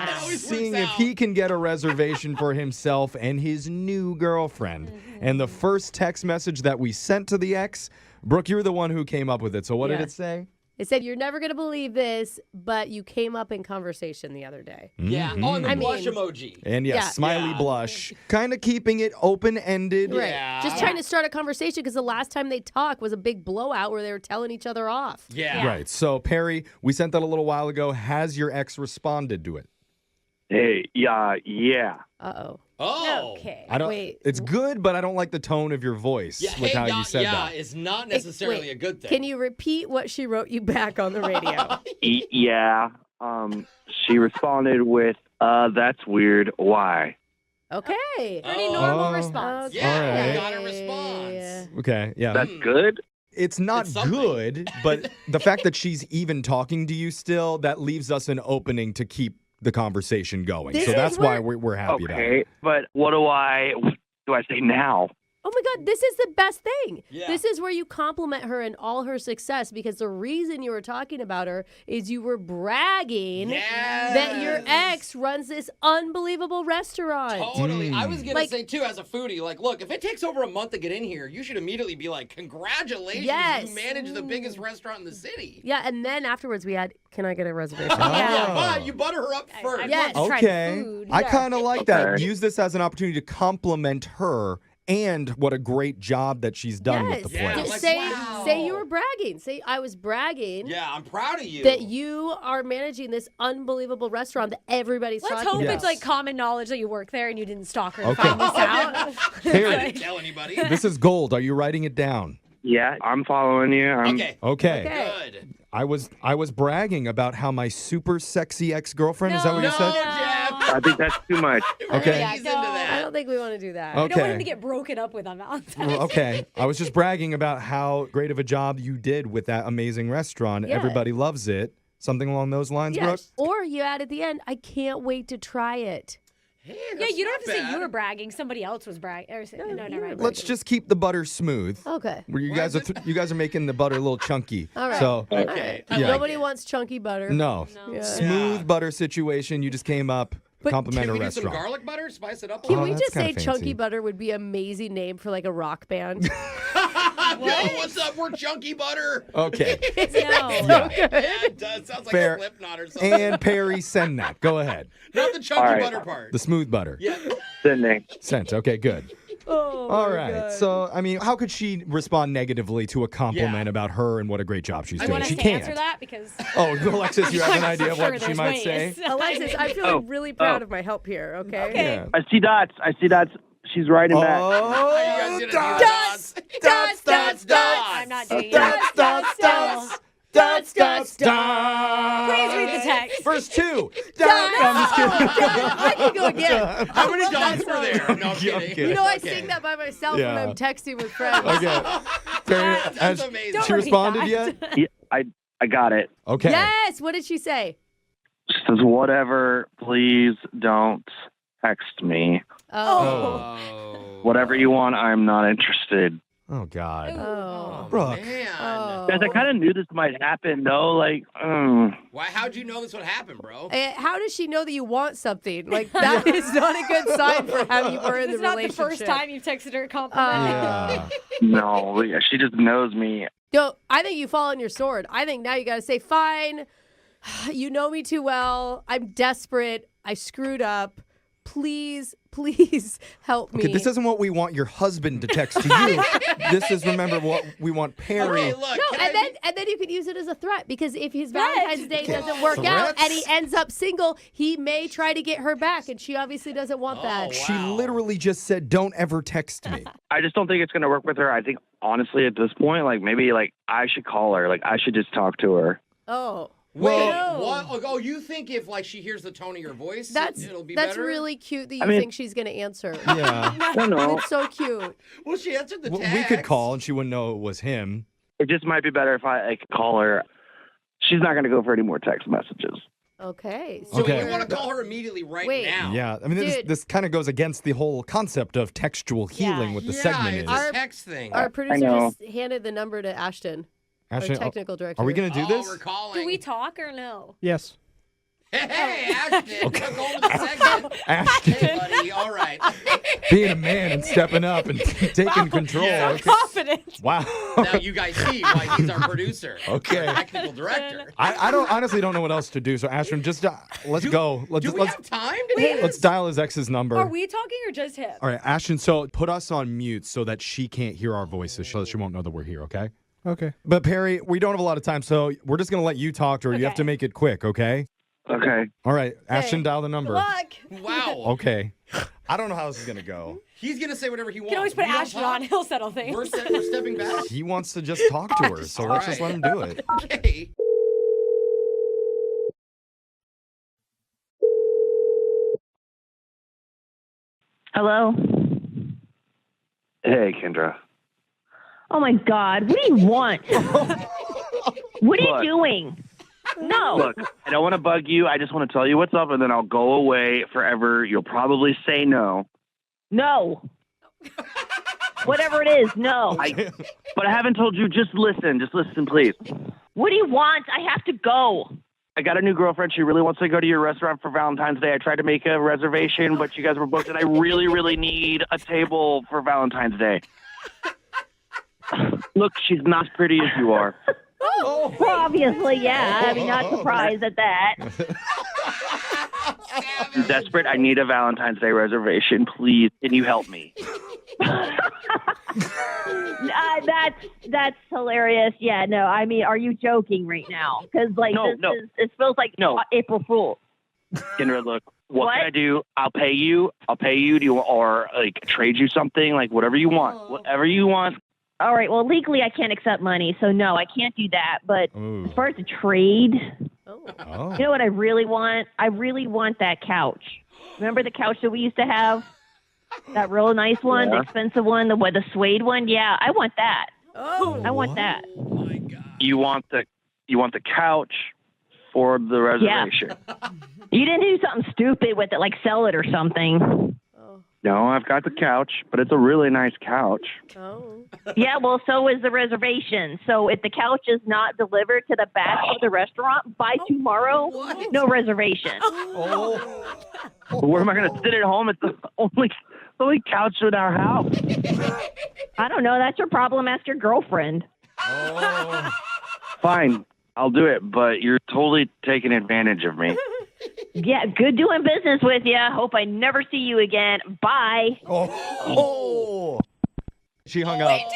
It always seeing works if out. he can get a reservation for himself and his new girlfriend. And the first text message that we sent to the ex, Brooke, you're the one who came up with it. So what did Yeah. it say? It said, you're never going to believe this, but you came up in conversation the other day. Yeah. Oh, and the I blush mean- emoji. And yes, Yeah. smiley Yeah. blush. Kind of keeping it open-ended. Right. Yeah. Just trying to start a conversation because the last time they talked was a big blowout where they were telling each other off. Yeah. Right. So, Perry, we sent that a little while ago. Has your ex responded to it? Hey, yeah. Uh-oh. Oh. Okay. I don't. Wait. It's good, but I don't like the tone of your voice Yeah, with hey, how yeah, you said yeah, that. it's not necessarily Wait, a good thing. Can you repeat what she wrote you back on the radio? Yeah. She responded with, that's weird. Why? Okay. Pretty Oh. normal Oh. response. Yeah, All right. we got a response. Okay. Yeah. That's good? It's not It's something. good, but the fact that she's even talking to you still, that leaves us an opening to keep the conversation going. This So is that's why where- we're happy about Okay, it. but what do I say now? Oh my God, this is the best thing. Yeah. This is where you compliment her in all her success because the reason you were talking about her is you were bragging that your ex runs this unbelievable restaurant. Totally. I was going Like- to say, too, as a foodie, like, look, if it takes over a month to get in here, you should immediately be like, congratulations, Yes. you manage the biggest restaurant in the city. Yeah, and then afterwards we had, can I get a reservation? Yeah, Oh. but you butter her up first. I'd Yes. love to try Okay. food. I kind of like that. Okay. Use this as an opportunity to compliment her and what a great job that she's done with the Yeah, place. like, say, wow. say you were bragging. Say I was bragging. Yeah, I'm proud of you. That you are managing this unbelievable restaurant that everybody's Let's talking hope about. it's like common knowledge that you work there and you didn't stalk her to Okay. find this out. I Perry, didn't tell anybody. this is gold. Are you writing it down? Yeah, I'm following you. Okay. Okay. Good. I was bragging about how my super sexy ex-girlfriend, is that what you No, said? Jeff. I think that's too much. Okay. He's into I that. don't think we want to do that. Okay. You don't want him to get broken up with on Valentine's. Well, okay. I was just bragging about how great of a job you did with that amazing restaurant. Yeah. Everybody loves it. Something along those lines, Brooke? Yes. Or you add at the end, I can't wait to try it. Hey, Yeah, that's you don't not have to say bad. you were bragging. Somebody else was bragging. No, never mind. Let's just keep the butter smooth. Okay. Where you Why guys is are you guys are making the butter a little chunky. All right. So Okay. I Yeah. like Nobody it. wants chunky butter. no. Yeah. Smooth Yeah. butter situation. You just came up, But compliment Can a we do some restaurant. garlic butter? Spice it up a Can Oh, we little? that's just say kinda chunky fancy. butter would be an amazing name for like a rock band? Yo, what's up? We're chunky butter. Okay. No. Yeah. Yeah, it does. Sounds like Fair. a Slipknot or something. And Perry, send that. Go ahead. Not the chunky All right. butter part. The smooth butter. Yeah. Sending. Sent. Okay, good. All right. So, I mean, how could she respond negatively to a compliment about her and what a great job she's doing? Want us She to can't. answer that because Oh, Alexis, you have an I'm idea of what sure she there's might ways. say? Alexis, I'm feeling really proud of my help here, okay? Yeah. I see dots. She's writing back. Oh, Dots! I'm not doing it. Dots. Please read the text. Verse 2. No, Dots. I'm just kidding. I can go again. How many dots were there? No, I'm kidding. You know, I sing that by myself when Yeah. I'm texting with friends. Okay. Terry, That's has amazing. she responded yet? Yeah, I got it. Okay. Yes. What did she say? She says, whatever, please don't text me. Oh. Whatever you want, I'm not interested. Oh, God. Oh. Brooke. Man. Guys, I kind of knew this might happen, though. Like, Why? How'd you know this would happen, bro? How does she know that you want something? Like, that is not a good sign for how you were in This the is not the relationship. first time you've texted her a compliment. Yeah. no, yeah, she just knows me. No, I think you fall on your sword. I think now you got to say, fine, you know me too well. I'm desperate. I screwed up. Please help me. Okay, this isn't what we want your husband to text to you. This is, remember, what we want Perry. Okay, look. No, and then you could use it as a threat because if his Valentine's Day doesn't work out Threats? and he ends up single, he may try to get her back, and she obviously doesn't want that. wow. She literally just said, don't ever text me. I just don't think it's going to work with her. I think, honestly, at this point, like, maybe, like, I should call her. Like, I should just talk to her. Oh. Wait, No. what? Oh, you think if like she hears the tone of your voice, it'll be that's better? really cute that you I mean- think she's gonna answer. Yeah. I don't know. It's so cute. Well, she answered the text. We could call and she wouldn't know it was him. It just might be better if I like, call her. She's not going to go for any more text messages. Okay. So Okay. you want to call her immediately right Wait. now? Yeah, I mean, Dude. this kind of goes against the whole concept of textual healing with the Yeah, segment it's is. a text thing. Our producer know. just handed the number to Ashton, our Ashton, technical director. are we going to do Oh, this? we're calling. Do we talk or no? Yes. Hey, Ashton, go over the segment. Ashton, Hey, buddy. All right. being a man and stepping up and taking control. Yeah. Okay. Confident. Wow. Now you guys see why he's our producer. Okay. Our technical director. I don't honestly don't know what else to do. So Ashton, just let's go. Do we have time to do this? Let's dial his ex's number. Are we talking or just him? All right, Ashton. So put us on mute so that she can't hear our voices, so she won't know that we're here. Okay. Okay. But Perry, we don't have a lot of time, so we're just gonna let you talk to her. You have Okay. to make it quick. Okay. Okay. All right, Ashton, dial the number. Look. Wow. Okay. I don't know how this is gonna go. He's gonna say whatever he wants. You can always put We don't Ashton talk. on. He'll settle things. We're stepping back. He wants to just talk to her, so let's just let him do it. Okay. Hello? Hey, Kendra. Oh my God. What do you want? What are Look. you doing? No. Look, I don't want to bug you. I just want to tell you what's up, and then I'll go away forever. You'll probably say no. No. Whatever it is, no. But I haven't told you. Just listen. Just listen, please. What do you want? I have to go. I got a new girlfriend. She really wants to go to your restaurant for Valentine's Day. I tried to make a reservation, but you guys were booked, and I really, really need a table for Valentine's Day. Look, she's not as pretty as you are. Well, obviously, yeah. I mean, not surprised at that. I'm desperate. I need a Valentine's Day reservation. Please, can you help me? That's hilarious. Yeah, no. I mean, are you joking right now? Because like No, this no. it feels like No. April Fool. Kendra, look, what What? can I do? I'll pay you. Do you or like trade you something? Like whatever you want. Whatever you want. All right. Well, legally, I can't accept money, so no, I can't do that. But Ooh. as far as the trade, Oh. you know what I really want? I really want that couch. Remember the couch that we used to have? That real nice one, the Yeah. expensive one, the suede one. Yeah, I want that. Oh. I want that. You want the couch for the reservation. You didn't do something stupid with it, like sell it or something. No, I've got the couch, but it's a really nice couch. Oh. Yeah, well, so is the reservation. So if the couch is not delivered to the back of the restaurant by tomorrow, no reservation. Where am I going to sit at home? It's the only couch in our house. I don't know. That's your problem. Ask your girlfriend. Fine, I'll do it, but you're totally taking advantage of me. Yeah, good doing business with you. Hope I never see you again. Bye. Oh. She hung up. We did it!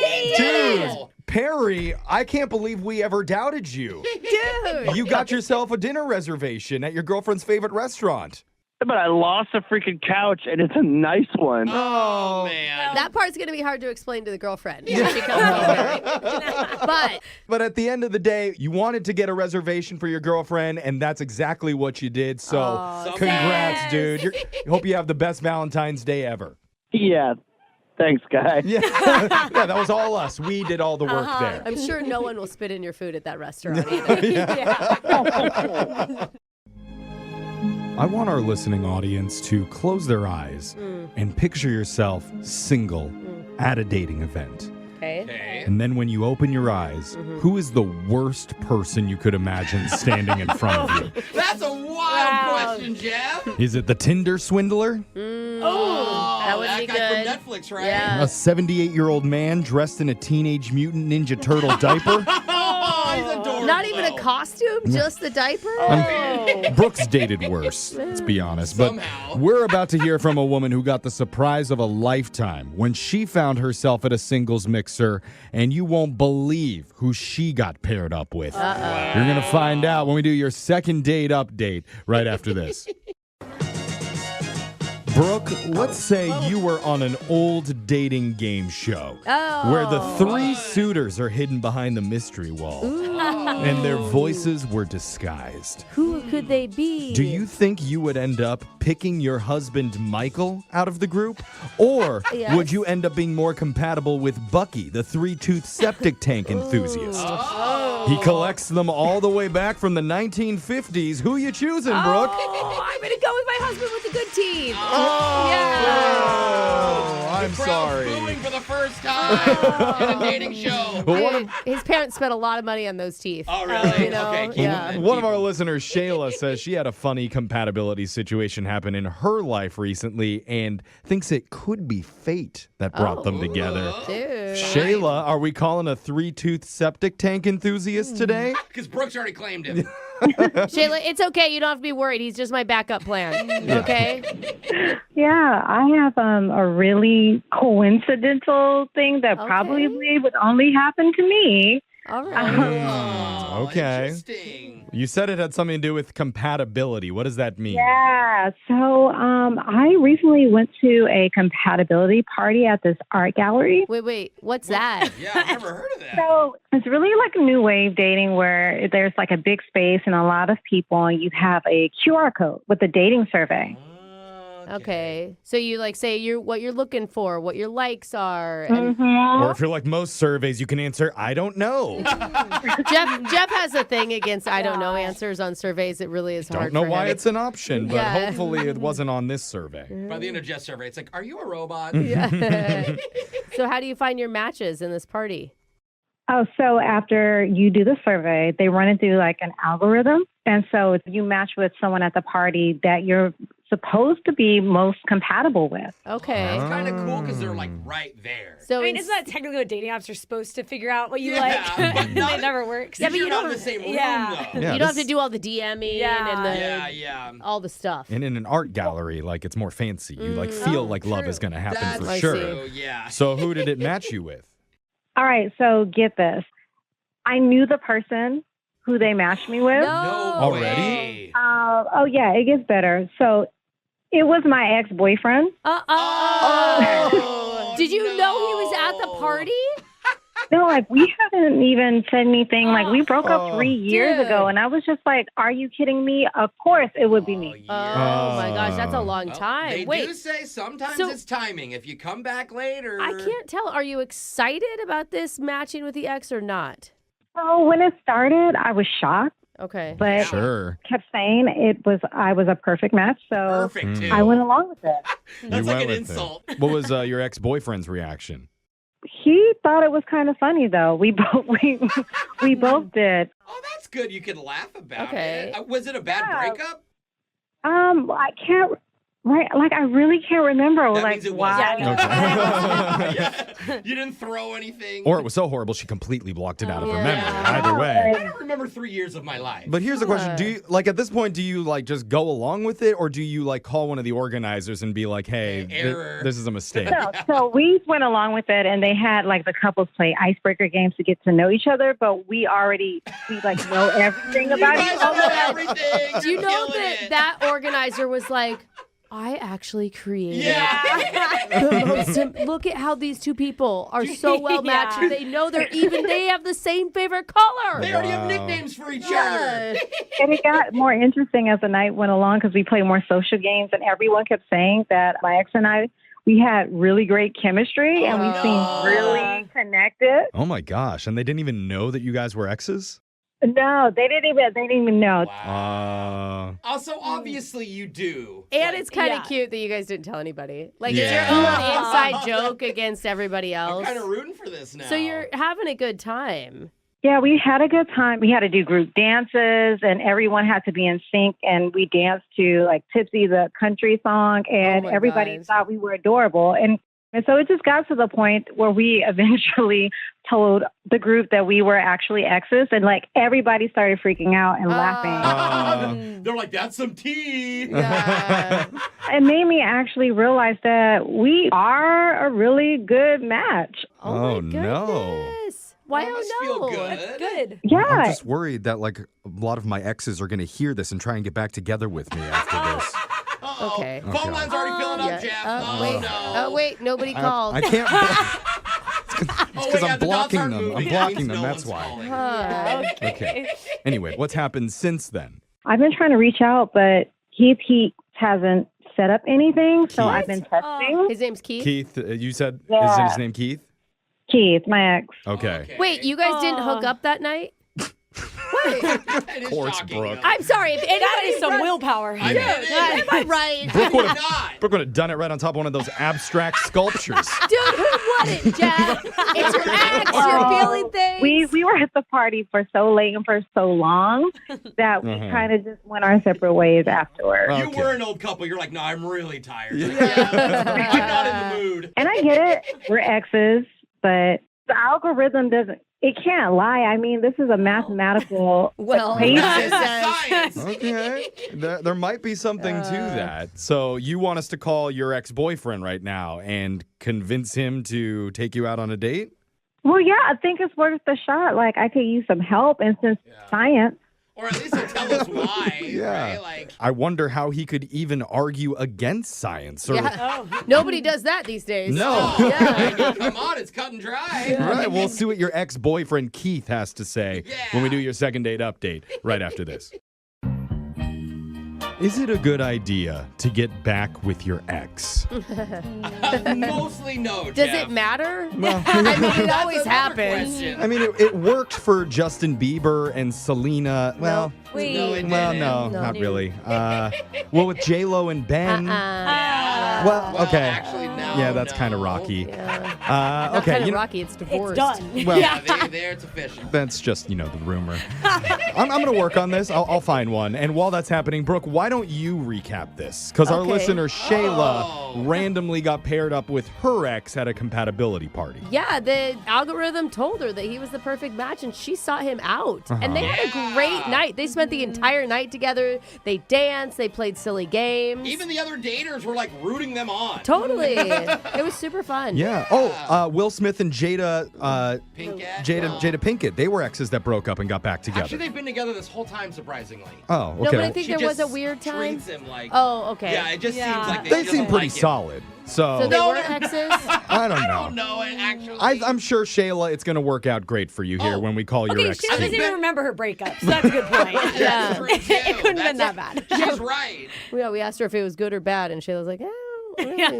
Yay! Dude, Perry, I can't believe we ever doubted you. Dude. You got yourself a dinner reservation at your girlfriend's favorite restaurant. But I lost a freaking couch, and it's a nice one. Oh, man. That part's going to be hard to explain to the girlfriend when she comes home. But at the end of the day, you wanted to get a reservation for your girlfriend, and that's exactly what you did. So congrats, dude. Hope you have the best Valentine's Day ever. Yeah. Thanks, guys. Yeah, that was all us. We did all the work there. I'm sure no one will spit in your food at that restaurant either. I want our listening audience to close their eyes and picture yourself single at a dating event. Okay. And then when you open your eyes, who is the worst person you could imagine standing in front of you? That's a wild question, Jeff. Is it the Tinder swindler? That would that be guy good. from Netflix, right? Yeah. A 78-year-old man dressed in a Teenage Mutant Ninja Turtle diaper? Oh, he's adorable. Not even a costume, just the diaper? Brooks dated worse, let's be honest. But Somehow. we're about to hear from a woman who got the surprise of a lifetime when she found herself at a singles mixer, and you won't believe who she got paired up with. You're going to find out when we do your second date update right after this. Brooke, let's say you were on an old dating game show where the three suitors are hidden behind the mystery wall and their voices were disguised. Who could they be? Do you think you would end up picking your husband Michael out of the group? Or Yes. would you end up being more compatible with Bucky, the three-tooth septic tank enthusiast? He collects them all the way back from the 1950s. Who you choosing, Brooke? Oh, I'm going to go with my husband with the good teeth. Oh, I'm Crowd's sorry. booing for the first time in a dating show. His parents spent a lot of money on those teeth. Oh, really? You know? Okay, keep Yeah. it. One of our listeners, Shayla, says she had a funny compatibility situation happen in her life recently and thinks it could be fate that brought them together. Dude. Shayla, are we calling a three-tooth septic tank enthusiast today? Because Brooks already claimed him. Shayla, it's okay. You don't have to be worried. He's just my backup plan. Okay? Yeah, I have a really coincidental thing that probably would only happen to me. All right. Okay. Interesting. You said it had something to do with compatibility. What does that mean? Yeah, so I recently went to a compatibility party at this art gallery. Wait. What's that? Yeah, I've never heard of that. So it's really like a new wave dating where there's like a big space and a lot of people, and you have a QR code with a dating survey. Okay. So you like say what you're looking for, what your likes are. And Or if you're like most surveys, you can answer, I don't know. Jeff has a thing against I don't know answers on surveys. It really is hard Don't know for why him. it's an option, but Yeah. hopefully it wasn't on this survey. By the end of Jeff's survey, it's like, are you a robot? So how do you find your matches in this party? Oh, so after you do the survey, they run it through like an algorithm. And so if you match with someone at the party that you're supposed to be most compatible with. Okay. It's kind of cool because they're like right there. So I mean, isn't that technically what dating apps are supposed to figure out what you Yeah, like? but And it never works. Yeah, but you not don't in the same room, yeah. though. Yeah, you don't have to do all the DMing and the Yeah. all the stuff. And in an art gallery, like it's more fancy. You like feel like love is going to happen That's for I sure. true, yeah. So who did it match you with? All right, so get this. I knew the person who they matched me with. No Already? way. Oh, yeah, it gets better. So it was my ex-boyfriend. Oh, Did you know he was at the party? No, like we haven't even said anything. Like we broke up 3 years dude. ago, and I was just like, "Are you kidding me? Of course it would be me." Oh my gosh, that's a long time. They Wait, do say sometimes so- it's timing. If you come back later. I can't tell. Are you excited about this matching with the ex or not? So when it started, I was shocked, Okay. but Sure. kept saying I was a perfect match. So Perfect, too. I went along with it. That's You like went an with insult. it. What was your ex-boyfriend's reaction? He thought it was kind of funny, though. We both we both did. Oh, that's good. You can laugh about Okay. it. Was it a bad Yeah. breakup? I can't Right, like I really can't remember. That Like means it why? You didn't throw anything. Or it was so horrible she completely blocked it out of her memory. Yeah. Either way. I don't remember 3 years of my life. But here's the question. Do you, like, at this point, do you, like, just go along with it? Or do you, like, call one of the organizers and be like, hey, this is a mistake? No, so we went along with it, and they had like the couples play icebreaker games to get to know each other. But we like know everything about each other. Do you know that organizer was like, I actually created the most. Look at how these two people are so well matched. They know they're even. They have the same favorite color. They already have nicknames for each other. And it got more interesting as the night went along because we played more social games, and everyone kept saying that my ex and I, we had really great chemistry, and we seemed really connected. Oh, my gosh. And they didn't even know that you guys were exes? No, they didn't even know. Also, obviously you do. And it's kind of cute that you guys didn't tell anybody. Like, it's Yeah. your own inside joke against everybody else. I'm kind of rooting for this now. So you're having a good time. Yeah, we had a good time. We had to do group dances, and everyone had to be in sync, and we danced to like Tipsy, the country song, and everybody thought we were adorable. And so it just got to the point where we eventually told the group that we were actually exes, and like everybody started freaking out and laughing. They're like, that's some tea. It made me actually realize that we are a really good match. Oh, no. Why Feel good. That's good. Yeah. I'm just worried that, like, a lot of my exes are going to hear this and try and get back together with me after this. Okay. Phone line's already filling up, Jeff. Wait, nobody called. I can't. It's because I'm blocking them. I'm blocking them. That's why. Okay. Anyway, what's happened since then? I've been trying to reach out, but he hasn't set up anything, so I've been texting. His name's Keith? Keith, you said Yeah. is his name Keith? Keith, my ex. Okay. Wait, you guys didn't hook up that night? Of course, Brooke. I'm sorry. If That is some willpower. Am I right? Brooke would have done it right on top of one of those abstract sculptures. Dude, who wouldn't, Jeff? It's your ex. You're feeling things. We were at the party for so late and for so long that we kind of just went our separate ways afterwards. You were an old couple. You're like, no, I'm really tired. Like, I'm not in the mood. And I get it. We're exes, but the algorithm doesn't. It can't lie. I mean, this is a mathematical equation. Okay. There might be something to that. So you want us to call your ex-boyfriend right now and convince him to take you out on a date? Well, yeah, I think it's worth the shot. Like, I could use some help, and since science. Or at least he'll tell us why. Yeah. Right? Like, I wonder how he could even argue against science. Or, Nobody does that these days. No. come on, it's cut and dry. All right, we'll see what your ex-boyfriend Keith has to say when we do your second date update right after this. Is it a good idea to get back with your ex? Mostly no, Does Jeff. it matter? Well, I mean, it That's always another happens. question. I mean, it worked for Justin Bieber and Selena. Well, Wait. No, it well, didn't. no, No. not really. Well, with J-Lo and Ben. Yeah. Well, okay. Actually, no. Yeah, that's kind of rocky. Not Okay, kind you of know, rocky. It's divorced. It's done. Well, Yeah, there it's official. that's just, the rumor. I'm going to work on this. I'll find one. And while that's happening, Brooke, why don't you recap this? Because our Okay. listener, Shayla, randomly got paired up with her ex at a compatibility party. Yeah, the algorithm told her that he was the perfect match, and she sought him out. And they had a great night. They spent the entire night together. They danced. They played silly games. Even the other daters were like rooting them on. Totally. It was super fun. Yeah. Oh, Will Smith and Jada Pinkett. They were exes that broke up and got back together. Actually, they've been together this whole time, surprisingly. Oh, okay. No, but I think She there was just a weird time. treats him like. Oh, okay. Yeah, it just seems like They just seem pretty like him. solid. So, So they weren't exes? I don't I know. don't know it actually. I'm sure, Shayla, it's going to work out great for you here when we call your Okay, ex. she doesn't Keith. even remember her breakups. That's a good point. Yeah. It couldn't have been that bad. She's right. We asked her if it was good or bad, and Shayla was like, really,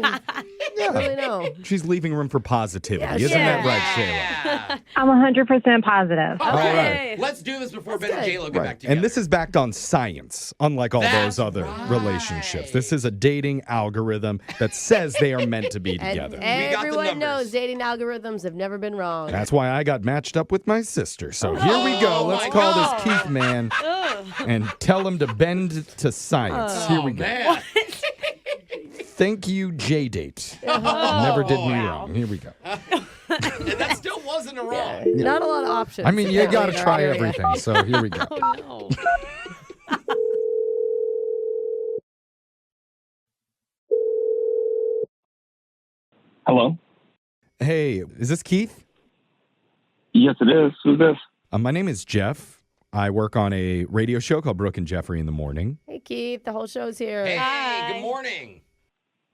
don't really know. She's leaving room for positivity. Yeah, Isn't that right, Yeah. Shayla? I'm 100% positive. All right. Let's do this before Ben and good. J-Lo get back Right. together. And this is backed on science, unlike all That's those other right. relationships. This is a dating algorithm that says they are meant to be And together. got the everyone numbers. knows dating algorithms have never been wrong. That's why I got matched up with my sister. So here we go. Oh, Let's my call God. this Keith man and tell him to bend to science. Here we go. Man. Thank you, J-Date. Never did me wrong. Here we go. And that still wasn't a wrong. Yeah. Not a lot of options. I mean, you got to in our try area. everything. So here we go. Oh, no. Hello? Hey, is this Keith? Yes, it is. Who's this? My name is Jeff. I work on a radio show called Brooke and Jeffrey in the morning. Hey, Keith. The whole show's here. Hey, good morning.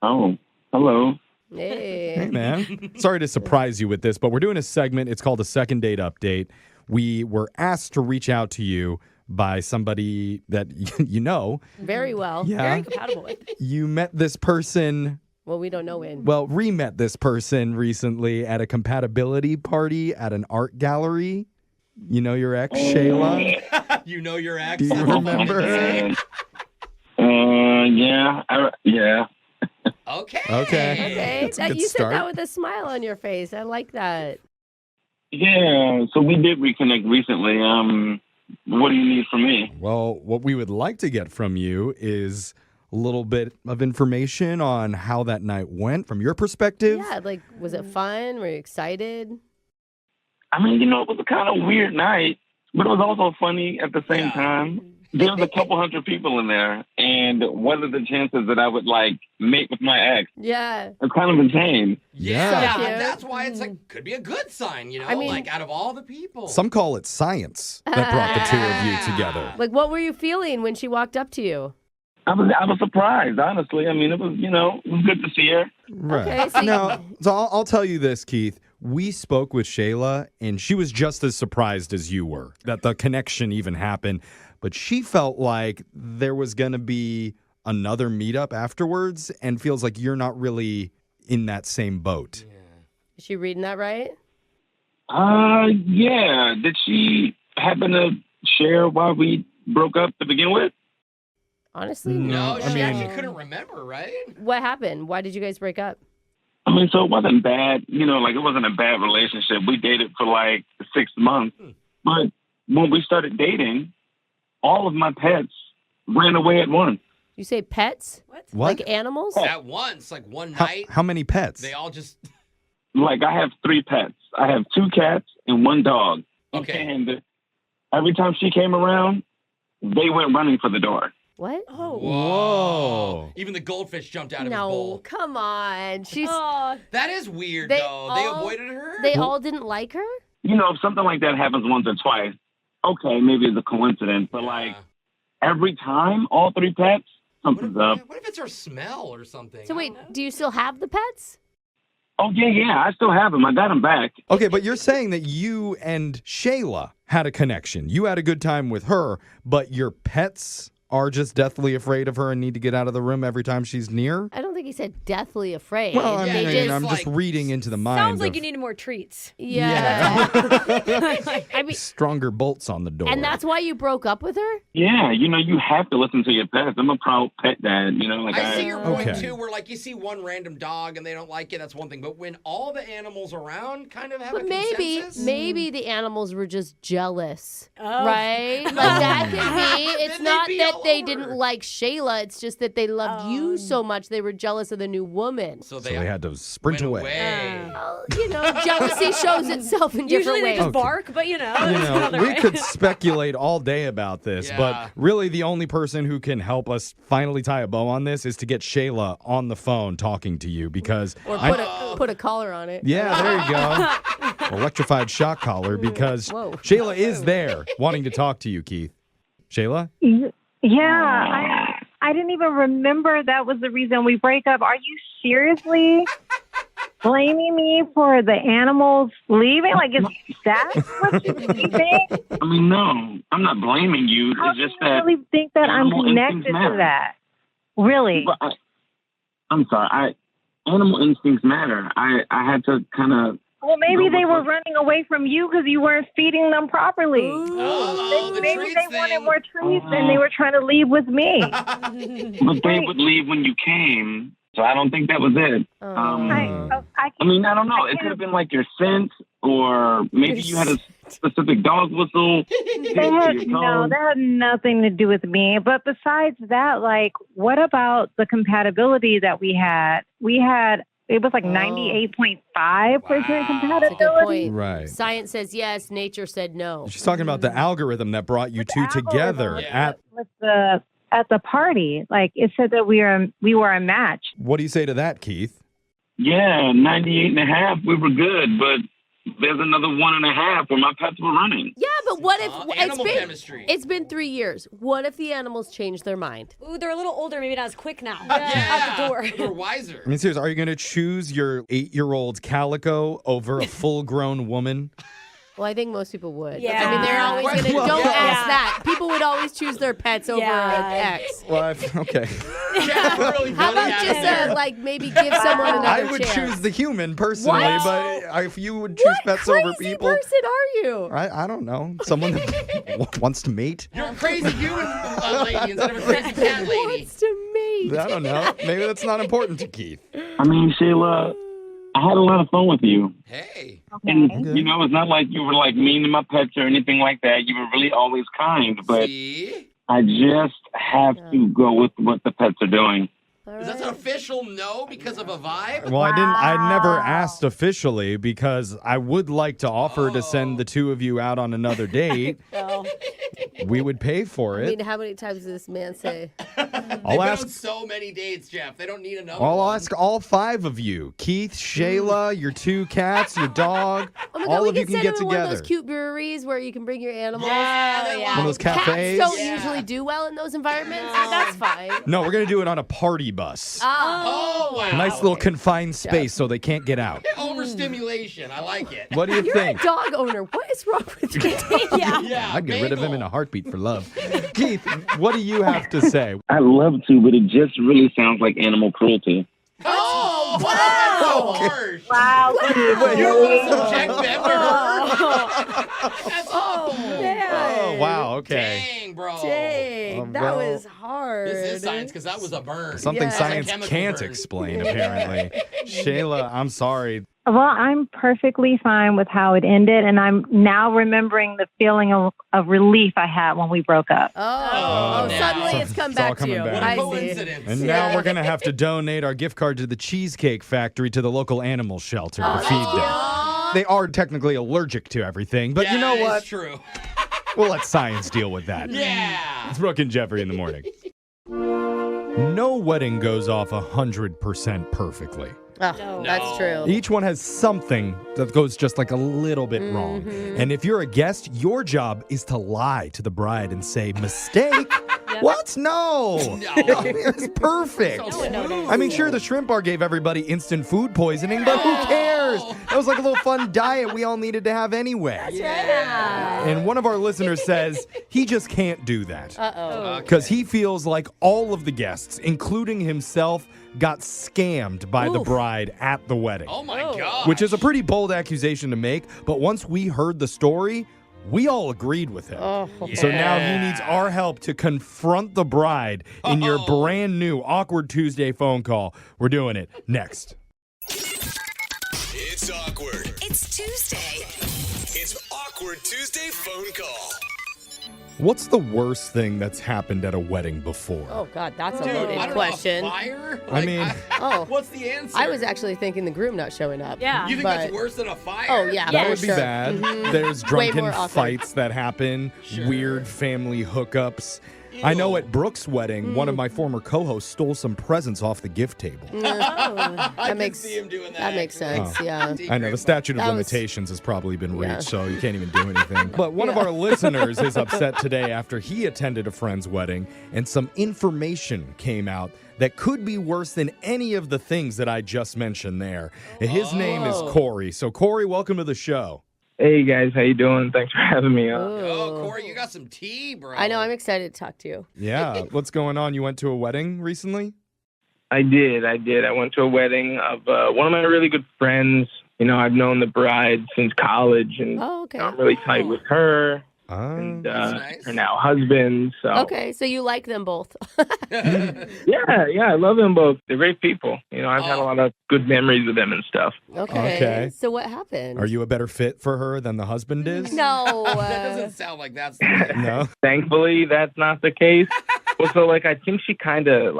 Oh, hello. Hey. Hey, man. Sorry to surprise you with this, but we're doing a segment. It's called a second date update. We were asked to reach out to you by somebody that you know. Very well. Yeah. Very compatible with. You met this person. Well, we don't know when. Well, re-met this person recently at a compatibility party at an art gallery. You know your ex, Shayla? You know your ex. Do you remember? Yeah. Yeah. Okay. Okay. That's a good You start. said that with a smile on your face. I like that. Yeah. So we did reconnect recently. What do you need from me? Well, what we would like to get from you is a little bit of information on how that night went from your perspective. Yeah, like, was it fun? Were you excited? I mean, it was a kind of weird night, but it was also funny at the same time. There was a couple hundred people in there, and what are the chances that I would, mate with my ex? Yeah. It's kind of insane. Yeah, cute. that's why it's could be a good sign, I mean- out of all the people. Some call it science that brought the two of you together. Like, what were you feeling when she walked up to you? I was surprised, honestly. I mean, it was good to see her. Right. Okay, so Now, so I'll tell you this, Keith. We spoke with Shayla, and she was just as surprised as you were that the connection even happened. But she felt like there was going to be another meetup afterwards and feels like you're not really in that same boat. Is she reading that right? Yeah. Did she happen to share why we broke up to begin with? Honestly, No, I she mean- actually couldn't remember, right? What happened? Why did you guys break up? I mean, so it wasn't bad. It wasn't a bad relationship. We dated for 6 months. But when we started dating, all of my pets ran away at once. You say pets? What? Like animals? At once, one night, How many pets? they all just... I have 3 pets. I have 2 cats and 1 dog. Okay. And every time she came around, they went running for the door. What? Oh. Whoa. Even the goldfish jumped out of his No, bowl. come on. She's. Oh, That is weird, They though. They all- avoided her? They all didn't like her? If something like that happens once or twice, okay, maybe it's a coincidence. But every time, all 3 pets, something's up. What if it's her smell or something? So wait, do you still have the pets? Oh, yeah, I still have them. I got them back. Okay, but you're saying that you and Shayla had a connection. You had a good time with her, but your pets are just deathly afraid of her and need to get out of the room every time she's near? I don't think he said deathly afraid. Well, I They mean, just- I'm just reading into the mind. sounds like of you needed more treats. Yeah. I mean, stronger bolts on the door. and that's why you broke up with her? Yeah, you have to listen to your pets. I'm a proud pet dad, I see your point, Okay. too, where, you see one random dog and they don't like it, that's one thing. But when all the animals around kind of have But a consensus... maybe the animals were just jealous, Oh. right? Like that could be. It's Then not they'd be that all they over didn't her. like Shayla. It's just that they loved you so much they were jealous of the new woman. So So they had to sprint went away. Well, jealousy shows itself in different Usually they ways. just bark, but You that's know, another we way. could speculate all day about this, Yeah. but really the only person who can help us finally tie a bow on this is to get Shayla on the phone talking to you because Or put a collar on it. yeah, there you go. Electrified shock collar because Whoa. Shayla is there wanting to talk to you, Keith. Shayla? Yeah, I didn't even remember that was the reason we break up. Are you seriously blaming me for the animals leaving? Is that what you think? I mean, no, I'm not blaming you. How It's do just you that really think that I'm animal instincts connected matter. to that? Really? But I'm sorry. Animal instincts matter. I had to kind of... Well, maybe No, they but- were running away from you because you weren't feeding them properly. Oh, the Maybe treats they wanted thing. more treats and they were trying to leave with me. But they would leave when you came, so I don't think that was it. I I mean, I don't know. It could have been your scent, or maybe you had a specific dog whistle? That had nothing to do with me. But besides that, like, what about the compatibility that we had? It was like 98.5% compatibility. That's a good point. Right. Science says yes, nature said no. She's talking about the algorithm that brought you two together at. At the party, like it said that we were a match. What do you say to that, Keith? Yeah, 98.5. We were good, but there's another 1.5 where my pets were running. Yeah, but what if animal chemistry. It's been 3 years. What if the animals change their mind? Ooh, they're a little older, maybe not as quick now. Yeah, Out the door. they're wiser. I mean, seriously, are you going to choose your 8-year-old calico over a full-grown woman? Well, I think most people would. Yeah. I mean, they're always going to, Well, don't yeah. ask that. People would always choose their pets over an ex. Well, okay. How about just maybe give someone another I would chance? choose the human personally, What? but if you would choose pets over people, What person are you? I don't know. Someone that wants to mate. You're a crazy human lady instead of a crazy cat lady. Wants to mate. I don't know. Maybe that's not important to Keith. I mean, Sheila, I had a lot of fun with you. Hey. And, it's not like you were like mean to my pets or anything like that. You were really always kind, but I just have to go with what the pets are doing. Is that an official no because of a vibe? Well, I never asked officially because I would like to offer to send the two of you out on another date. We would pay for I it. mean, how many times does this man say? They've been on so many dates, Jeff. They don't need another one. I'll ask all 5 of you. Keith, Shayla, your 2 cats, your dog. Oh my God, all we of you can can send get them to one of together. those cute breweries where you can bring your animals. One of those cafes. Cats don't usually do well in those environments. That's fine. No, we're going to do it on a party bus. Oh, wow. Nice little confined space so they can't get out. Overstimulation. I like it. What do you You're think? a dog owner. What is wrong with you? Yeah, I'd get rid of him in a heartbeat for love. Keith, what do you have to say? I'd love to, but it just really sounds like animal cruelty. Oh, wow. That's so harsh. Wow. You want to subject them to her? That's awful. Oh, wow. Okay. Dang, bro. Dang, that well, was hard. This is science because that was a burn. Something That's a science chemical can't burn. explain, apparently. Shayla, I'm sorry. Well, I'm perfectly fine with how it ended, and I'm now remembering the feeling of relief I had when we broke up. Oh, suddenly it's come It's all back to you. coming back. I see. Coincidence. And now we're going to have to donate our gift card to the Cheesecake Factory to the local animal shelter to feed them. They are technically allergic to everything, but you know what? It's true. We'll let science deal with that. Yeah. It's Brooke and Jeffrey in the morning. No wedding goes off 100% perfectly. Oh, that's true. Each one has something that goes just like a little bit wrong. And if you're a guest, your job is to lie to the bride and say, mistake? What? No. It's perfect. I mean, sure, the shrimp bar gave everybody instant food poisoning, but who cares? That was like a little fun diet we all needed to have anyway. And one of our listeners says he just can't do that. Uh-oh. Because he feels like all of the guests, including himself, got scammed by the bride at the wedding. Oh, my God. Which is a pretty bold accusation to make, but once we heard the story, we all agreed with him. So now he needs our help to confront the bride in your brand new Awkward Tuesday phone call. We're doing it next. It's awkward. It's Tuesday. It's Awkward Tuesday phone call. What's the worst thing that's happened at a wedding before? Oh, God, that's a Dude, loaded I don't question. know, a fire? I mean, what's the answer? I was actually thinking the groom not showing up. Yeah. You think that's worse than a fire? Oh, yeah, that for would be sure. bad. Mhm. There's Way drunken more awkward. fights that happen, weird family hookups. I know at Brooke's wedding, one of my former co-hosts stole some presents off the gift table. That makes sense. Yeah. I know the statute of That was- limitations has probably been reached, Yeah. so you can't even do anything. But one of our listeners is upset today after he attended a friend's wedding and some information came out that could be worse than any of the things that I just mentioned there. His name is Corey. So Corey, welcome to the show. Hey guys, how you doing? Thanks for having me on. Oh, Corey, you got some tea, bro. I know. I'm excited to talk to you. Yeah, what's going on? You went to a wedding recently? I did. I went to a wedding of one of my really good friends. You know, I've known the bride since college, and Oh, okay. I'm really tight with her. and are now husbands. So Okay, so you like them both. yeah, I love them both. They're great people. I've had a lot of good memories with them and stuff. Okay. So what happened? Are you a better fit for her than the husband is? No. That doesn't sound like that's the case. No. Thankfully, that's not the case. Well, so I think she kind of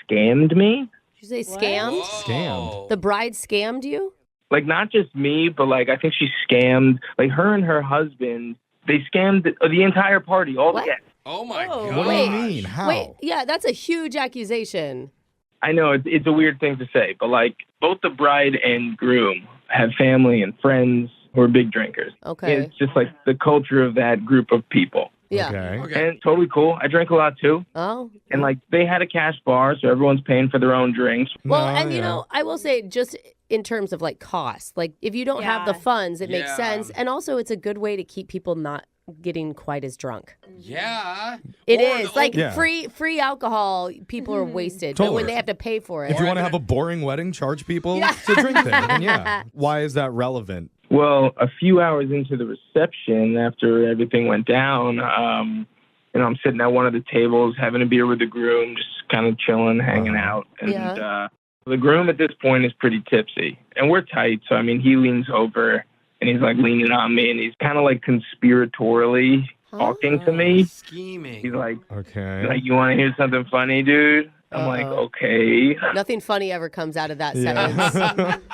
scammed me. Did you say scammed? Scammed. The bride scammed you? Not just me, but I think she scammed her and her husband. They scammed the entire party, all the guests. Oh my god. What do you mean? How? Wait, yeah, that's a huge accusation. I know it's a weird thing to say, but both the bride and groom have family and friends who are big drinkers. Okay. It's just the culture of that group of people. Yeah. Okay. And totally cool. I drank a lot too. Oh. And they had a cash bar, so everyone's paying for their own drinks. Well, and I will say just in terms of cost, if you don't have the funds, it makes sense. And also it's a good way to keep people not getting quite as drunk. Yeah. It is. Free alcohol, people are wasted. But when Totally. they have to pay for it. If you want to have a boring wedding, charge people to drink there. Then yeah. Why is that relevant? Well, a few hours into the reception, after everything went down, I'm sitting at one of the tables having a beer with the groom, just kind of chilling, hanging out. And the groom at this point is pretty tipsy. And we're tight, so, he leans over and he's, leaning on me, and he's kind of, conspiratorially talking to me. Scheming. He's like, okay. You want to hear something funny, dude? I'm like, okay. Nothing funny ever comes out of that sentence.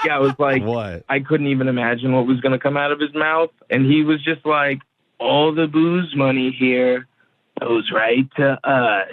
Yeah, I was like, what? I couldn't even imagine what was going to come out of his mouth. And he was just like, all the booze money here goes right to us.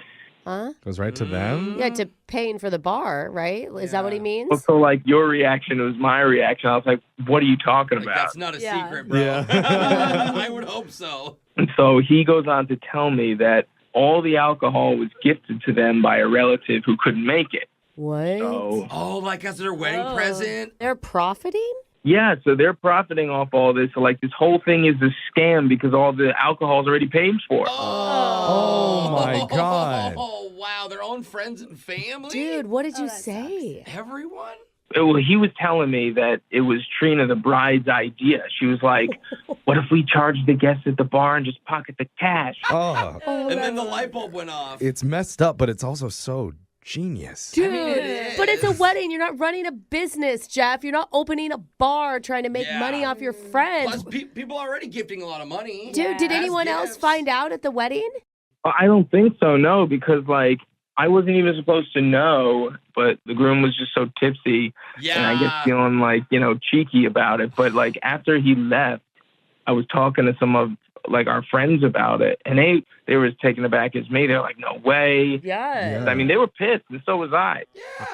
Huh? Goes right to them? Yeah, to paying for the bar, right? Is that what he means? Well, so, your reaction was my reaction. I was like, what are you talking about? That's not a secret, bro. Yeah. I would hope so. And so he goes on to tell me that all the alcohol was gifted to them by a relative who couldn't make it. What? So, as their wedding present? They're profiting? yeah, so they're profiting off all this. So, this whole thing is a scam because all the alcohol's already paid for. Oh my God. Oh, wow. Their own friends and family? Dude, what did you say? Everyone? Well, he was telling me that it was Trina, the bride's idea. She was like, what if we charge the guests at the bar and just pocket the cash? Oh. And then the light bulb went off. It's messed up, but it's also so genius. Dude, but it's a wedding. You're not running a business, Jeff. You're not opening a bar trying to make money off your friends. Plus, people are already gifting a lot of money. Dude, did anyone else find out at the wedding? I don't think so, no, because, I wasn't even supposed to know, but the groom was just so tipsy. Yeah. And I guess feeling, cheeky about it. But, after he left, I was talking to some of, our friends about it. And they were as taken aback as me. They're like, no way. Yeah. I mean, they were pissed, and so was I.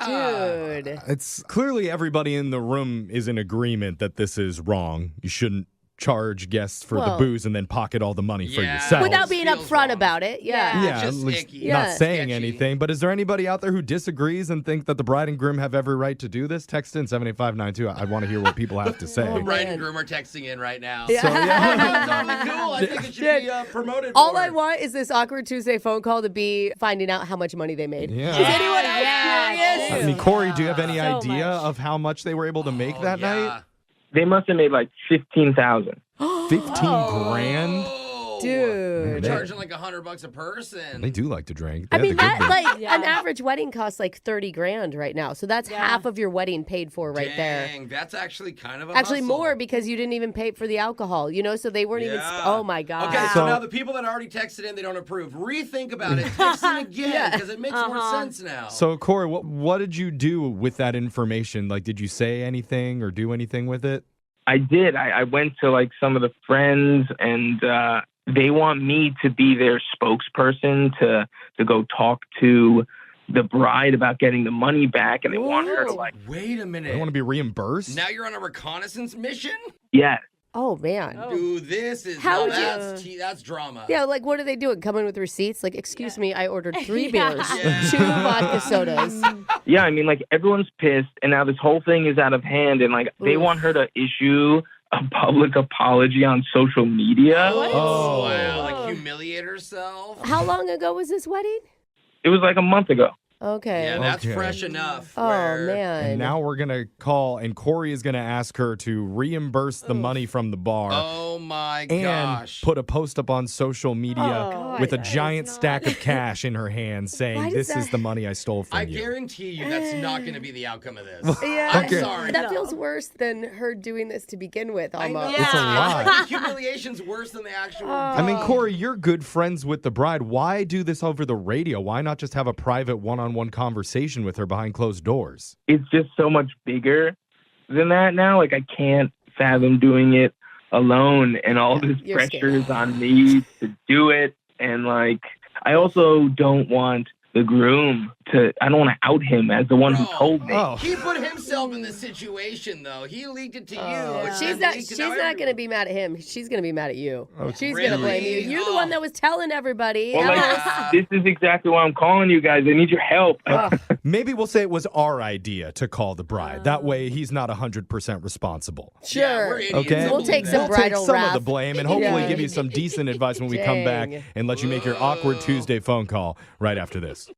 Dude. It's clearly everybody in the room is in agreement that this is wrong. You shouldn't charge guests for the booze and then pocket all the money for yourself. Without being upfront about it. Yeah. Yeah, at least not saying anything. But is there anybody out there who disagrees and think that the bride and groom have every right to do this? Text in 78592. I want to hear what people have to say. The bride and groom are texting in right now. Yeah. So, That's cool. I think it should be promoted All more. I want is this awkward Tuesday phone call to be finding out how much money they made. Yeah. Is anyone else curious? I mean, Corey, do you have any idea of how much they were able to make that night? They must have made 15,000. 15 grand? Dude. They're charging $100 a person. They do like to drink. I mean, that an average wedding costs $30,000 right now. So that's half of your wedding paid for right there. Dang, that's actually kind of a Actually, hustle. more because you didn't even pay for the alcohol, so they weren't even. Oh my God. Okay, so now the people that already texted in, they don't approve. Rethink about it. Text in again because it makes more sense now. So, Corey, what did you do with that information? Did you say anything or do anything with it? I did. I went to some of the friends, and they want me to be their spokesperson to go talk to the bride about getting the money back, and they want her to Wait a minute. They want to be reimbursed? Now you're on a reconnaissance mission? Yes. Oh man. Dude, this is that's drama. Yeah, what are they doing? Coming with receipts? Excuse me, I ordered 3 beers, 2 vodka sodas. Yeah, I mean, everyone's pissed, and now this whole thing is out of hand, and they want her to issue a public apology on social media. Oh, wow. Humiliate herself? How long ago was this wedding? It was a month ago. Okay. Yeah, that's Okay. fresh enough. Oh, where- man. And now we're going to call, and Corey is going to ask her to reimburse the money from the bar. Oh my and gosh. put a post up on social media God, with a that giant stack of cash in her hand saying, Why does this that- is the money I stole from I you. guarantee you that's not going to be the outcome of this. Yeah, I'm Okay. sorry. That feels worse than her doing this to begin with, I know. almost. It's a lot. I think humiliation's worse than the actual. I mean, Corey, you're good friends with the bride. Why do this over the radio? Why not just have a private one-on-one conversation with her behind closed doors? It's just so much bigger than that now. Like, I can't fathom doing it alone, and all this you're pressure is on me to do it. And, like, I also don't want the groom I don't want to out him as the one who told me. Oh. He put himself in this situation, though. He leaked it to you. which She's then not. leaked to She's now not everyone. going to be mad at him. She's going to be mad at you. She's going to Really? blame you. You're the one that was telling everybody. Well, like, this is exactly why I'm calling you guys. I need your help. Maybe we'll say it was our idea to call the bride. That way he's not 100% responsible. Sure. Okay? We'll take some We'll take bridal some wrap. of the blame and hopefully Yeah. give you some decent advice when we come back Dang. and let you make your awkward Tuesday phone call right after this.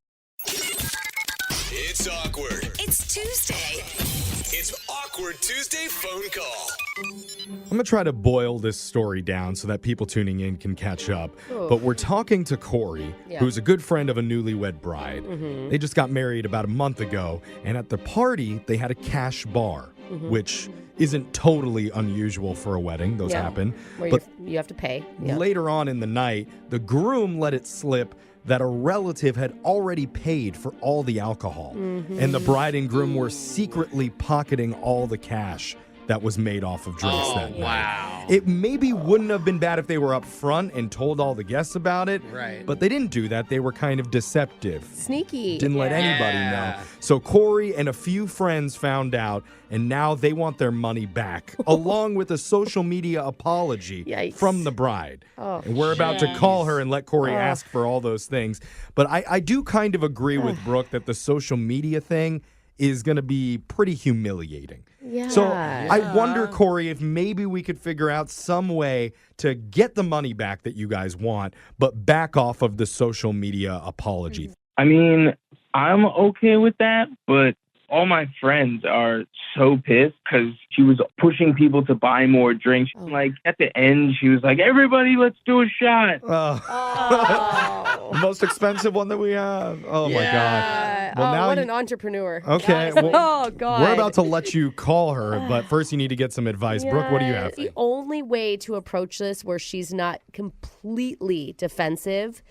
It's awkward. It's Tuesday. It's Awkward Tuesday phone call. I'm going to try to boil this story down so that people tuning in can catch up. Oof. But we're talking to Corey, Yeah. who's a good friend of a newlywed bride. Mhm. They just got married about a month ago, and at the party, they had a cash bar, Mhm. which isn't totally unusual for a wedding. Those Yeah. happen. Where But you have to pay. Yeah. later on in the night, the groom let it slip that a relative had already paid for all the alcohol, Mhm. and the bride and groom were secretly pocketing all the cash that was made off of drinks that night. Wow. It maybe wouldn't have been bad if they were up front and told all the guests about it, Right. but they didn't do that. They were kind of deceptive. Sneaky. Didn't let anybody know. So Corey and a few friends found out, and now they want their money back, along with a social media apology from the bride. Oh, and we're about to call her and let Corey ask for all those things. But I do kind of agree with Brooke that the social media thing is going to be pretty humiliating. Yeah. So I wonder, Corey, if maybe we could figure out some way to get the money back that you guys want, but back off of the social media apology. I mean, I'm okay with that, but all my friends are so pissed because she was pushing people to buy more drinks. Like, at the end, she was like, everybody, let's do a shot. The most expensive one that we have. Oh, my God. Well, now what you- an entrepreneur. Okay. Well, Oh, God. We're about to let you call her, but first you need to get some advice. Brooke, what do you have? The only way to approach this where she's not completely defensive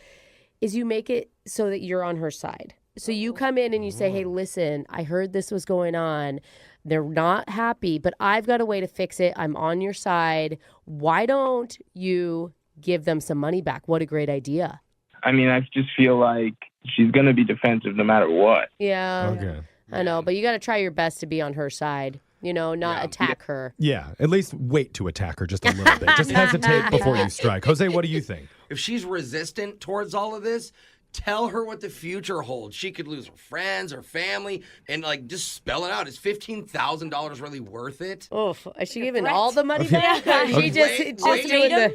is you make it so that you're on her side. So you come in and you say, hey, listen, I heard this was going on. They're not happy, but I've got a way to fix it. I'm on your side. Why don't you give them some money back? What a great idea. I mean, I just feel like she's going to be defensive no matter what. Yeah. Okay. I know, but you got to try your best to be on her side, not attack her. Yeah, at least wait to attack her just a little bit. Just hesitate before you strike. Jose, what do you think? If she's resistant towards all of this, tell her what the future holds. She could lose her friends, her family, and just spell it out. Is $15,000 really worth it? Oof. Is she giving all the money back? Or is she just Wait, doing the...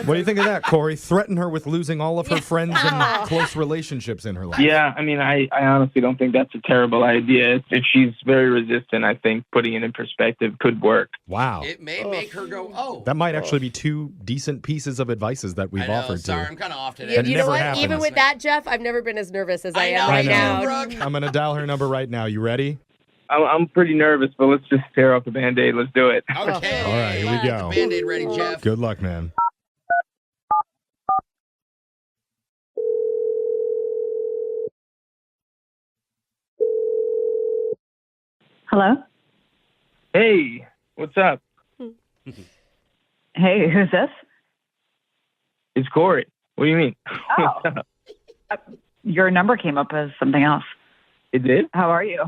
What do you think of that, Corey? Threaten her with losing all of her friends and close relationships in her life. Yeah, I mean, I honestly don't think that's a terrible idea. If she's very resistant, I think putting it in perspective could work. Wow. It may make her go, oh. That might actually be two decent pieces of advices that we've I know, offered sorry, to. I'm kind of off today. That You know never what? happens. Even with that, Jeff, I've never been as nervous as I am I right know. now. I'm going to dial her number right now. You ready? I'm pretty nervous, but let's just tear off the Band-Aid. Let's do it. Okay. All right, here we go. Band-Aid ready, Jeff. Good luck, man. Hello? Hey, what's up? Hey, who's this? It's Corey. What do you mean? Oh. Your number came up as something else. It did? How are you?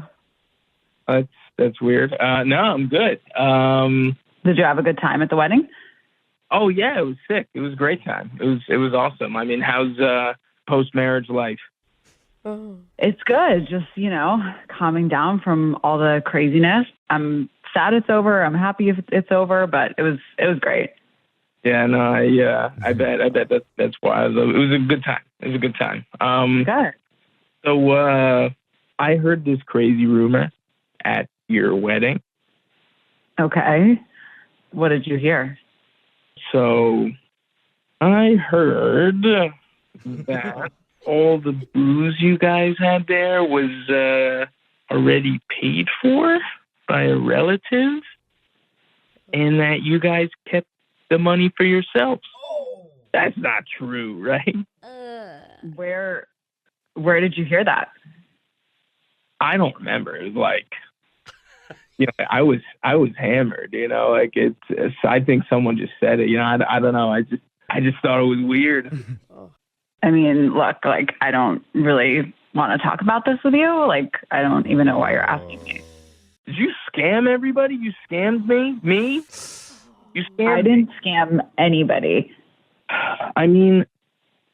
That's weird. No, I'm good. Did you have a good time at the wedding? Oh yeah, it was sick. It was a great time. It was awesome. I mean, how's post-marriage life? It's good. Just, calming down from all the craziness. I'm sad it's over. I'm happy if it's over, but it was great. Yeah, no, I bet that's why. It was a good time. It was a good time. Good. So I heard this crazy rumor at your wedding. Okay. What did you hear? So I heard that all the booze you guys had there was already paid for by a relative, and that you guys kept the money for yourselves. That's not true, right? Where did you hear that? I don't remember. It was like, I was hammered. I think someone just said it. I don't know. I just thought it was weird. I mean, look, like, I don't really want to talk about this with you. Like, I don't even know why you're asking me. Did you scam everybody? You scammed me? Me? You scammed I didn't scam anybody. I mean,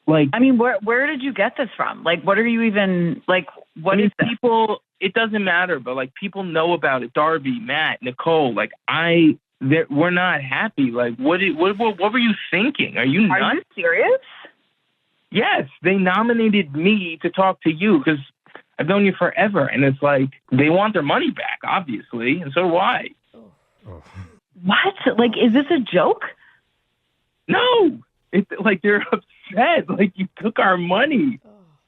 where did you get this from? Like, what are you even, like, what is this? People, it doesn't matter, but, like, people know about it. Darby, Matt, Nicole, like, we're not happy. Like, what were you thinking? Are you nuts? Are you serious? Yes, they nominated me to talk to you because I've known you forever, and it's like they want their money back, obviously, and so do I. What? Like, is this a joke? No, it's like they're upset. Like, you took our money.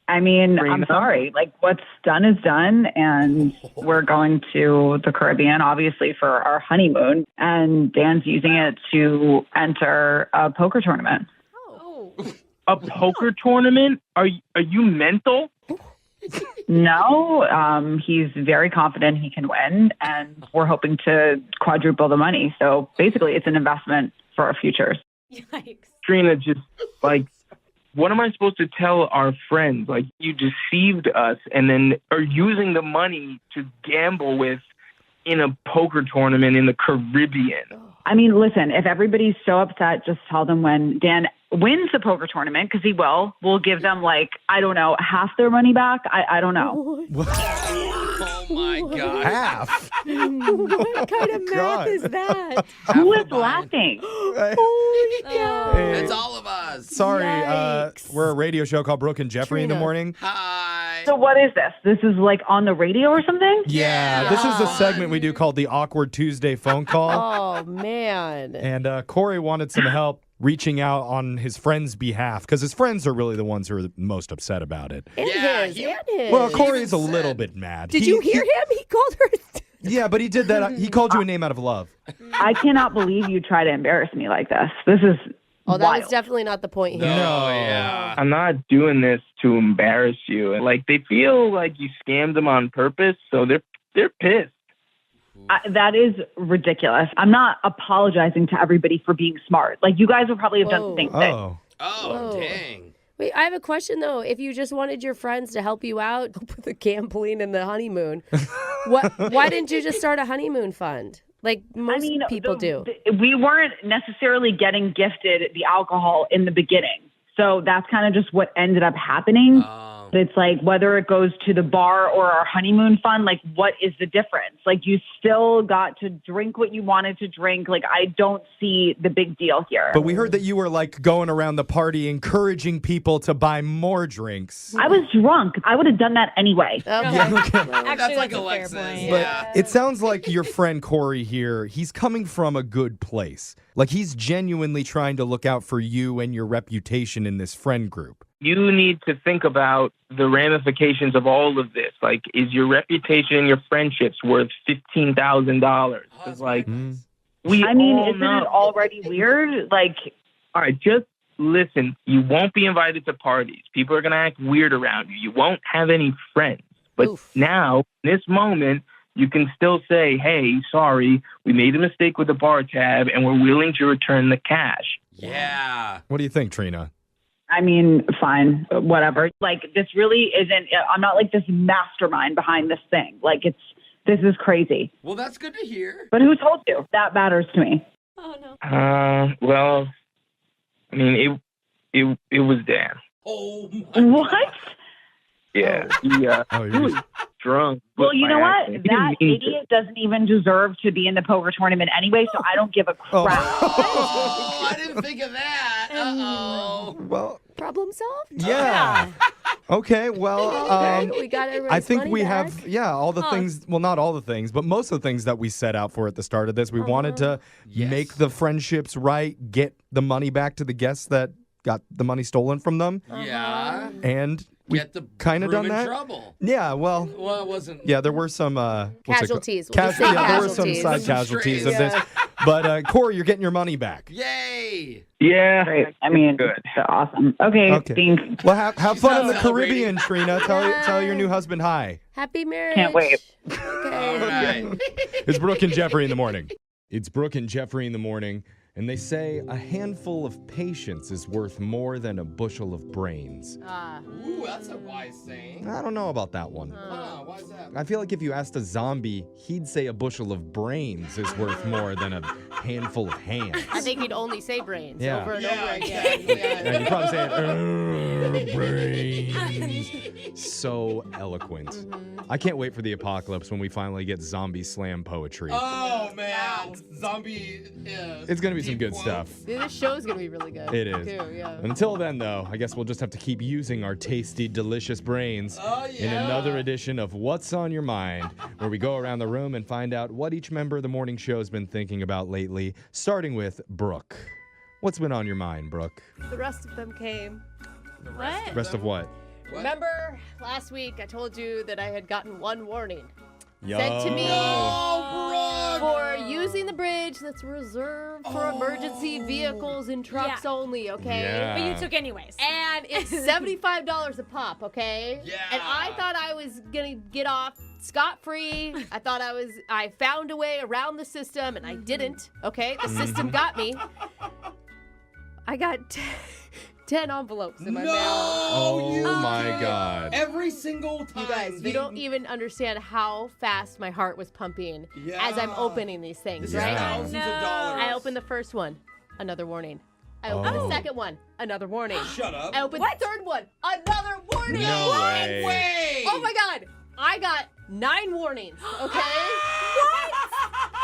I mean, I'm sorry. Like, what's done is done, and we're going to the Caribbean, obviously, for our honeymoon, and Dan's using it to enter a poker tournament. A poker tournament? Are you mental? No, he's very confident he can win, and we're hoping to quadruple the money. So basically, it's an investment for our futures. Yikes. Trina, just like, what am I supposed to tell our friends? Like, you deceived us and then are using the money to gamble with in a poker tournament in the Caribbean. I mean, listen, if everybody's so upset, just tell them when Dan wins the poker tournament, because he will, we'll give them, like, I don't know, half their money back. I don't know. Oh, my God. Half? What kind of math is that? Who is laughing? Holy cow. It's all of us. Sorry, Yikes. we're a radio show called Brooke and Jeffrey in the Trina. morning. Hi. So what is this? This is like on the radio or something? Yeah, this is a segment we do called the Awkward Tuesday phone call. Oh, man. And Corey wanted some help reaching out on his friend's behalf because his friends are really the ones who are the most upset about it. And his. Well, Corey's a little bit mad. Did you hear him? He called her. Yeah, but he did that. He called you a name out of love. I cannot believe you try to embarrass me like this. This is Oh, that wild. was definitely not the point here. No. Yeah. I'm not doing this to embarrass you. Like, they feel like you scammed them on purpose, so they're pissed. That is ridiculous. I'm not apologizing to everybody for being smart. Like, you guys would probably have done the same thing. Oh. Oh, Whoa. dang. Wait, I have a question though. If you just wanted your friends to help you out with the gambling and the honeymoon, why didn't you just start a honeymoon fund? Like most people do. We weren't necessarily getting gifted the alcohol in the beginning. So that's kind of just what ended up happening. It's like whether it goes to the bar or our honeymoon fund, like what is the difference? Like you still got to drink what you wanted to drink. Like I don't see the big deal here. But we heard that you were like going around the party encouraging people to buy more drinks. I was drunk. I would have done that anyway. Okay. Actually, That's like a fair Alexis. point. But it sounds like your friend Corey here, he's coming from a good place. Like he's genuinely trying to look out for you and your reputation in this friend group. You need to think about the ramifications of all of this. Like, is your reputation and your friendships worth $15,000? It's like, we I mean, all isn't know. it already weird? Like, All right, just listen. You won't be invited to parties. People are going to act weird around you. You won't have any friends. But now, in this moment, you can still say, hey, sorry, we made a mistake with the bar tab, and we're willing to return the cash. Yeah. What do you think, Trina? I mean, fine, whatever. Like, this really isn't, I'm not like this mastermind behind this thing. Like, this is crazy. Well, that's good to hear. But who told you? That matters to me. Oh, no. Well, I mean, it was Dan. Oh, my What? God. Yeah, he was drunk. Well, you know what? He didn't That mean to. idiot doesn't even deserve to be in the poker tournament anyway, so I don't give a crap. Oh, I didn't think of that. Uh-oh. Well, Problem solved? yeah. Okay, well, we got everybody's I think money we back. have, all the things, well, not all the things, but most of the things that we set out for at the start of this. We wanted to make the friendships right, get the money back to the guests that got the money stolen from them. Yeah. And we Get the kind of groom done that. in trouble. Yeah, well. Well, it wasn't. Yeah, there were some Casualties. We'll just say there were some casualties. side casualties of Yeah. this. But Corey, you're getting your money back. Yay! Yeah. Great. I mean, good. Awesome. Okay, thanks. Well, have fun in the not Caribbean, Trina. Tell your new husband hi. Happy marriage. Can't wait. Okay. All right. It's Brooke and Jeffrey in the morning. It's Brooke and Jeffrey in the morning, and they say a handful of patience is worth more than a bushel of brains. Ooh, that's a wise saying. I don't know about that one. Why is that? I feel like if you asked a zombie, he'd say a bushel of brains is worth more than a handful of hands. I think he'd only say brains Yeah. over and Yeah, over again. exactly. And you probably say brains. So eloquent. I can't wait for the apocalypse when we finally get zombie slam poetry. Oh man, zombie. It's going to be some good quotes. stuff. This show's gonna be really good. It is. Too, yeah. Until then, though, I guess we'll just have to keep using our tasty, delicious brains in another edition of What's on Your Mind, where we go around the room and find out what each member of the morning show has been thinking about lately, starting with Brooke. What's been on your mind, Brooke? The rest of them came. What? Rest of what? Remember last week I told you that I had gotten one warning Yo. sent to me Oh, for using the bridge that's reserved for emergency vehicles and trucks only, okay? Yeah. But you took anyways. And it's $75 a pop, okay? Yeah. And I thought I was gonna get off scot-free. I thought I found a way around the system, and I didn't, okay? The system got me. I got 10 envelopes in my mail. Oh, you my did. God. Every single time. You guys, you don't even understand how fast my heart was pumping as I'm opening these things, This is right? thousands of dollars. I opened the first one, another warning. I opened the second one, another warning. Shut up. I opened the third one, another warning. No way. Oh my God. I got 9 warnings, okay?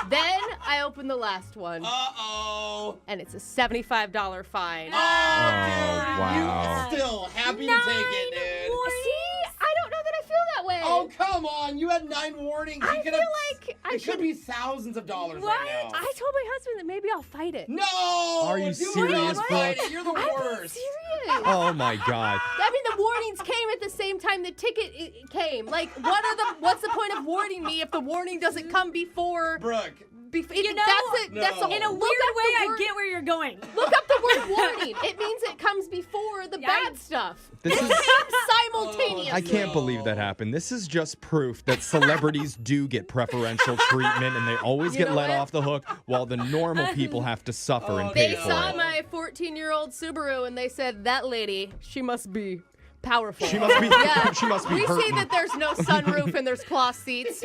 Then I opened the last one. Uh-oh. And it's a $75 fine. Oh, wow. dude. You still happy to take it, dude. See, I don't know that I feel that way. Oh, come on. You had 9 warnings. I You feel could've- like I it should could be thousands of dollars What? right now. I told my husband that maybe I'll fight it. No! Are you do serious, not fight Brooke? it. You're the I'm being worst. serious. Oh, my God. I mean, the warnings came at the same time the ticket came. Like, what's the point of warning me if the warning doesn't come before? Brooke. You know, that's the in a weird way, I get where you're going. Look up the word warning. It means it comes before the bad stuff. This is- Simultaneously. I can't believe that happened. This is just proof that celebrities do get preferential treatment and they always You get know let what? off the hook while the normal people have to suffer and They pay for saw it. my 14-year-old Subaru and they said, that lady, she must be powerful. She must be- Yeah. she must be We see hurting. that there's no sunroof and there's cloth seats.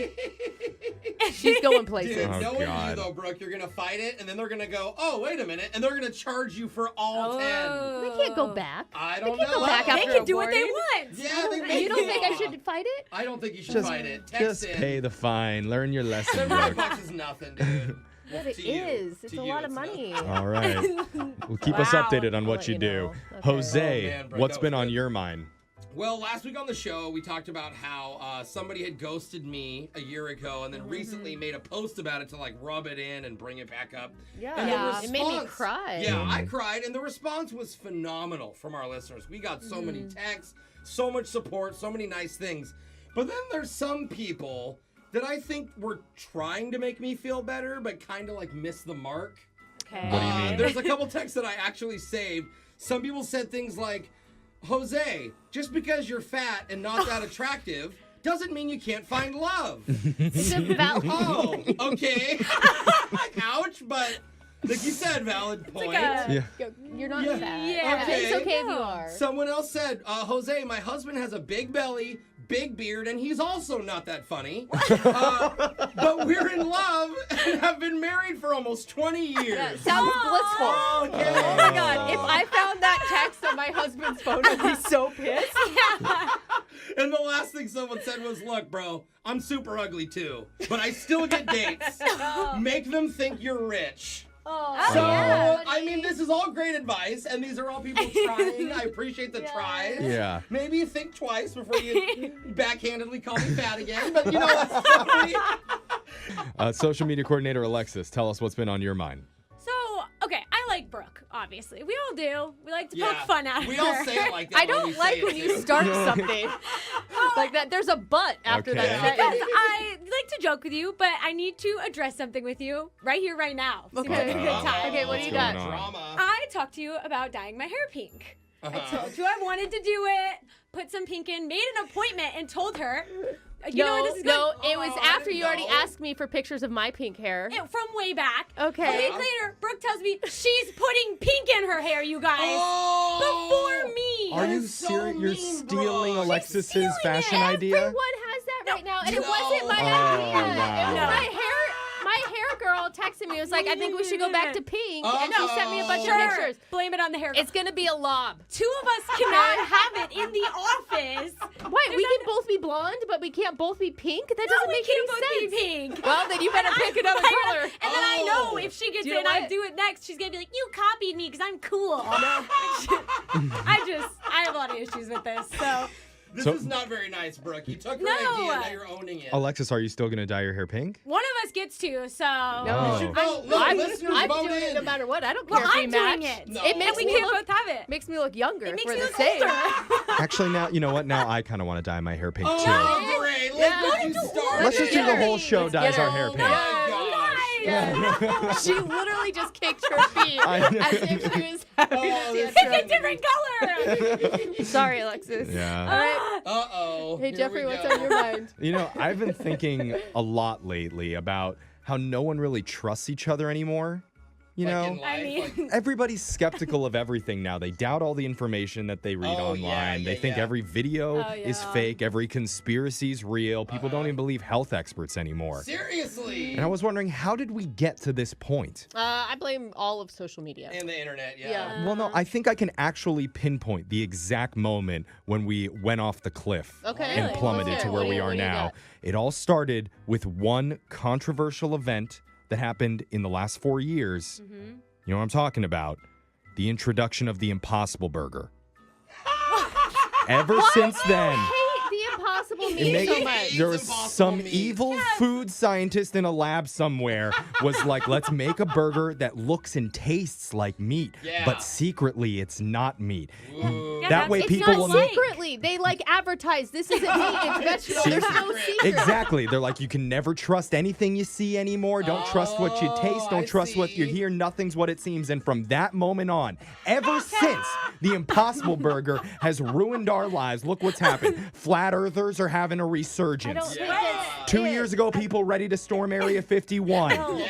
She's going places. Dude, Oh, knowing you God. though, Brooke, you're gonna fight it, and then they're gonna go, oh, wait a minute, and they're gonna charge you for all 10. We can't go back. I don't can't know. go back They after can a do what they warning. want. Yeah, they make You don't think I law. should fight it? I don't think you should Just, fight it. just Text in. pay the fine. Learn your lesson, $75 Brooke. is nothing, dude. But it To you. is. It's To a you, lot of it's money. All right. Well, keep us Wow. updated on I'll what let you you do. know. Okay. Jose, Oh, man, Brooke, what's that been was on good. your mind? Well, last week on the show, we talked about how somebody had ghosted me a year ago and then recently made a post about it to like rub it in and bring it back up. Yeah. And the It made me response- cry. Yeah, I cried, and the response was phenomenal from our listeners. We got so many texts, so much support, so many nice things. But then there's some people that I think were trying to make me feel better, but kind of like missed the mark. Okay. What do you mean? There's a couple texts that I actually saved. Some people said things like, Jose, just because you're fat and not that attractive doesn't mean you can't find love. It's a valid. Oh, okay. Ouch, but like you said, valid point. You're not Yeah. fat. Yeah. Okay. It's okay if you are. Someone else said, Jose, my husband has a big belly, big beard, and he's also not that funny. But we're in love and have been married for almost 20 years. Yeah, sounds blissful. Okay. Oh my God. If I found that text on my husband's phone, I'd be so pissed. And the last thing someone said was, look, bro, I'm super ugly too, but I still get dates. Make them think you're rich. So, I mean, this is all great advice, and these are all people trying. I appreciate the tries. Yeah. Maybe think twice before you backhandedly call me fat again, but you know, that's definitely... Social media coordinator Alexis, tell us what's been on your mind. So, okay, I like Brooke, obviously. We all do. We like to poke fun at her. We all say it like that. I don't like when you start something like that. There's a but after Okay. that Because sentence. I like to joke with you, but I need to address something with you right here, right now. See if Okay. it's a good time. Okay, what do you got? Drama. I talked to you about dyeing my hair pink. I told you I wanted to do it, put some pink in, made an appointment, and told her. You know where this is going? No, it was after you already asked me for pictures of my pink hair. From way back. Okay. A week later, Brooke tells me she's putting pink in her hair, you guys. Before me. Are you serious? You're stealing Alexis's fashion idea? Everyone has that right now, and it No. wasn't my Oh, idea. wow. It was my hair girl texted me. It was like, I think we should go back to pink, and she sent me a bunch of pictures. Blame it on the hair girl. It's gonna be a lob. Two of us cannot have it in the office. Wait, we can both be blonde, but we can't both be pink? That doesn't make any sense. Be pink. Well, then you better pick another color. And then I know if she gets You know in, I what? do it next. She's gonna be like, "You copied me because I'm cool." I have a lot of issues with this. So This is not very nice, Brooke. You took her idea, now you're owning it. Alexis, are you still going to dye your hair pink? one of us gets to. So I'm doing it no matter what. I don't care Well, if we I'm match. doing it. No. It makes we me can't look, both have it. makes me look younger. It makes for me the look same. older. Actually, now, you know what? Now I kind of want to dye my hair pink, too. Oh, great. Look what you started. Let's just do the whole show dyes our hair pink. She literally just kicked her feet I know. as if she was having a Pick a different color. Sorry, Alexis. Yeah. All right. Uh-oh. Hey, Here Jeffrey, we what's go. on your mind? You know, I've been thinking a lot lately about how no one really trusts each other anymore. You Like know, in life, everybody's skeptical of everything now. They doubt all the information that they read online. They think every video is fake, every conspiracy's real. People don't even believe health experts anymore. Seriously. And I was wondering, how did we get to this point? I blame all of social media. And the internet, yeah. Well, no, I think I can actually pinpoint the exact moment when we went off the cliff Okay. and Really? plummeted Let's to hear it. where What do we you- are what do you now. got? It all started with one controversial event that happened in the last 4 years. Mm-hmm. You know what I'm talking about? The introduction of the Impossible Burger. Ever since then, I hate the impossible it meat made- so much. there was some evil food scientist in a lab somewhere was like, let's make a burger that looks and tastes like meat, but secretly it's not meat. That way it's people not will know. secretly. They like advertise this isn't meat, it's vegetable. There's no secret. Exactly. They're like, you can never trust anything you see anymore. Don't trust what you taste. Don't trust what you hear. Nothing's what it seems. And from that moment on, ever since, the Impossible Burger has ruined our lives. Look what's happened. Flat Earthers are having a resurgence. 2 years ago, people ready to storm Area 51.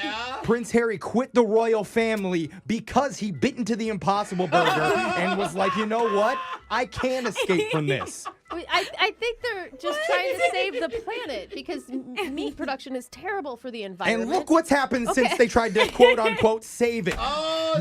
Prince Harry quit the royal family because he bit into the Impossible Burger and was like, you know what? I can't escape from this. I think they're just trying to save the planet because meat production is terrible for the environment. And look what's happened since they tried to quote unquote save it.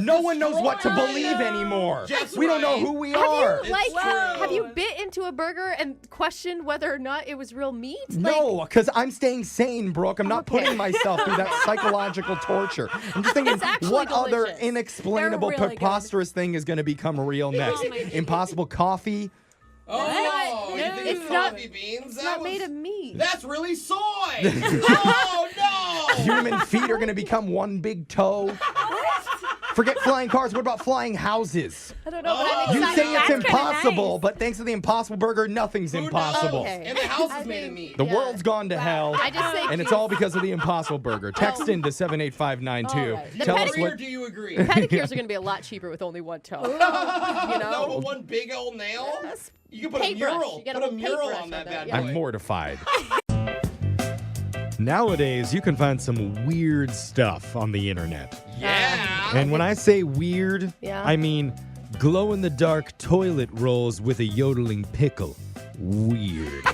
No one knows what to believe anymore. We don't know who we are. Have you bit into a burger and questioned whether or not it was real meat? No, because I'm staying sane, Brooke. I'm not putting myself through that psychological torture. I'm just thinking, what other inexplainable, They're really preposterous thing is going to become real next? Impossible coffee? Oh, you think It's it's not- coffee beans? It's not made of meat. That's really soy. Oh, no. Human feet are going to become one big toe. Forget flying cars. What about flying houses? I don't know, but I'm You excited. say it's impossible, but thanks to the Impossible Burger, nothing's impossible. Okay. And the house is made of meat. The world's gone to hell, I just say and it's all because of the Impossible Burger. Text in to 78592. All right. The Tell us Agree or what. do you agree? Pedicures are going to be a lot cheaper with only one toe. You No, know? but one big old nail? You can put a Paintbrush. mural. You gotta Put a put mural paintbrush on that on bad that, boy. I'm mortified. Nowadays, you can find some weird stuff on the internet. Yeah. And when I say weird, Yeah. I mean glow-in-the-dark toilet rolls with a yodeling pickle. Weird.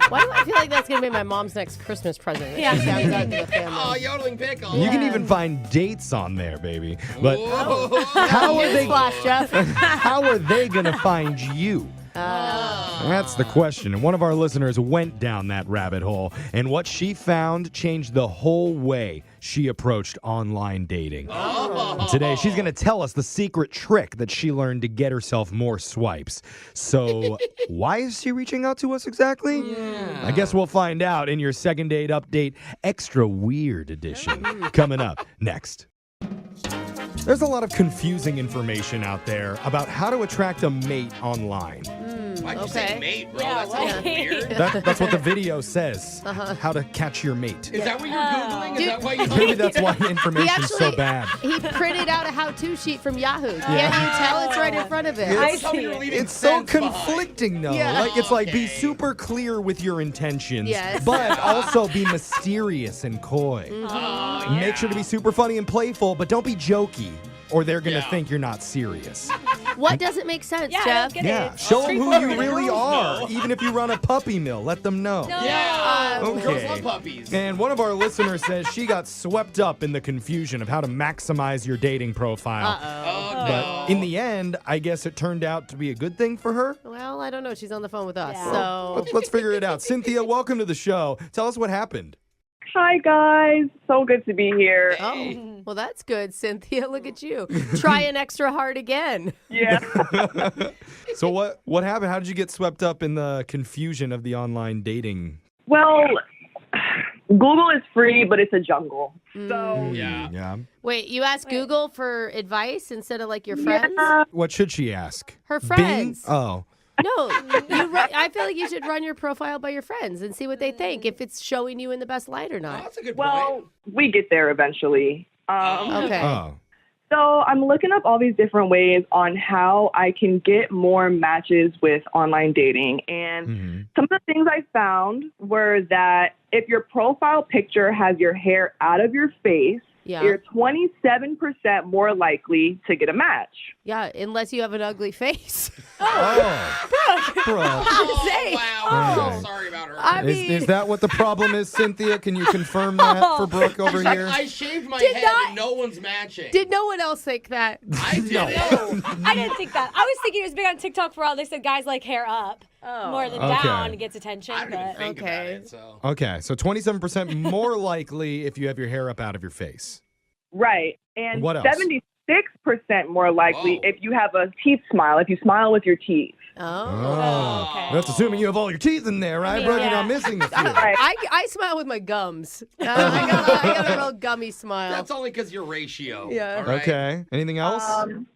Why do I feel like that's going to be my mom's next Christmas present? Yeah. She sounds out to the family. Oh, yodeling pickle. You can even find dates on there, baby. But Whoa. how are they? Newsflash, Jeff. How are they gonna find you? That's the question. And one of our listeners went down that rabbit hole, and what she found changed the whole way she approached online dating. And today, she's going to tell us the secret trick that she learned to get herself more swipes. So, why is she reaching out to us exactly? I guess we'll find out in your second date update, extra weird edition, coming up next. There's a lot of confusing information out there about how to attract a mate online. Why'd you say mate, bro? That sounds weird. That's what the video says. How to catch your mate. Is that what you're Googling? Is that why you Maybe that's why the information's so bad. He printed out a how-to sheet from Yahoo. Can't you tell it's right in front of him? It's so conflicting, though. Yeah. It's like be super clear with your intentions, Yes. but also be mysterious and coy. Make sure to be super funny and playful, but don't be jokey, or they're going to think you're not serious. What doesn't make sense, Jeff? Show them who you really are. Even if you run a puppy mill, let them know. Girls love puppies. And one of our listeners says she got swept up in the confusion of how to maximize your dating profile. But in the end, I guess it turned out to be a good thing for her. Well, I don't know. She's on the phone with us, so Let's figure it out. Cynthia, welcome to the show. Tell us what happened. Hi, guys. So good to be here. Oh, well, that's good, Cynthia. Look at you. Trying extra hard again. Yeah. So what happened? How did you get swept up in the confusion of the online dating? Well, Google is free, but it's a jungle. So Yeah. Wait, you asked Google for advice instead of like your friends? What should she ask? Her friends. Bing? Oh. No, I feel like you should run your profile by your friends and see what they think, if it's showing you in the best light or not. That's a good well, we get there eventually. Okay. Oh. So I'm looking up all these different ways on how I can get more matches with online dating. And some of the things I found were that if your profile picture has your hair out of your face, you're 27% more likely to get a match. Yeah, unless you have an ugly face. Bro. Wow. Sorry about her. I mean, Is that what the problem is, Cynthia? Can you confirm that for Brooke over She's like, here? I shaved my head and no one's matching. Did no one else think that? I did. I didn't think that. I was thinking it was big on TikTok for a while. They said guys like hair up more than down gets attention. I didn't even think about it. So. Okay, so 27% more likely if you have your hair up out of your face. Right. And What else? 76% more likely if you have a teeth smile, if you smile with your teeth. Oh. That's assuming you have all your teeth in there, right, Brooke? You're not missing a few. I smile with my gums. I got a real gummy smile. That's only because your ratio. Yeah. All right? Okay. Anything else?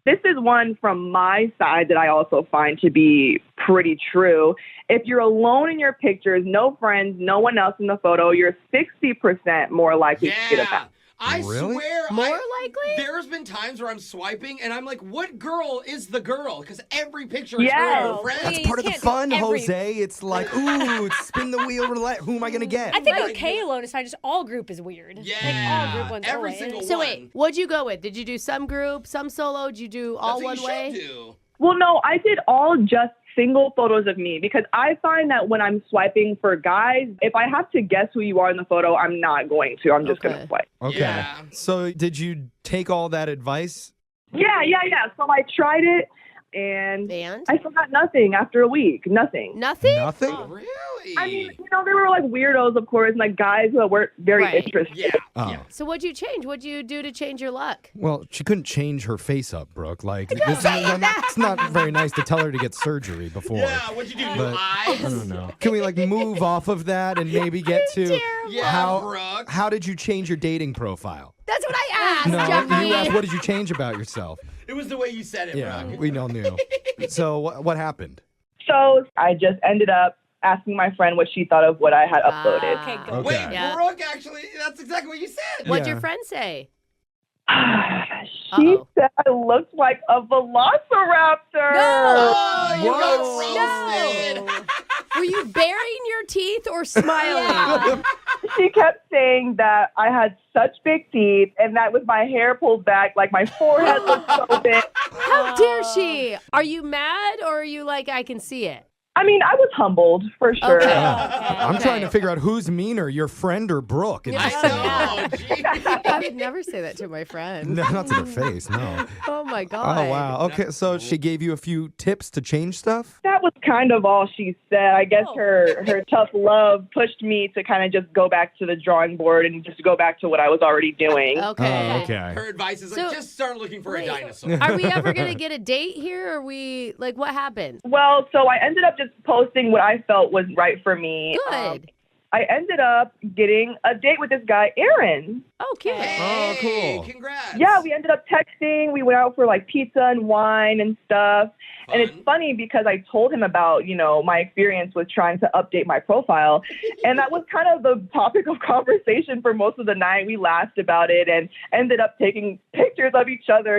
This is one from my side that I also find to be pretty true. If you're alone in your pictures, no friends, no one else in the photo, you're 60% more likely to get a match. I swear. More likely? There's been times where I'm swiping and I'm like, what girl is the girl? Because every picture is Yes. her friend. That's part of the fun, Jose. It's like, ooh, spin the wheel, roulette. Who am I going to get? I think okay alone is fine. Just all group is weird. Yeah. Like all group ones Every always. single So one. wait, what'd you go with? Did you do some group, some solo? Did you do all That's what one you way? should do. Well, no, I did all just single photos of me because I find that when I'm swiping for guys, if I have to guess who you are in the photo, I'm not going to. I'm just going to swipe. Okay. Yeah. So did you take all that advice? Yeah. So I tried it and I still got nothing after a week. Nothing. Nothing? Nothing? Oh, really? I mean, there were like weirdos, of course, and like guys who weren't very interested. Yeah. Oh. So what'd you change? What'd you do to change your luck? Well, she couldn't change her face up, Brooke. Like, it's not very nice to tell her to get surgery before. Yeah, what'd you do? New But eyes? I don't know. Can we like move off of that and maybe get to Yeah, Brooke. how did you change your dating profile? That's what I asked, No, Jeffrey. you asked what did you change about yourself? It was the way you said it, Yeah, Brooke. we all knew. So what happened? So I just ended up asking my friend what she thought of what I had uploaded. Okay, good. Okay. Wait, Yeah. Brooke, actually, that's exactly what you said. What'd Yeah. your friend say? She said I looked like a velociraptor. Oh, you Whoa. got roasted. Were you baring your teeth or smiling? She kept saying that I had such big teeth and that with my hair pulled back, like my forehead looked so big. How dare she? Are you mad or are you like, I can see it? I mean, I was humbled for sure. Okay. I'm trying to figure out who's meaner, your friend or Brooke. I know. I would never say that to my friend. No, not to their face, no. Oh my God. Oh, wow. Okay, so she gave you a few tips to change stuff? That was kind of all she said. I guess her tough love pushed me to kind of just go back to the drawing board and just go back to what I was already doing. Okay. Okay. Her advice is like, just start looking for a dinosaur. Are we ever going to get a date here? Or are we, like, what happened? Well, so I ended up just posting what I felt was right for me. Good. I ended up getting a date with this guy, Aaron. Oh, cute. Oh, cool. Congrats. Yeah, we ended up texting. We went out for like pizza and wine and stuff. And it's funny because I told him about, my experience with trying to update my profile. And that was kind of the topic of conversation for most of the night. We laughed about it and ended up taking pictures of each other,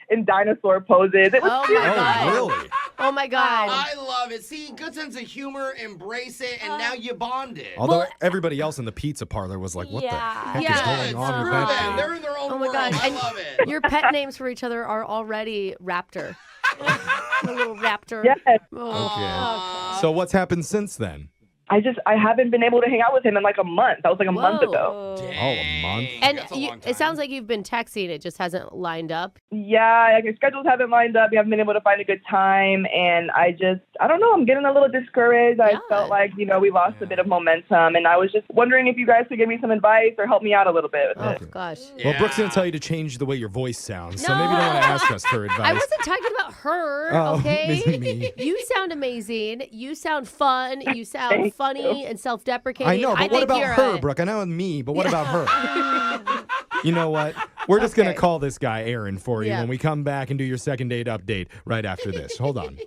in dinosaur poses. It was cute. God. Really? Oh, my God. I love it. See, good sense of humor, embrace it, and now you bonded. Although everybody else in the pizza parlor was like, what the heck is going on with that them. dude? They're in their own Oh, my world. God. I And love it. your pet names for each other are already Raptor. A little raptor. Yes. Oh. So what's happened since then? I haven't been able to hang out with him in like a month. That was like a month ago. Oh, a month? And it sounds like you've been texting. It just hasn't lined up. Yeah, like our schedules haven't lined up. We haven't been able to find a good time. And I don't know, I'm getting a little discouraged. I felt like, we lost a bit of momentum. And I was just wondering if you guys could give me some advice or help me out a little bit with it. Oh, gosh. Well, Brooke's going to tell you to change the way your voice sounds, so maybe you don't want to ask us for advice. I wasn't talking about her, Oh, okay? me. You sound amazing. You sound fun. You sound funny and self-deprecating. I know, but what think about you're her, Brooke? I know it's me, but what about her? You know what? We're just going to call this guy Aaron for you when we come back and do your second date update right after this. Hold on.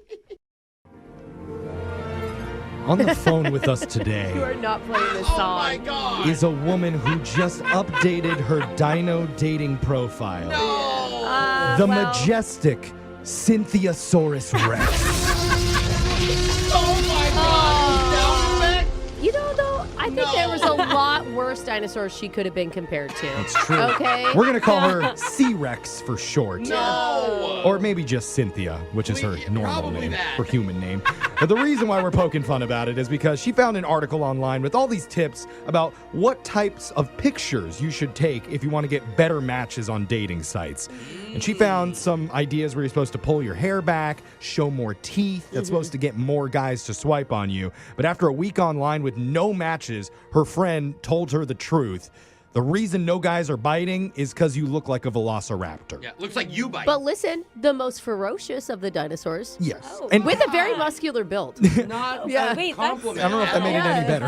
On the phone with us today You are not playing this song. Oh, my God. is a woman who just updated her dino dating profile. The majestic Cynthiasaurus Rex. Oh, my God. Though, I think there was a lot worse dinosaurs she could have been compared to. That's true. Okay. We're going to call her C-Rex for short. No. Or maybe just Cynthia, which is her normal name, her human name. But the reason why we're poking fun about it is because she found an article online with all these tips about what types of pictures you should take if you want to get better matches on dating sites. And she found some ideas where you're supposed to pull your hair back, show more teeth. That's supposed to get more guys to swipe on you. But after a week online with no matches, her friend told her the truth. The reason no guys are biting is because you look like a velociraptor. Yeah, looks like you bite. But listen, the most ferocious of the dinosaurs. Yes. And with a very muscular build. Not a compliment. I don't know if that made it any better.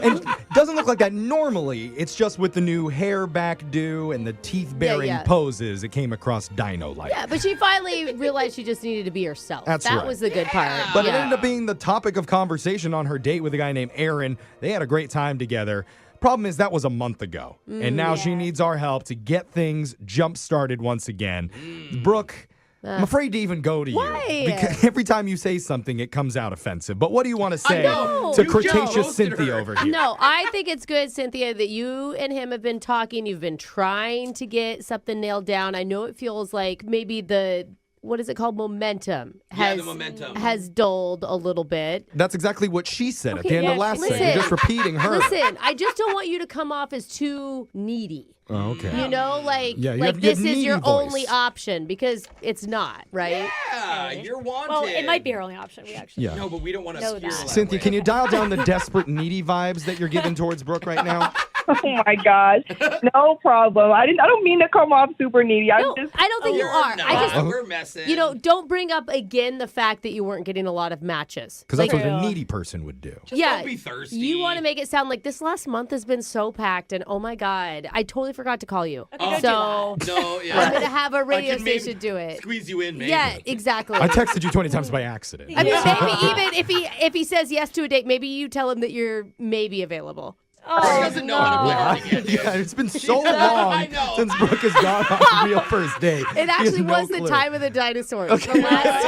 And it doesn't look like that normally. It's just with the new hair back do and the teeth-bearing poses, it came across dino-like. Yeah, but she finally realized she just needed to be herself. That's that right. was the good part. But it ended up being the topic of conversation on her date with a guy named Aaron. They had a great time together. Problem is, that was a month ago. And now she needs our help to get things jump-started once again. Brooke, I'm afraid to even go to Why? you. Because every time you say something, it comes out offensive. But what do you want to say to You Cretaceous Cynthia over here? No, I think it's good, Cynthia, that you and him have been talking. You've been trying to get something nailed down. I know it feels like maybe what is it called? Momentum has dulled a little bit. That's exactly what she said at the end of last listen, segment. You're just repeating her. Listen, I just don't want you to come off as too needy. Oh, okay. You know, you have this is needy your voice. only option because it's not, right? Yeah, you're wanted. Well, it might be our only option. We actually Yeah. No, but we don't want to know skew that. that Cynthia, way. can you dial down the desperate, needy vibes that you're giving towards Brooke right now? Oh my gosh. No problem. I don't mean to come off super needy. I don't think you are. I just we're messing. don't bring up again the fact that you weren't getting a lot of matches. Because that's what a needy person would do. Just don't be thirsty. You want to make it sound like this last month has been so packed, and oh my God, I totally forgot to call you. Okay, So No, yeah. I'm gonna have a radio I can maybe station do it. Squeeze you in, maybe. Yeah, exactly. I texted you 20 times by accident. I mean, maybe even if he says yes to a date, maybe you tell him that you're maybe available. Brooke doesn't know how to play hard to get, dude. Yeah, it's been so I long know. since Brooke has gone on a real first date. It He has actually no was the clue. time of the dinosaurs. The last time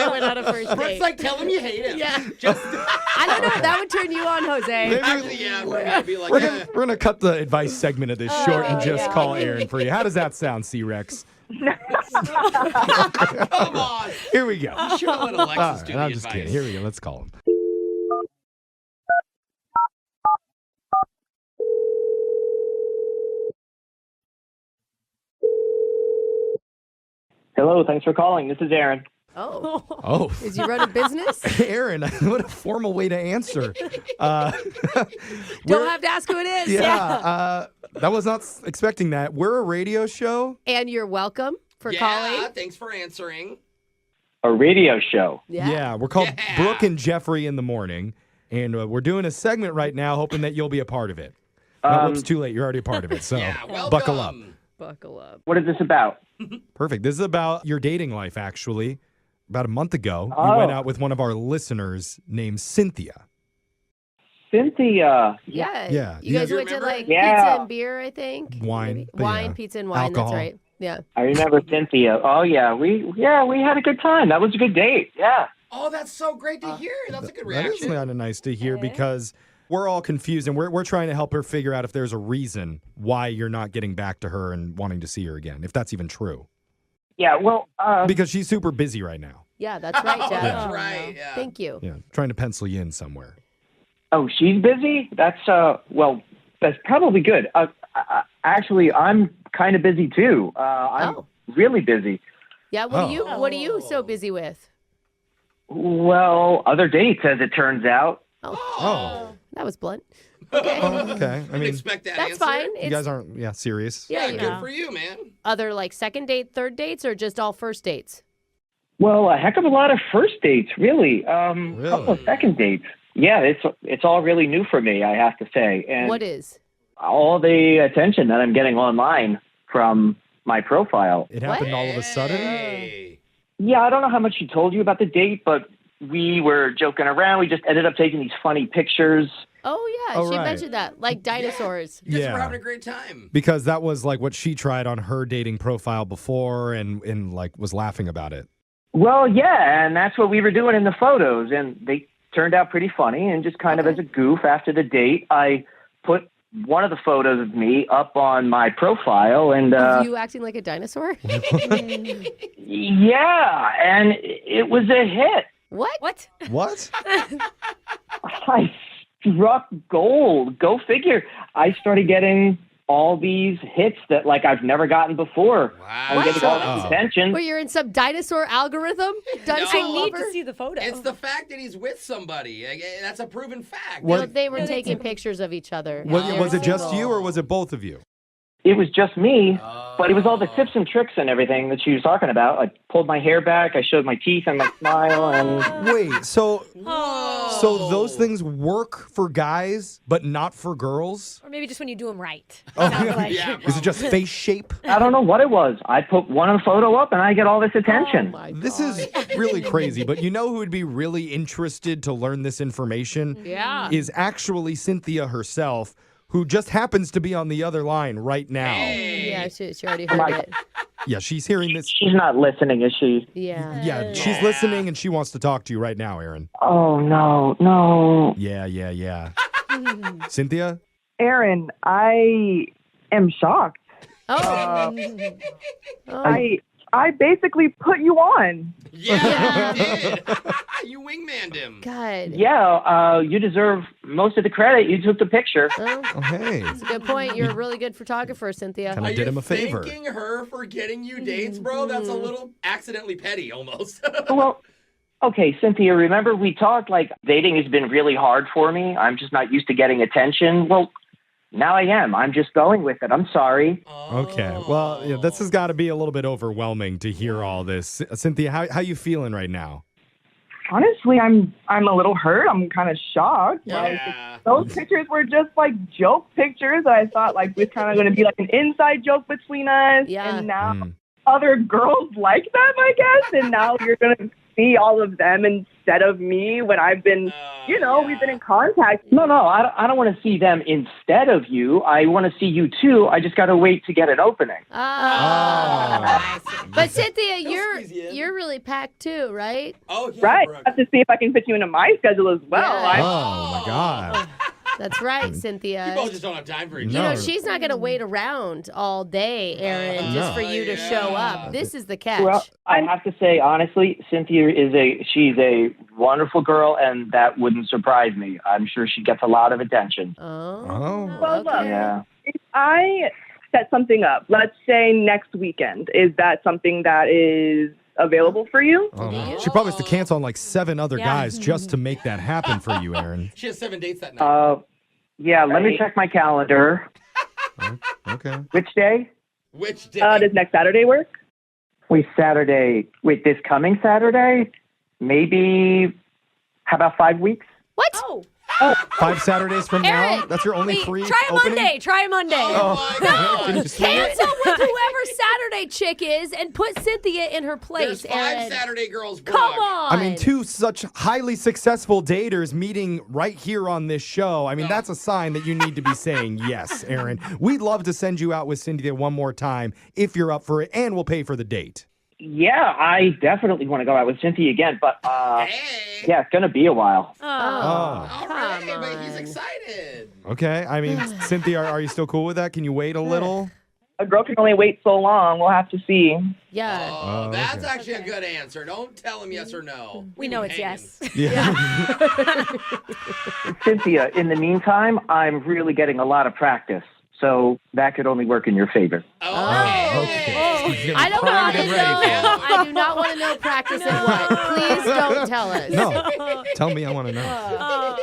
I went on a first Brooke's date. like, tell him you hate him. Yeah. Just I don't know. That would turn you on, Jose. actually, yeah, we're gonna be like, We're gonna cut the advice segment of this short and just yeah. call Aaron for you. How does that sound, C-Rex? come on. Here we go. You should have let Alexis do the I'm advice. just kidding. Here we go. Let's call him. Hello, thanks for calling. This is Aaron. Oh. Oh. Did you run a business? Aaron, what a formal way to answer. Don't have to ask who it is. That was not expecting that. We're a radio show. And you're welcome for Yeah, calling. thanks for answering. A radio show. Yeah. We're called Brooke and Jeffrey in the Morning, and we're doing a segment right now, hoping that you'll be a part of it. It's too late. You're already a part of it, so buckle up. Buckle up. What is this about? Perfect. This is about your dating life, actually. About a month ago, you went out with one of our listeners named Cynthia. Cynthia. Yeah. Yeah. You guys You went to like Yeah. pizza and beer, I think. Wine. Maybe? but Wine, yeah. pizza and wine. Alcohol. That's right. Yeah. I remember Cynthia. Oh yeah, we had a good time. That was a good date. Yeah. Oh, that's so great to hear. That's a good That is reaction. kind of nice to hear because we're all confused and we're trying to help her figure out if there's a reason why you're not getting back to her and wanting to see her again, if that's even true. Yeah. Well. Because she's super busy right now. Yeah, that's right, Jeff. That's right. Yeah. Thank you. Yeah, trying to pencil you in somewhere. Oh, she's busy. That's well. That's probably good. Actually, I'm kind of busy too. I'm really busy. Yeah, what are you so busy with? Well, other dates, as it turns out. Oh. That was blunt. Okay. Okay. I mean, expect that That's answer. fine. you guys aren't, serious. Yeah, Good for you, man. Other like second date, third dates, or just all first dates? Well, a heck of a lot of first dates, really. A couple of second dates. Yeah, it's all really new for me, I have to say. And What is? all the attention that I'm getting online from my profile. It happened all of a sudden? Yeah, I don't know how much she told you about the date, but we were joking around. We just ended up taking these funny pictures. Oh, yeah. Oh, she right. mentioned that. Like dinosaurs. Yeah. We're having a great time. Because that was like what she tried on her dating profile before and like was laughing about it. Well, yeah, and that's what we were doing in the photos, and they turned out pretty funny. And just kind of as a goof after the date, I put one of the photos of me up on my profile, and Of you acting like a dinosaur? yeah, and it was a hit. What? What? I struck gold. Go figure. I started getting all these hits that like I've never gotten before. Wow. I'm getting all this attention. Well, you're in some dinosaur algorithm? Dinosaur No. lover? to see the photo. It's the fact that he's with somebody. That's a proven fact. What- No, they were taking pictures of each other. Was it just you or was it both of you? It was just me, but it was all the tips and tricks and everything that she was talking about. I pulled my hair back, I showed my teeth and my smile, and Wait, so those things work for guys, but not for girls? Or maybe just when you do them right. Oh, Sounds like. Is it just face shape? I don't know what it was. I put one photo up and I get all this attention. This is really crazy, but you know who would be really interested to learn this information? Yeah. Is actually Cynthia herself, who just happens to be on the other line right now. Yeah, she already heard it. Yeah, she's hearing this. She's not listening, is she? Yeah. Yeah, she's listening and she wants to talk to you right now, Aaron. Oh, no. Yeah. Cynthia? Aaron, I am shocked. Oh. I basically put you on. Yeah, you did. You wingmanned him. God. Yeah, you deserve most of the credit. You took the picture. Oh, hey. that's a good point. You're a really good photographer, Cynthia. Kinda did him a favor. Thanking her for getting you dates, bro? That's a little accidentally petty, almost. Well, okay, Cynthia, remember we talked like dating has been really hard for me. I'm just not used to getting attention. Well, now I am. I'm just going with it. I'm sorry. Okay. Well, yeah, this has got to be a little bit overwhelming to hear all this. Cynthia, how you feeling right now? Honestly, I'm a little hurt. I'm kind of shocked. Like, those pictures were just like joke pictures. I thought like it was kind of going to be like an inside joke between us. Yeah. And now other girls like them, I guess. And now you're going to see all of them instead of me when I've been, we've been in contact. No, I don't want to see them instead of you. I want to see you too. I just got to wait to get an opening. But Cynthia, you're really packed too, right? Oh, yeah. Right. Brooke. I have to see if I can fit you into my schedule as well. Yeah. Oh, my God. That's right, Cynthia. You both just don't have time for each You other. know, she's not going to wait around all day, Aaron, just for you to show up. This is the catch. Well, I have to say, honestly, Cynthia she's a wonderful girl, and that wouldn't surprise me. I'm sure she gets a lot of attention. Well, look, Yeah. if I set something up, let's say next weekend, is that something that is available for you? She probably has to cancel on like 7 other guys just to make that happen for you, Aaron. She has 7 dates that night. Yeah, let me check my calendar. Okay. Which day? Which day? Does next Saturday work? Wait, this coming Saturday? Maybe, how about 5 weeks? What? Oh. 5 Saturdays from now? Aaron, That's your only free Try a opening? Monday. Try a Monday. Can you swing it? Cancel with whoever Saturday chick is and put Cynthia in her place, There's 5 Aaron. Saturday girls. Brooke. Come on. I mean, 2 such highly successful daters meeting right here on this show. I mean, that's a sign that you need to be saying yes, Aaron. We'd love to send you out with Cynthia one more time if you're up for it, and we'll pay for the date. Yeah, I definitely want to go out with Cynthia again, but yeah, it's going to be a while. All right, but he's excited. Okay. I mean, Cynthia, are you still cool with that? Can you wait a little? A girl can only wait so long. We'll have to see. Yeah. Oh, that's actually a good answer. Don't tell him yes or no. We know it's yes. Cynthia, in the meantime, I'm really getting a lot of practice, so that could only work in your favor. I don't want to know. I do not want to know practice and what. Please don't tell us. No. Tell me, I want to know.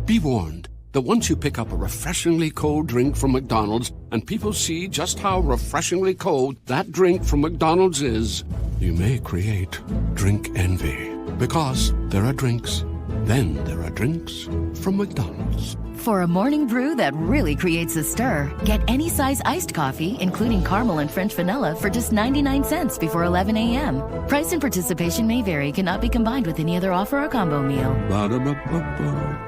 Be warned that once you pick up a refreshingly cold drink from McDonald's and people see just how refreshingly cold that drink from McDonald's is, you may create drink envy. Because there are drinks. Then there are drinks from McDonald's. For a morning brew that really creates a stir, get any size iced coffee, including caramel and French vanilla, for just 99 cents before 11 a.m. Price and participation may vary, cannot be combined with any other offer or combo meal. Ba-da-ba-ba-ba.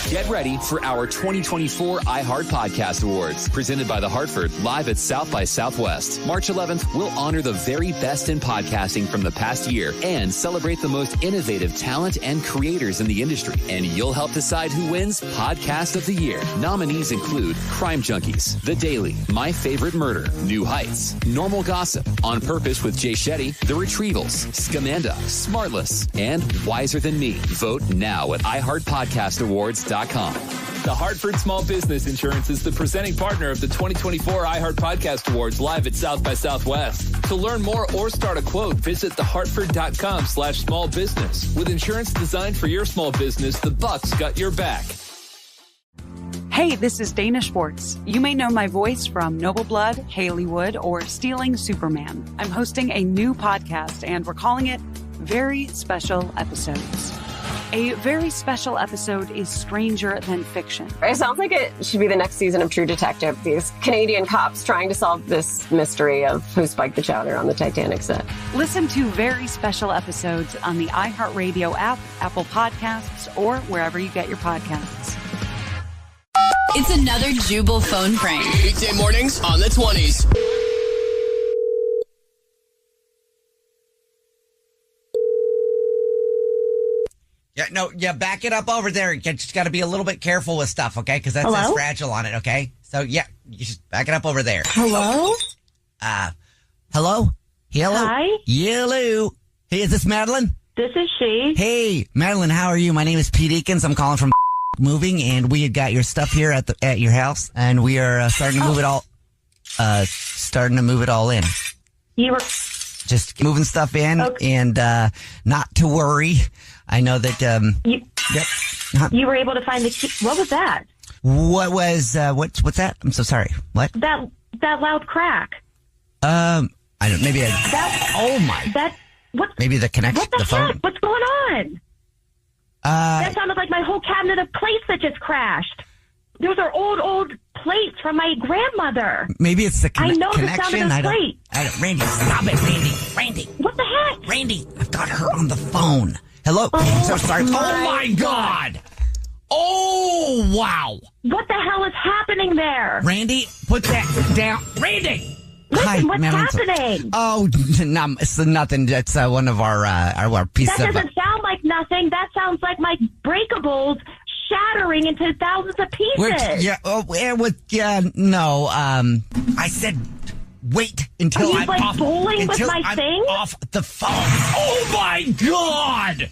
Get ready for our 2024 iHeart Podcast Awards, presented by The Hartford, live at South by Southwest. March 11th, we'll honor the very best in podcasting from the past year and celebrate the most innovative talent and creators in the industry. And you'll help decide who wins Podcast of the Year. Nominees include Crime Junkies, The Daily, My Favorite Murder, New Heights, Normal Gossip, On Purpose with Jay Shetty, The Retrievals, Scamanda, Smartless, and Wiser Than Me. Vote now at iHeartPodcastAwards.com. The Hartford Small Business Insurance is the presenting partner of the 2024 iHeart Podcast Awards live at South by Southwest. To learn more or start a quote, visit thehartford.com/smallbusiness. With insurance designed for your small business, the Bucks got your back. Hey, this is Dana Schwartz. You may know my voice from Noble Blood, Haleywood, or Stealing Superman. I'm hosting a new podcast, and we're calling it Very Special Episodes. A very special episode is Stranger Than Fiction. It sounds like it should be the next season of True Detective. These Canadian cops trying to solve this mystery of who spiked the chowder on the Titanic set. Listen to very special episodes on the iHeartRadio app, Apple Podcasts, or wherever you get your podcasts. It's another Jubal phone prank. Weekday mornings on the 20s. Yeah, back it up over there. You just got to be a little bit careful with stuff, okay? Because that says fragile on it, okay? So, yeah, you just back it up over there. Hello? Hello? Hello? Hi? Hello? Hey, is this Madeline? This is she. Hey, Madeline, how are you? My name is Pete Eakins. I'm calling from moving, and we had got your stuff here at your house, and we are starting to move it all. Starting to move it all in. You were just moving stuff in, and not to worry. I know that. You were able to find the key. What was that? What was what's that? I'm so sorry. What? That loud crack. I don't. Maybe oh my. What? Maybe the connection. What the phone. heck? What's going on? That sounded like my whole cabinet of plates that just crashed. Those are old plates from my grandmother. Maybe it's the I know connection. the sound of the plate. Randy, stop it, Randy. Randy. What the heck? Randy, I've got her on the phone. Hello? Oh, So sorry. Oh, my God. God. Oh, wow. What the hell is happening there? Randy, put that down. Randy! Listen, what's happening? Oh, no, it's nothing. That's one of our pieces That of... doesn't sound like nothing. That sounds like my breakables shattering into thousands of pieces. No. I said wait until Are you, I'm like, off. bowling with Until my I'm thing? off the phone. Oh, my God!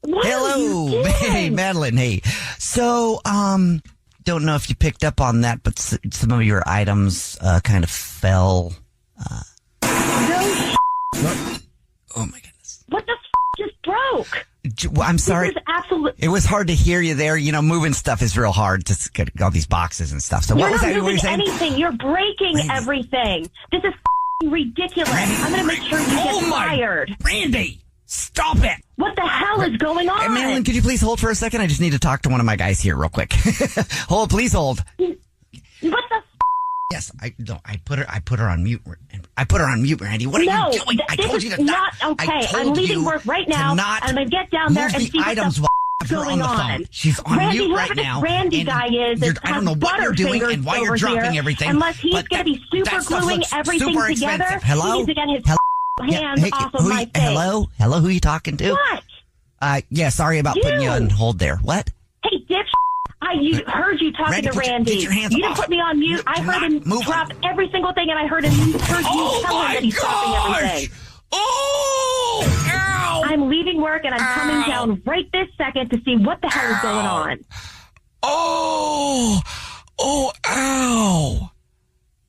What Hello. are you doing? Hey, Madeline. Hey. So, don't know if you picked up on that, but some of your items kind of fell. No. Oh, my goodness. What the just broke? I'm sorry. This is absolute. It was hard to hear you there. You know, moving stuff is real hard to get all these boxes and stuff. So You're what was not that? What were you moving saying? anything. You're breaking everything. This is ridiculous. I'm going to make sure you get fired. Randy, stop it. What the hell is going on? Hey, Madeline, could you please hold for a second? I just need to talk to one of my guys here real quick. Please hold. What the? Yes, I put her on mute. I put her on mute, Randy. What are you doing? I this told is you to not not. okay. I'm leaving work right now. to not I'm going to get down there move and the see what items the while f- I have her going on the phone. on. She's on Randy, mute whoever right this now. Randy and guy is, I don't know what you're doing and why you're dropping everything. Unless he's but going to be super that stuff gluing looks everything super together. expensive. Hello? He needs to get his hands Hey, off of my thing. Hello, who are you talking to? What? Yeah, sorry about putting you on hold there. What? Hey, dipsh. I heard you talking Randy, to Randy. get your hands You didn't off. put me on mute. I heard him drop every single thing, and I heard you tell him that he's stopping everything. Oh! Ow! I'm leaving work, and I'm coming down right this second to see what the hell is going on. Oh! Oh, ow!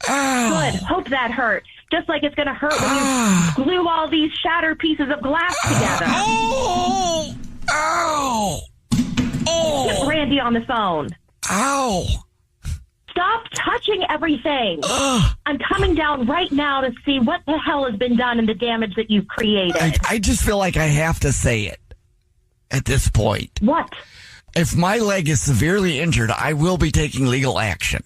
Ow! Good. Hope that hurt. Just like it's going to hurt when you glue all these shattered pieces of glass together. Oh! Ow! Oh! Get Randy on the phone. Ow! Stop touching everything. I'm coming down right now to see what the hell has been done and the damage that you've created. I just feel like I have to say it at this point. What? If my leg is severely injured, I will be taking legal action.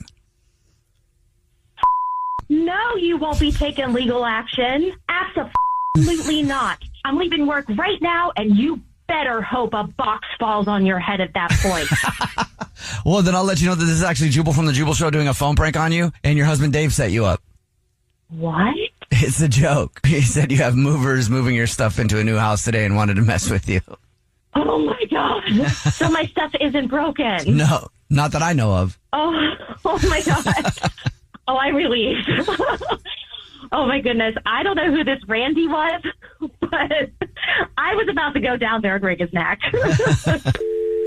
No, you won't be taking legal action. Absolutely not. I'm leaving work right now, and you better hope a box falls on your head at that point. Well, then I'll let you know that this is actually Jubal from the Jubal Show doing a phone prank on you, and your husband Dave set you up. What? It's a joke. He said you have movers moving your stuff into a new house today and wanted to mess with you. Oh, my God. So my stuff isn't broken. No, not that I know of. Oh my God. Oh, I'm relieved. Oh, my goodness. I don't know who this Randy was, but I was about to go down there and wring his neck.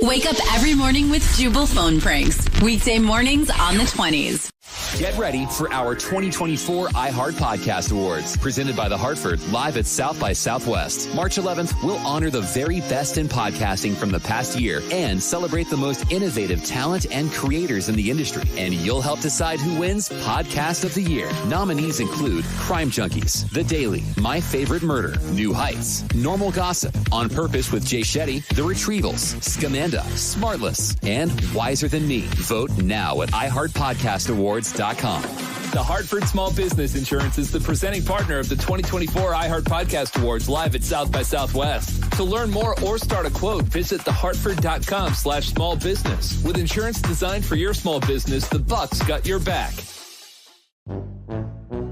Wake up every morning with Jubal phone pranks. Weekday mornings on the 20s. Get ready for our 2024 iHeart Podcast Awards, presented by The Hartford, live at South by Southwest. March 11th, we'll honor the very best in podcasting from the past year and celebrate the most innovative talent and creators in the industry. And you'll help decide who wins Podcast of the Year. Nominees include Crime Junkies, The Daily, My Favorite Murder, New Heights, Normal Gossip, On Purpose with Jay Shetty, The Retrievals, Scamanda, Smartless, and Wiser Than Me. Vote now at iHeartPodcastAwards.com. The Hartford Small Business Insurance is the presenting partner of the 2024 iHeart Podcast Awards live at South by Southwest. To learn more or start a quote, visit thehartford.com/small business. With insurance designed for your small business, the Bucks got your back.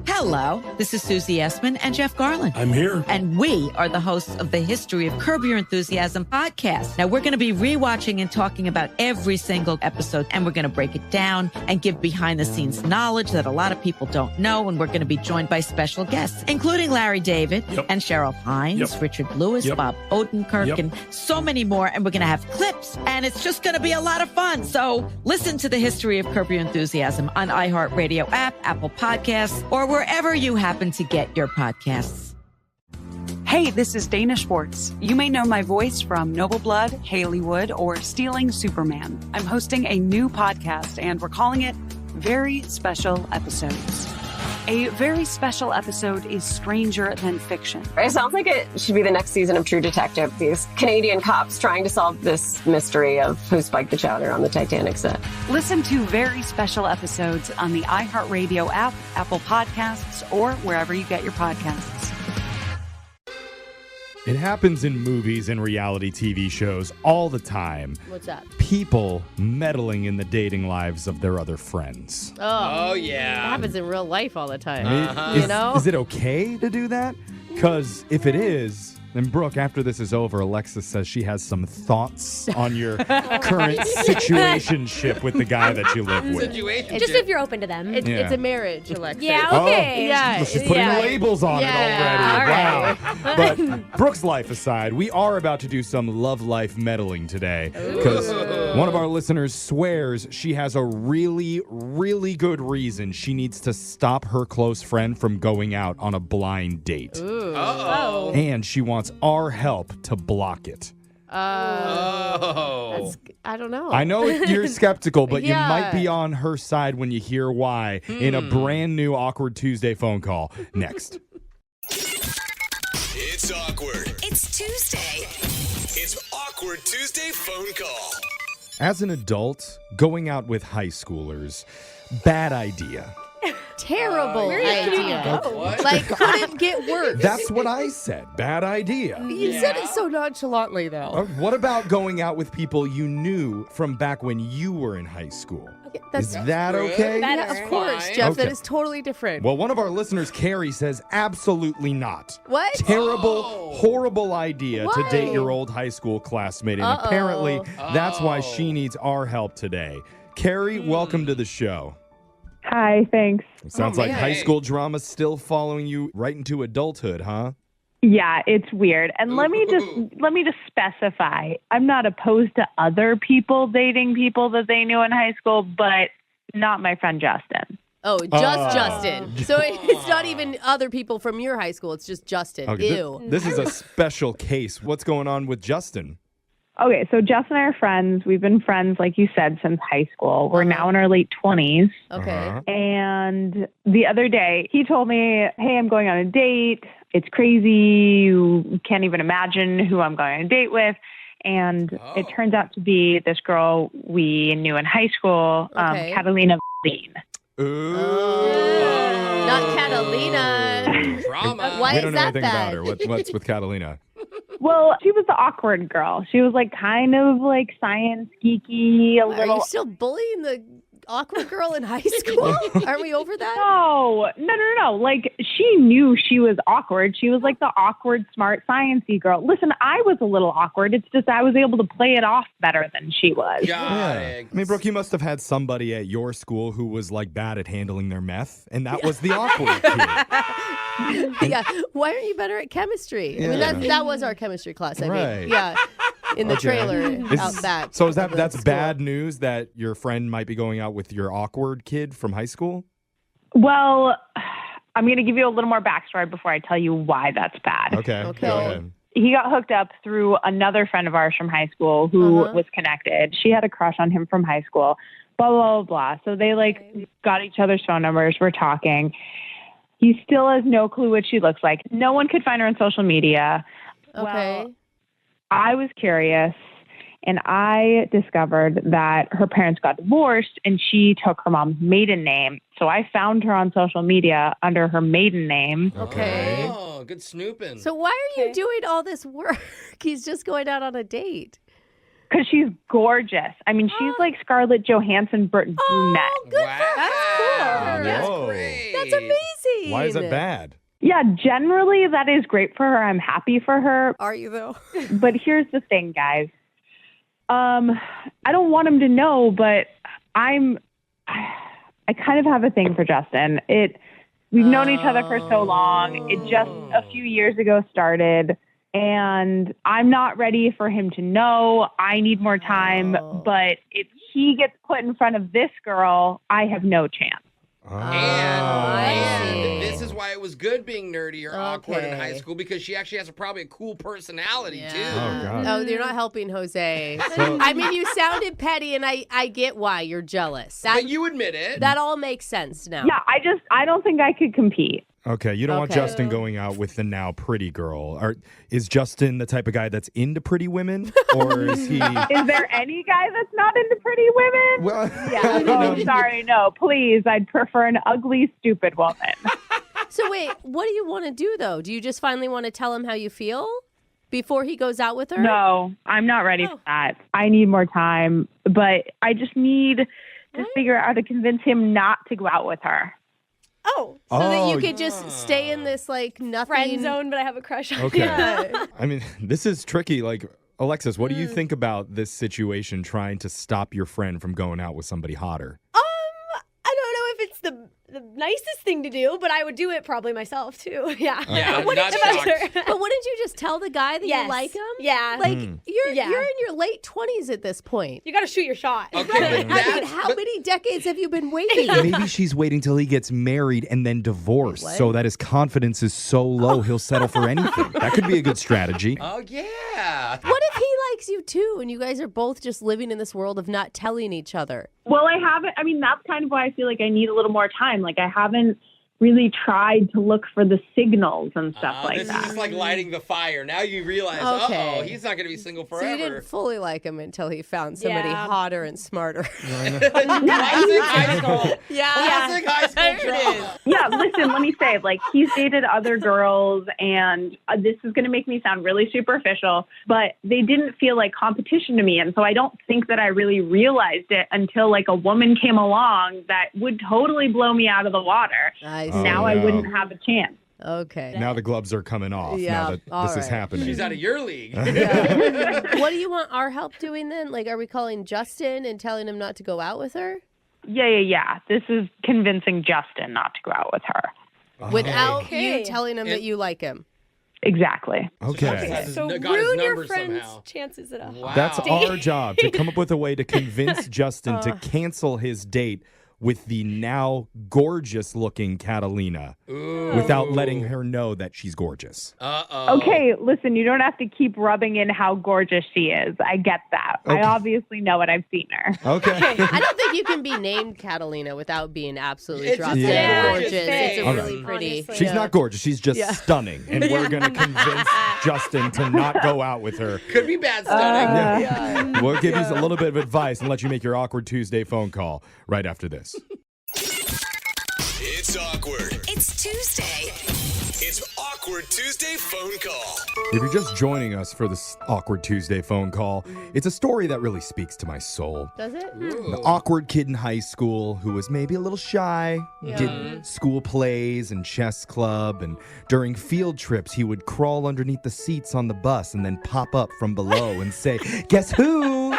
Hello, this is Susie Essman and Jeff Garland. I'm here. And we are the hosts of the History of Curb Your Enthusiasm podcast. Now, we're going to be rewatching and talking about every single episode, and we're going to break it down and give behind-the-scenes knowledge that a lot of people don't know, and we're going to be joined by special guests, including Larry David and Cheryl Hines, Richard Lewis, Bob Odenkirk, and so many more, and we're going to have clips, and it's just going to be a lot of fun. So listen to the History of Curb Your Enthusiasm on iHeartRadio app, Apple Podcasts, or wherever you happen to get your podcasts. Hey, this is Dana Schwartz. You may know my voice from Noble Blood, Haleywood, or Stealing Superman. I'm hosting a new podcast, and we're calling it Very Special Episodes. A very special episode is Stranger Than Fiction. It sounds like it should be the next season of True Detective. These Canadian cops trying to solve this mystery of who spiked the chowder on the Titanic set. Listen to very special episodes on the iHeartRadio app, Apple Podcasts, or wherever you get your podcasts. It happens in movies and reality TV shows all the time. What's that? People meddling in the dating lives of their other friends. Oh, It yeah. happens in real life all the time. Is, You know? is it okay to do that? Because if it is, then Brooke, after this is over, Alexis says she has some thoughts on your current situationship with the guy that you live with. Just if you're open to them. It's a marriage, Alexis. Yeah, okay. Yeah. She's putting labels on it Yeah, already. Wow. But Brooke's life aside, we are about to do some love life meddling today. Because one of our listeners swears she has a really, really good reason she needs to stop her close friend from going out on a blind date. Uh-oh. And she wants our help to block it. I don't know. I know you're skeptical, but Yeah. you might be on her side when you hear why in a brand new Awkward Tuesday phone call next. It's awkward. It's Tuesday. It's Awkward Tuesday phone call. As an adult, going out with high schoolers, bad idea. Terrible Where are you idea. gonna go? What? Like, couldn't get worse. That's what I said. Bad idea. You said it so nonchalantly, though. What about going out with people you knew from back when you were in high school? Is that okay? Yeah, of course, fine. Jeff. That Okay. is totally different. Well, one of our listeners, Carrie, says absolutely not. What? Terrible, Oh. horrible idea to Why? date your old high school classmate. And Uh-oh. apparently, that's why Oh. she needs our help today. Carrie, welcome to the show. Hi, thanks. It sounds Oh, like man. high school drama's still following you right into adulthood, huh? Yeah, it's weird. And let me just specify. I'm not opposed to other people dating people that they knew in high school, but not my friend Justin. Oh, just Justin. So it's not even other people from your high school. It's just Justin. Okay, Ew. This is a special case. What's going on with Justin? Okay, so Justin and I are friends. We've been friends, like you said, since high school. We're now in our late 20s. Okay. Uh-huh. And the other day, he told me, hey, I'm going on a date. It's crazy. You can't even imagine who I'm going on a date with. And it turns out to be this girl we knew in high school, Okay. Catalina Bean. Oh. Not Catalina. Drama. Why we is don't know that anything bad? about her. What's with Catalina? Well, she was the awkward girl. She was like kind of like science geeky, a Are little. you still bullying the awkward girl in high school? Aren't we over that? No. Like, she knew she was awkward. She was like the awkward, smart, sciencey girl. Listen, I was a little awkward. It's just I was able to play it off better than she was. I mean, Brooke, you must have had somebody at your school who was like bad at handling their meth, and that was the awkward kid. Yeah. Why aren't you better at chemistry? I mean, Yeah. that was our chemistry class. I Right. mean, yeah. In the Okay. trailer out back. So of the that's school. bad news that your friend might be going out with your awkward kid from high school? Well, I'm going to give you a little more backstory before I tell you why that's bad. Okay. Go ahead. He got hooked up through another friend of ours from high school who Uh-huh. was connected. She had a crush on him from high school, blah, blah, blah, blah. So they got each other's phone numbers. We're talking. He still has no clue what she looks like. No one could find her on social media. Okay. Well, I was curious, and I discovered that her parents got divorced, and she took her mom's maiden name. So I found her on social media under her maiden name. Okay. Oh, good snooping. So why are you doing all this work? He's just going out on a date. Because she's gorgeous. I mean, she's like Scarlett Johansson, brunette. Whoa. That's amazing. Why is it bad? Yeah, generally that is great for her. I'm happy for her. Are you though? But here's the thing, guys. I don't want him to know, but I kind of have a thing for Justin. We've known each other for so long. It just a few years ago started, and I'm not ready for him to know. I need more time, but if he gets put in front of this girl, I have no chance. And this is why it was good being nerdy or awkward in high school, because she actually has probably a cool personality, too. Oh, God. Oh, you're not helping Jose. I mean, you sounded petty, and I get why you're jealous. But you admit it. That all makes sense now. Yeah, I don't think I could compete. Okay, you don't want Justin going out with the now pretty girl. Is Justin the type of guy that's into pretty women, or is he? Is there any guy that's not into pretty women? Well, yeah. Oh, sorry, no. Please, I'd prefer an ugly, stupid woman. So wait, what do you want to do though? Do you just finally want to tell him how you feel before he goes out with her? No, I'm not ready for that. I need more time, but I just need to figure out how to convince him not to go out with her. So that you could just stay in this like nothing friend zone, but I have a crush on Okay. you. Yeah. I mean, this is tricky. Like, Alexis, what do you think about this situation trying to stop your friend from going out with somebody hotter? I don't know if it's the nicest thing to do, but I would do it probably myself too. Yeah. Yeah, But wouldn't shocked. you just tell the guy that you like him? Yeah. Like you're in your late 20s at this point. You got to shoot your shot. Okay, but I mean, how many decades have you been waiting? Maybe she's waiting till he gets married and then divorced so that his confidence is so low he'll settle for anything. That could be a good strategy. Oh, yeah. What if he likes you too and you guys are both just living in this world of not telling each other? Well, I haven't. I mean, that's kind of why I feel like I need a little more time. Like, I haven't really tried to look for the signals and stuff like this that. is just like lighting the fire. Now you realize, he's not going to be single forever. So you didn't fully like him until he found somebody hotter and smarter. Classic high school. Classic high school drama. Yeah, listen, let me say, like, he's dated other girls, and this is going to make me sound really superficial, but they didn't feel like competition to me. And so I don't think that I really realized it until, like, a woman came along that would totally blow me out of the water. Now I wouldn't have a chance. Okay. Now the gloves are coming off now that this is happening. She's out of your league. What do you want our help doing then? Like, are we calling Justin and telling him not to go out with her? Yeah. This is convincing Justin not to go out with her. Without you telling him that you like him. Exactly. Okay. So got his ruin your number friend's somehow. chances at a That's date. our job, to come up with a way to convince Justin to cancel his date with the now gorgeous-looking Catalina without letting her know that she's gorgeous. Okay, listen, you don't have to keep rubbing in how gorgeous she is. I get that. Okay. I obviously know it. I've seen her. Okay. I don't think you can be named Catalina without being absolutely It's dropped just dead a gorgeous. gorgeous It's a name. really pretty. Honestly. She's not gorgeous. She's just stunning. And we're going to convince Justin to not go out with her. Could be bad stunning. Yeah. We'll give you a little bit of advice and let you make your awkward Tuesday phone call right after this. It's awkward. It's Tuesday. It's Awkward Tuesday phone call. If you're just joining us for this awkward Tuesday phone call, it's a story that really speaks to my soul. Does it? The awkward kid in high school who was maybe a little shy, did school plays and chess club, and during field trips, he would crawl underneath the seats on the bus and then pop up from below and say, "Guess who?"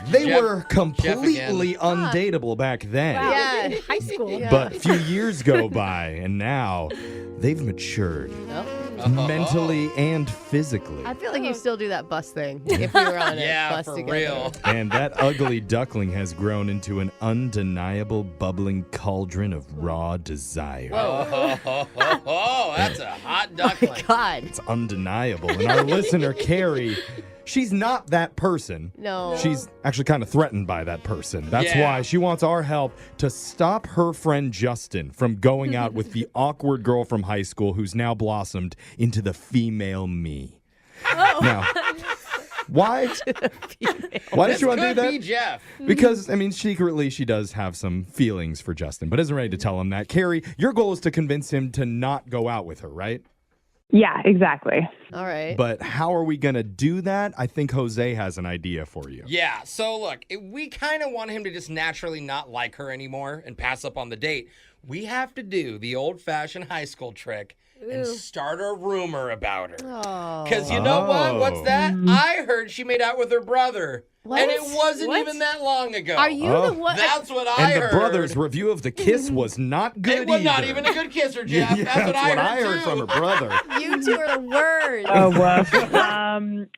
They were completely undateable back then. Yeah, high school. But a few years go by, and now they've matured mentally and physically. I feel like you still do that bus thing if we were on a bus for together. real. And that ugly duckling has grown into an undeniable bubbling cauldron of raw desire. Oh, that's a hot duckling. God. It's undeniable. And our listener, Carrie, she's not that person. No. She's actually kind of threatened by that person. That's Yeah. why she wants our help to stop her friend Justin from going out with the awkward girl from high school who's now blossomed into the female me. Now, why did you want to do Could that? be Jeff. Because, I mean, secretly she does have some feelings for Justin, but isn't ready to tell him that. Carrie, your goal is to convince him to not go out with her, right? Yeah, exactly. All right. But how are we going to do that? I think Jose has an idea for you. Yeah, so look, we kind of want him to just naturally not like her anymore and pass up on the date. We have to do the old-fashioned high school trick and start a rumor about her. Because you know what? What's that? I heard she made out with her brother. What? And it wasn't What? even that long ago. Are you the one? That's what I And heard. the brothers' review of the kiss was not good It was not either. even a good kisser, Jeff. Yeah, that's what I heard, too. from her brother. You two are the worst. Oh, woof.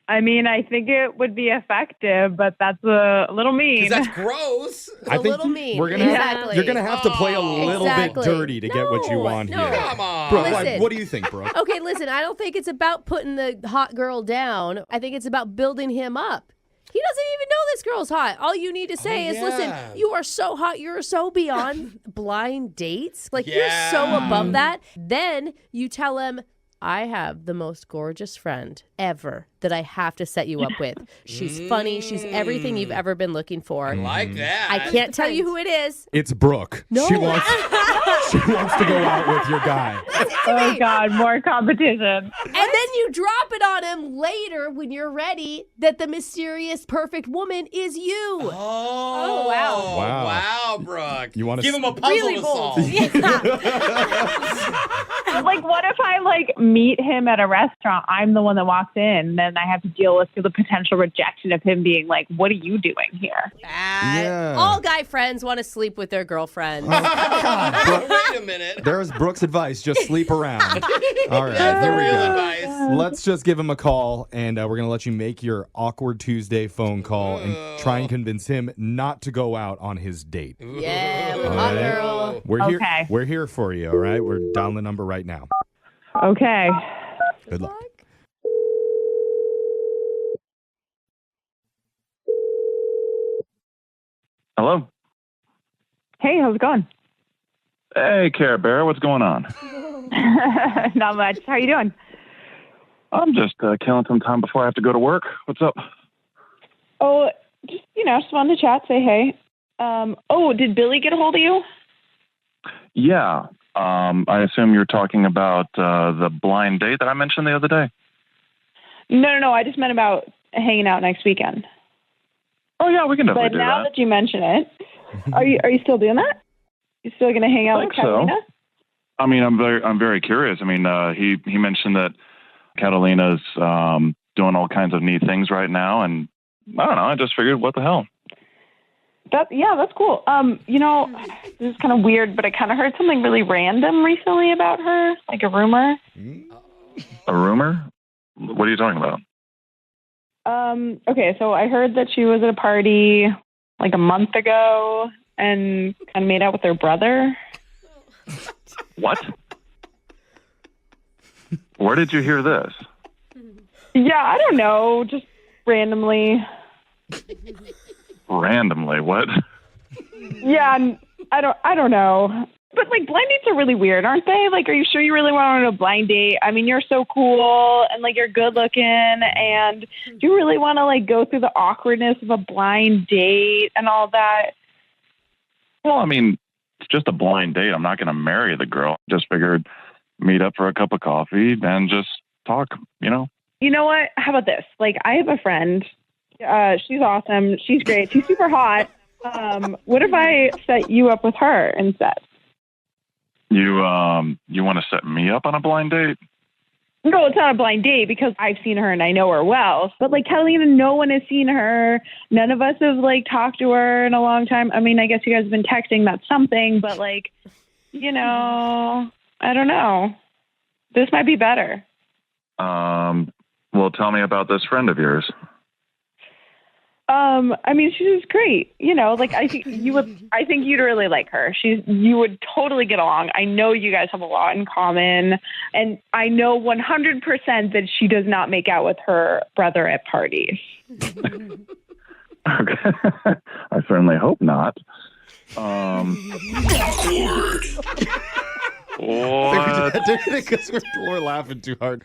I mean, I think it would be effective, but that's a little mean. 'Cause that's gross. I think little mean. We're gonna Exactly. you're gonna have to play a little Exactly. bit dirty to get what you want no. here. Come on. Brooke, Listen. what do you think, Brooke? Okay, listen, I don't think it's about putting the hot girl down. I think it's about building him up. He doesn't even know this girl's hot. All you need to say is, listen, you are so hot. You're so beyond blind dates. Like, you're so above that. Then you tell him, I have the most gorgeous friend ever that I have to set you up with. She's funny. She's everything you've ever been looking for. I like that. I can't tell you who it is. It's Brooke. No. She wants to go out with your guy. Oh, God, more competition. And then you drop it on him later when you're ready that the mysterious perfect woman is you. Oh, wow. Wow. Wow, Brooke. You wanna Give him a puzzle Really to bold. solve. But, like, what if I, like, meet him at a restaurant? I'm the one that walks in, then I have to deal with the potential rejection of him being like, what are you doing here? Yeah. All guy friends want to sleep with their girlfriends. Wait a minute. There's Brooke's advice. Just sleep around. All right. That's the here we real go. advice. Let's just give him a call, and we're going to let you make your awkward Tuesday phone call and try and convince him not to go out on his date. Yeah, All hot right. girl. We're here. Okay. We're here for you, all right? We're dialing the number right now. Okay. Good luck. Hello. Hey, how's it going? Hey, Care Bear, what's going on? Not much. How are you doing? I'm just killing some time before I have to go to work. What's up? Oh, just wanted to chat, say hey. Did Billy get a hold of you? Yeah. I assume you're talking about the blind date that I mentioned the other day. No. I just meant about hanging out next weekend. Oh yeah, we can definitely But do now that. that you mention it, are you still doing that? You still going to hang out I with think so. Catalina? I mean, I'm very curious. I mean, he mentioned that Catalina's doing all kinds of neat things right now, and I don't know. I just figured, what the hell? That's cool. This is kind of weird, but I kind of heard something really random recently about her, like a rumor. A rumor? What are you talking about? Okay, so I heard that she was at a party like a month ago and kind of made out with her brother. What? Where did you hear this? Yeah, I don't know, just randomly. Randomly, what? Yeah, I don't know. But like blind dates are really weird, aren't they? Like, are you sure you really want to go on a blind date? I mean, you're so cool and like you're good looking, and do you really want to like go through the awkwardness of a blind date and all that? Well, I mean, it's just a blind date. I'm not going to marry the girl. Just figured meet up for a cup of coffee and just talk, You know what? How about this? Like, I have a friend. She's awesome. She's great. She's super hot. What if I set you up with her instead? You want to set me up on a blind date? No, it's not a blind date because I've seen her and I know her well. But like Catalina, no one has seen her. None of us have like talked to her in a long time. I mean, I guess you guys have been texting. That's something. But like, I don't know. This might be better. Well, tell me about this friend of yours. I mean, she's great. Like I think you'd really like her. You would totally get along. I know you guys have a lot in common, and I know 100% that she does not make out with her brother at parties. Okay. I certainly hope not. What? Because we're laughing too hard.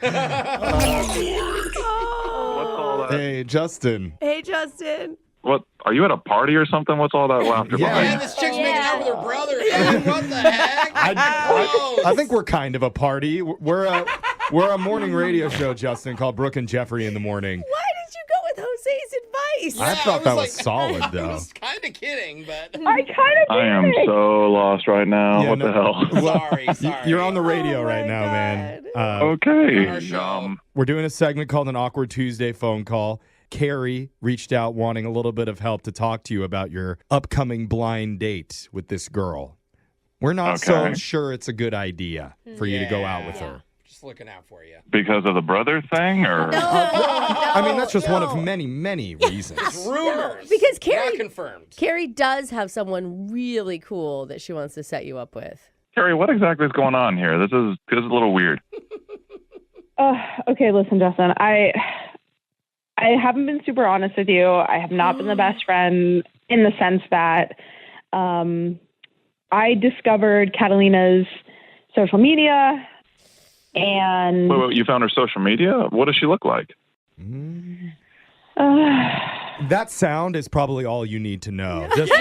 Hey, Justin. Hey, Justin. What? Are you at a party or something? What's all that laughter Yeah, behind? this chick's making out with her brother. Hey, what the heck? I think we're kind of a party. We're a morning radio show, Justin, called Brooke and Jeffrey in the morning. Why did you go with Jose's advice? I thought that was solid, I though. was kind of kidding, but I am so lost right now. Yeah, what no. the hell? Sorry. You're on the radio right now, man. Okay. We're doing a segment called an Awkward Tuesday phone call. Carrie reached out wanting a little bit of help to talk to you about your upcoming blind date with this girl. We're not so sure it's a good idea for you to go out with her. Just looking out for you. Because of the brother thing, or? I mean, that's just one of many, many reasons. It's rumors. Because Not confirmed. Carrie does have someone really cool that she wants to set you up with. Carrie, what exactly is going on here? This is a little weird. Okay, listen, Justin. I haven't been super honest with you. I have not been the best friend in the sense that I discovered Catalina's social media and... Wait, you found her social media? What does she look like? That sound is probably all you need to know. Just,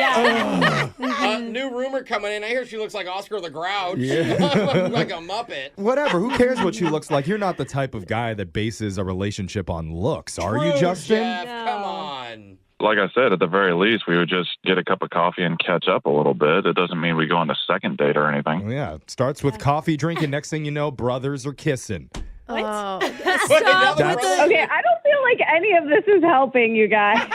New rumor coming in. I hear she looks like Oscar the Grouch. Yeah. Like a Muppet. Whatever. Who cares what she looks like? You're not the type of guy that bases a relationship on looks, are you, Justin? Jeff, come on. Like I said, at the very least, we would just get a cup of coffee and catch up a little bit. It doesn't mean we go on a second date or anything. Well, yeah, it starts with coffee drinking. Next thing you know, brothers are kissing. Oh, stop with the... Okay, I don't feel like any of this is helping you guys.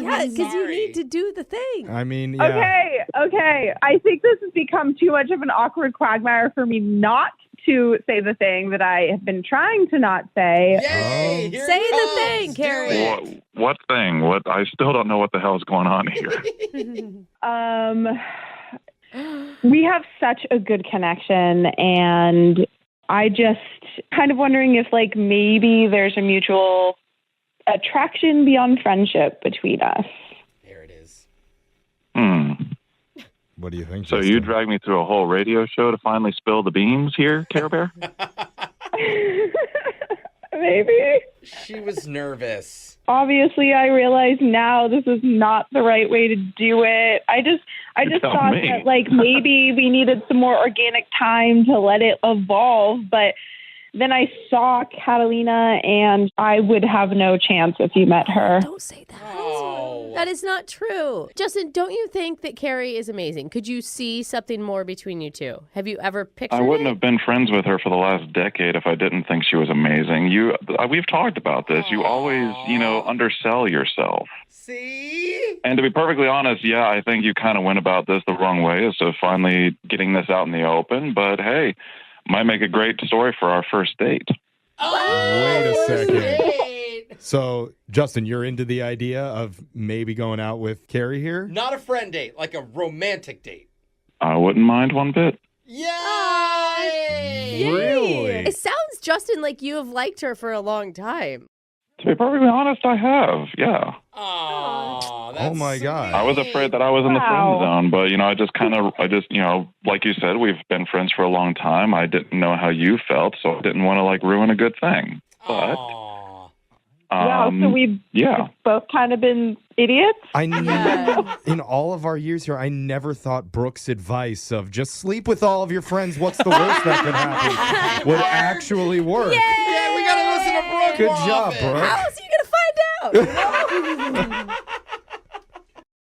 Yeah, because you need to do the thing. I mean, yeah. Okay. I think this has become too much of an awkward quagmire for me not to say the thing that I have been trying to not say. Yay! Say the thing, Carrie. What thing? What? I still don't know what the hell is going on here. We have such a good connection, and I just kind of wondering if, like, maybe there's a mutual attraction beyond friendship between us. There it is. What do you think? So you dragged me through a whole radio show to finally spill the beans here, Care Bear? Maybe. She was nervous. Obviously, I realize now this is not the right way to do it. I just thought that, like, maybe we needed some more organic time to let it evolve. But then I saw Catalina, and I would have no chance if you met her. Don't say that. That is not true. Justin, don't you think that Carrie is amazing? Could you see something more between you two? Have you ever pictured I wouldn't have been friends with her for the last decade if I didn't think she was amazing. We've talked about this. You always, undersell yourself. See? And to be perfectly honest, yeah, I think you kind of went about this the wrong way, so finally getting this out in the open. But hey, might make a great story for our first date. Wait a second. So, Justin, you're into the idea of maybe going out with Carrie here? Not a friend date, like a romantic date. I wouldn't mind one bit. Yay! Really? It sounds, Justin, like you have liked her for a long time. To be perfectly honest, I have, yeah. Oh my God. I was afraid that I was in the friend zone, but, like you said, we've been friends for a long time. I didn't know how you felt, so I didn't want to, ruin a good thing. But... Wow, so we've both kind of been idiots? In all of our years here, I never thought Brooke's advice of just sleep with all of your friends, what's the worst that could happen, would actually work. Yeah, we got to listen to Brooke. Good job, Brooke. How else are you going to find out?